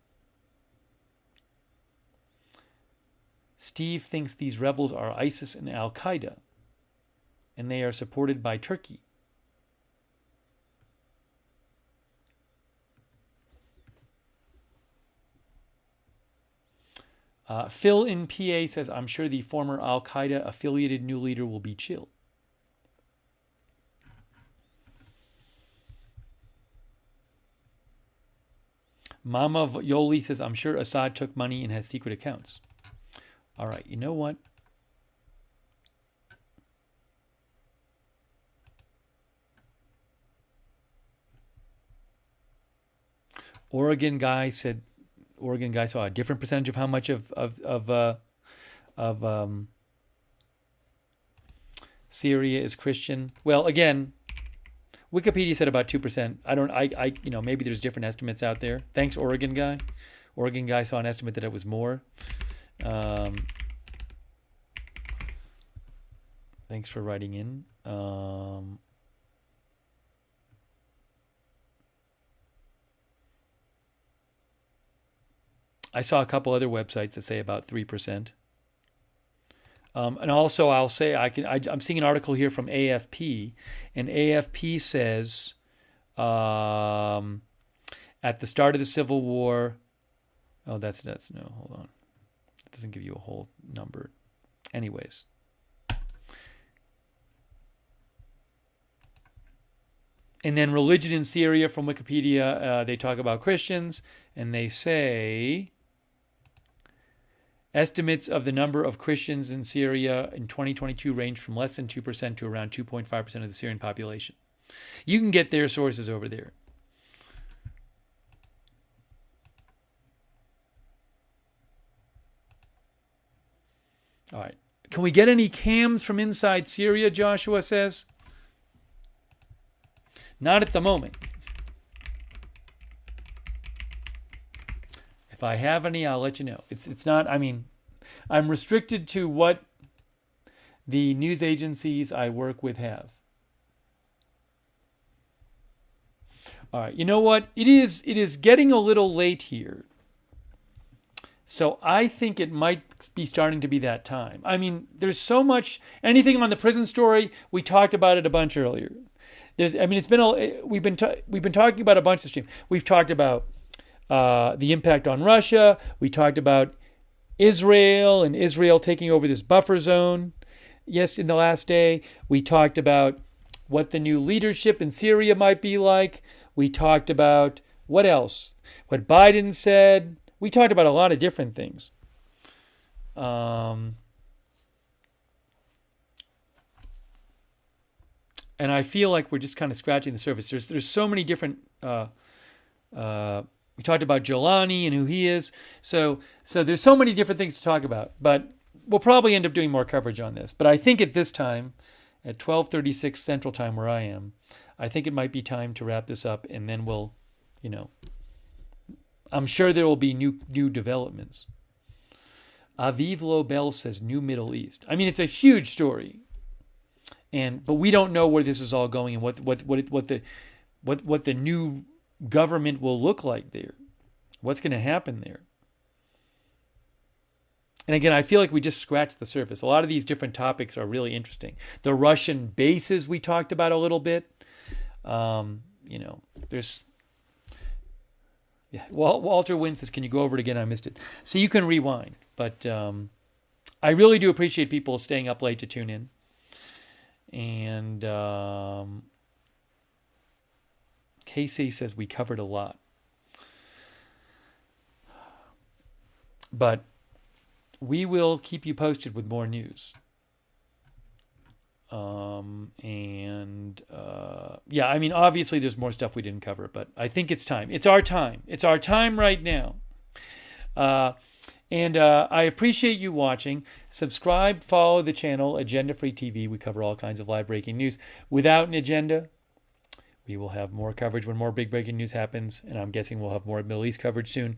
Steve thinks these rebels are ISIS and al-Qaeda, and they are supported by Turkey. Phil in PA says, I'm sure the former al-Qaeda affiliated new leader will be chill. Mama Yoli says, I'm sure Assad took money and has secret accounts. All right, you know what? Oregon guy saw a different percentage of how much of Syria is Christian. Well, again, Wikipedia said about 2%. Maybe there's different estimates out there. Thanks, Oregon guy. Oregon guy saw an estimate that it was more. Thanks for writing in. I saw a couple other websites that say about 3%. And also, I'll say I'm seeing an article here from AFP, and AFP says at the start of the Civil War. Oh, that's no. Hold on, it doesn't give you a whole number. Anyways. And then religion in Syria from Wikipedia, they talk about Christians, and they say estimates of the number of Christians in Syria in 2022 range from less than 2% to around 2.5% of the Syrian population. You can get their sources over there. All right. Can we get any cams from inside Syria, Joshua says? Not at the moment. If I have any, I'll let you know. It's not, I mean, I'm restricted to what the news agencies I work with have. All right, you know what? It is getting a little late here. So I think it might be starting to be that time. I mean, there's so much, anything on the prison story, we talked about it a bunch earlier. It's been we've been talking about a bunch of streams. We've talked about the impact on Russia. We talked about Israel and Israel taking over this buffer zone. Yes, in the last day, we talked about what the new leadership in Syria might be like. We talked about what else? What Biden said. We talked about a lot of different things. And I feel like we're just kind of scratching the surface. There's so many different. We talked about Jolani and who he is. So there's so many different things to talk about. But we'll probably end up doing more coverage on this. But I think at this time, at 12:36 Central Time where I am, I think it might be time to wrap this up, and then we'll, I'm sure there will be new developments. Aviv Lobel says New Middle East. I mean, it's a huge story, but we don't know where this is all going and what the new government will look like there. What's going to happen there? And again, I feel like we just scratched the surface. A lot of these different topics are really interesting. The Russian bases we talked about a little bit. There's. Yeah, Walter Wynn says, "Can you go over it again? I missed it." So you can rewind, but I really do appreciate people staying up late to tune in. And Casey says we covered a lot, but we will keep you posted with more news. Obviously there's more stuff we didn't cover, but I think it's time. It's our time. It's our time right now. I appreciate you watching. Subscribe, follow the channel, Agenda Free TV. We cover all kinds of live breaking news. Without an agenda, we will have more coverage when more big breaking news happens, and I'm guessing we'll have more Middle East coverage soon.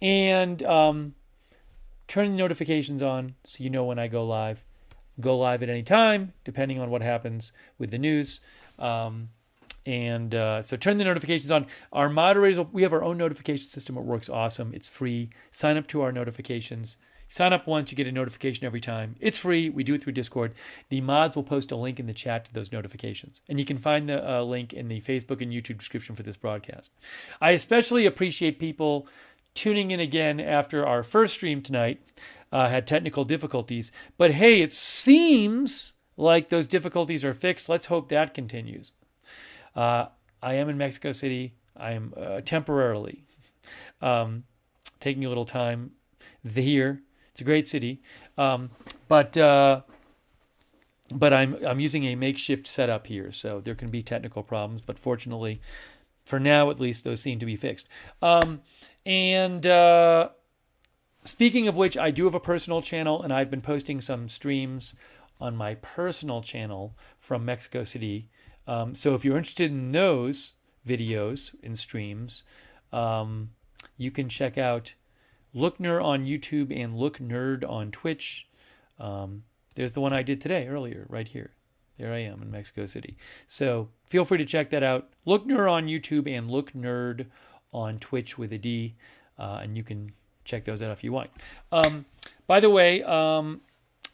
And turn the notifications on so you know when I go live. Go live at any time, depending on what happens with the news. So turn the notifications on. Our moderators, we have our own notification system. It works awesome. It's free. Sign up to our notifications. Sign up once, you get a notification every time. It's free. We do it through Discord. The mods will post a link in the chat to those notifications. And you can find the link in the Facebook and YouTube description for this broadcast. I especially appreciate people tuning in again after our first stream tonight. Had technical difficulties. But hey, it seems like those difficulties are fixed. Let's hope that continues. I am in Mexico City. I am temporarily taking a little time here. It's a great city. But I'm using a makeshift setup here, so there can be technical problems. But fortunately, for now at least, those seem to be fixed. Speaking of which, I do have a personal channel, and I've been posting some streams on my personal channel from Mexico City. So if you're interested in those videos and streams, you can check out Lookner on YouTube and Looknerd on Twitch. There's the one I did today, earlier, right here. There I am in Mexico City. So feel free to check that out. Lookner on YouTube and Looknerd on Twitch with a D, and you can check those out if you want. By the way,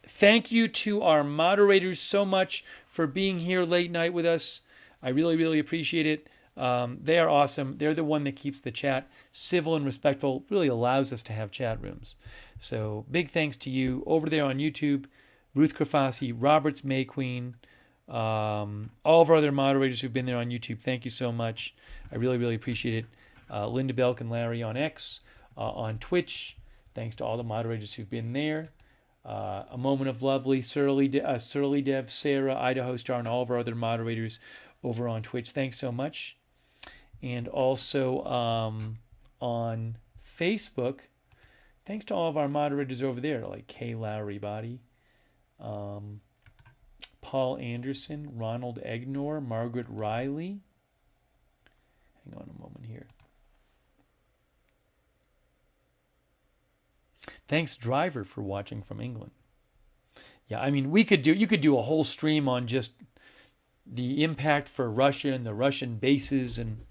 thank you to our moderators so much for being here late night with us. I really, really appreciate it. They are awesome. They're the one that keeps the chat civil and respectful, really allows us to have chat rooms. So big thanks to you over there on YouTube, Ruth Krafasi, Roberts May Queen, all of our other moderators who've been there on YouTube. Thank you so much. I really, really appreciate it. Linda Belk and Larry on X. On Twitch, thanks to all the moderators who've been there. A Moment of Lovely, Surly Dev, Sarah, Idaho Star, and all of our other moderators over on Twitch. Thanks so much. And also on Facebook, thanks to all of our moderators over there, like Kay Lowry Body, Paul Anderson, Ronald Egnor, Margaret Riley. Hang on a moment here. Thanks, Driver, for watching from England. Yeah, I mean, you could do a whole stream on just the impact for Russia and the Russian bases and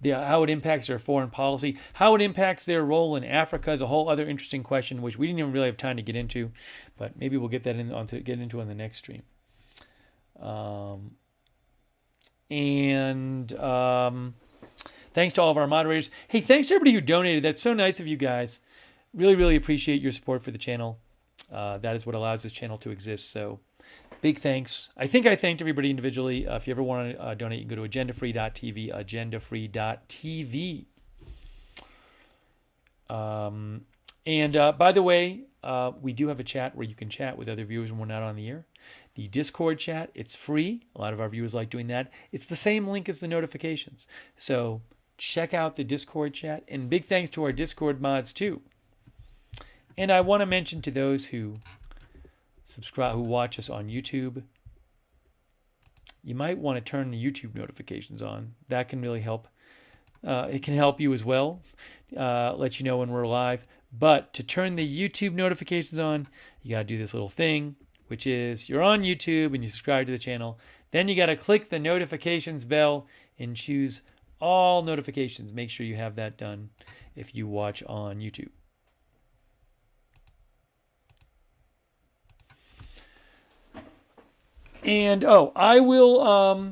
how it impacts their foreign policy, how it impacts their role in Africa is a whole other interesting question, which we didn't even really have time to get into, but maybe we'll get into on the next stream. Thanks to all of our moderators. Hey, thanks to everybody who donated. That's so nice of you guys. Really, really appreciate your support for the channel. That is what allows this channel to exist. So big thanks. I think I thanked everybody individually. If you ever want to donate, you can go to agendafree.tv, agendafree.tv. By the way, we do have a chat where you can chat with other viewers when we're not on the air. The Discord chat, it's free. A lot of our viewers like doing that. It's the same link as the notifications. So check out the Discord chat. And big thanks to our Discord mods too. And I want to mention to those who subscribe, who watch us on YouTube, you might want to turn the YouTube notifications on. That can really help. It can help you as well, let you know when we're live. But to turn the YouTube notifications on, you got to do this little thing, which is you're on YouTube and you subscribe to the channel. Then you got to click the notifications bell and choose all notifications. Make sure you have that done if you watch on YouTube. And I will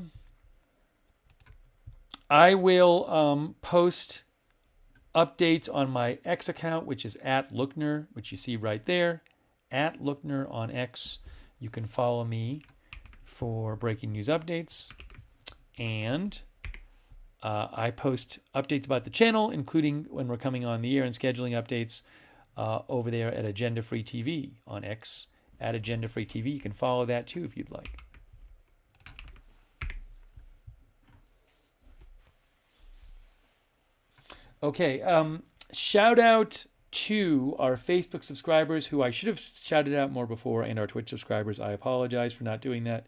post updates on my X account, which is @Lookner, which you see right there, @Lookner on X. You can follow me for breaking news updates, and I post updates about the channel, including when we're coming on the air and scheduling updates over there at Agenda Free TV on X. At Agenda Free TV. You can follow that too if you'd like. Okay, shout out to our Facebook subscribers, who I should have shouted out more before, and our Twitch subscribers. I apologize for not doing that.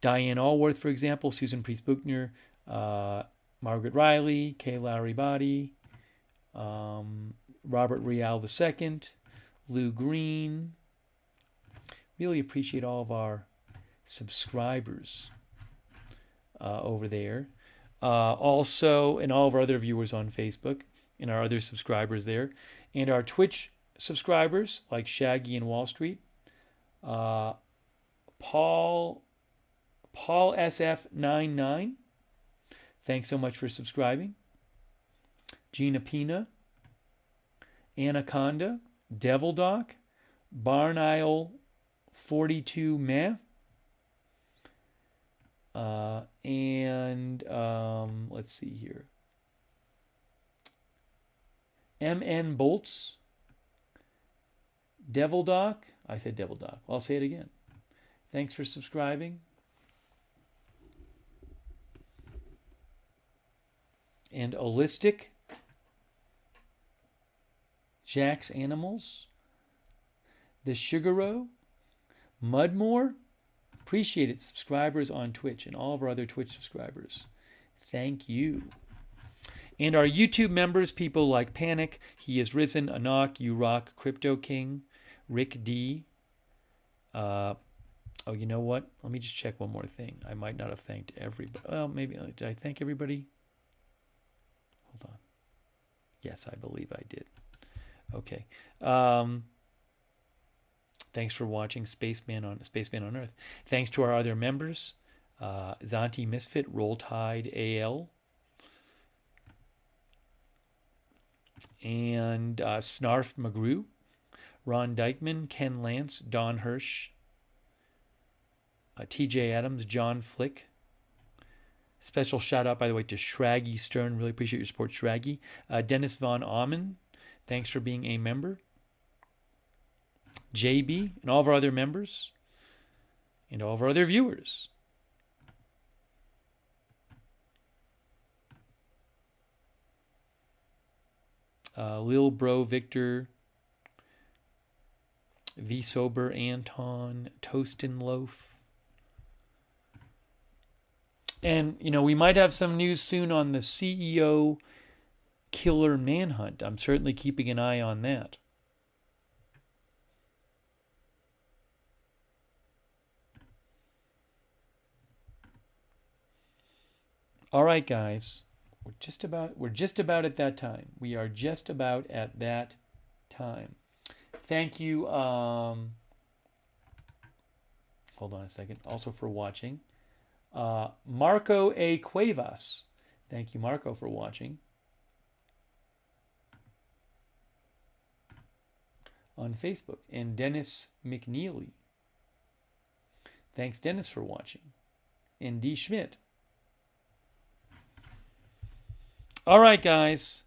Diane Allworth, for example, Susan Priest-Buchner, Margaret Riley, Kay Lowry Body, Robert Rial II, Lou Green. Really appreciate all of our subscribers over there. Also, and all of our other viewers on Facebook and our other subscribers there. And our Twitch subscribers like Shaggy and Wall Street. Paul SF99. Thanks so much for subscribing. Gina Pina. Anaconda. Devil Doc, Barn Isle 42 Meh, and let's see here. MN Bolts, Devil Doc. I said Devil Doc. I'll say it again. Thanks for subscribing. And Holistic, Jack's Animals, The Sugaro, Mudmore. Appreciate it, subscribers on Twitch and all of our other Twitch subscribers. Thank you. And our YouTube members, people like Panic, He Is Risen, Anak, You Rock, Crypto King, Rick D. Oh, you know what? Let me just check one more thing. I might not have thanked everybody. Well, maybe. Did I thank everybody? Hold on. Yes, I believe I did. Okay. Thanks for watching Spaceman on Earth. Thanks to our other members, Zanti Misfit, Roll Tide AL, and Snarf McGrew, Ron Dykeman, Ken Lance, Don Hirsch, TJ Adams, John Flick. Special shout out, by the way, to Shraggy Stern. Really appreciate your support, Shraggy. Dennis Von Amen. Thanks for being a member. JB and all of our other members and all of our other viewers. Lil Bro Victor, V Sober Anton, Toast and Loaf. And, you know, we might have some news soon on the CEO killer manhunt. I'm certainly keeping an eye on that. All right, guys. We're just about at that time. We are just about at that time. Thank you. Hold on a second. Also for watching. Marco A. Cuevas. Thank you, Marco, for watching. On Facebook. And Dennis McNeely. Thanks, Dennis, for watching. And D. Schmidt. All right, guys.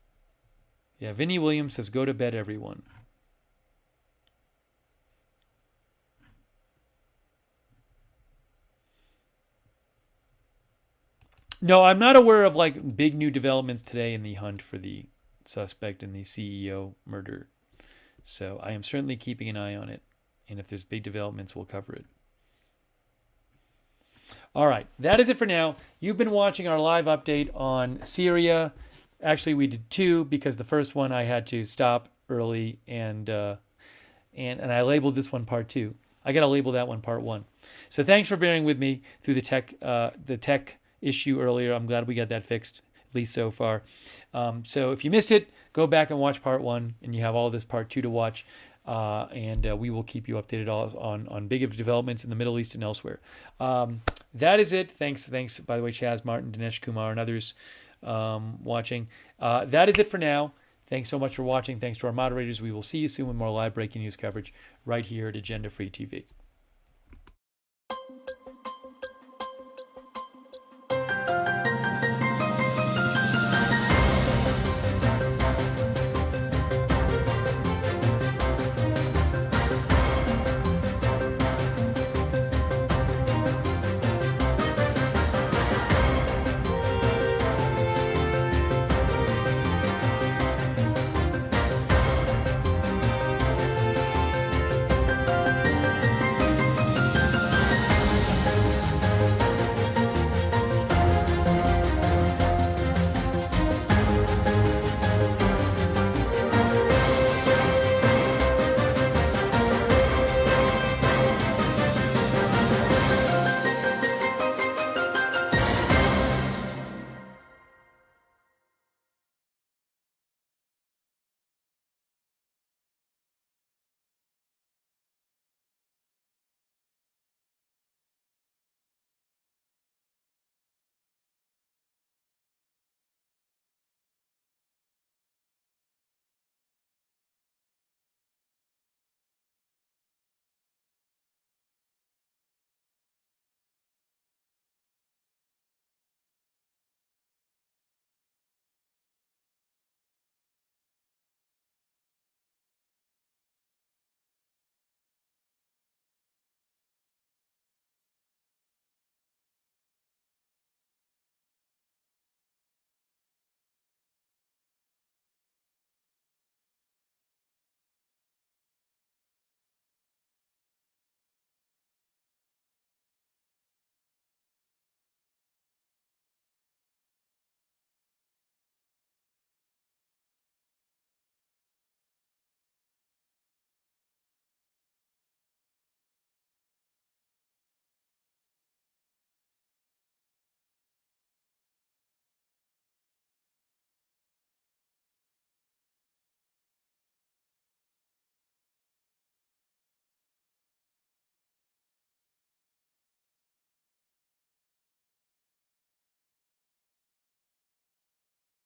Yeah, Vinnie Williams says, go to bed, everyone. No, I'm not aware of like big new developments today in the hunt for the suspect in the CEO murder. So I am certainly keeping an eye on it. And if there's big developments, we'll cover it. All right, that is it for now. You've been watching our live update on Syria. Actually, we did two because the first one I had to stop early, and I labeled this one part 2. I got to label that one part 1. So thanks for bearing with me through the tech issue earlier. I'm glad we got that fixed, at least so far. So if you missed it, go back and watch part 1, and you have all this part 2 to watch. And we will keep you updated on big developments in the Middle East and elsewhere. That is it. Thanks, by the way, Chaz, Martin, Dinesh Kumar, and others watching. That is it for now. Thanks so much for watching. Thanks to our moderators. We will see you soon with more live breaking news coverage right here at Agenda Free TV.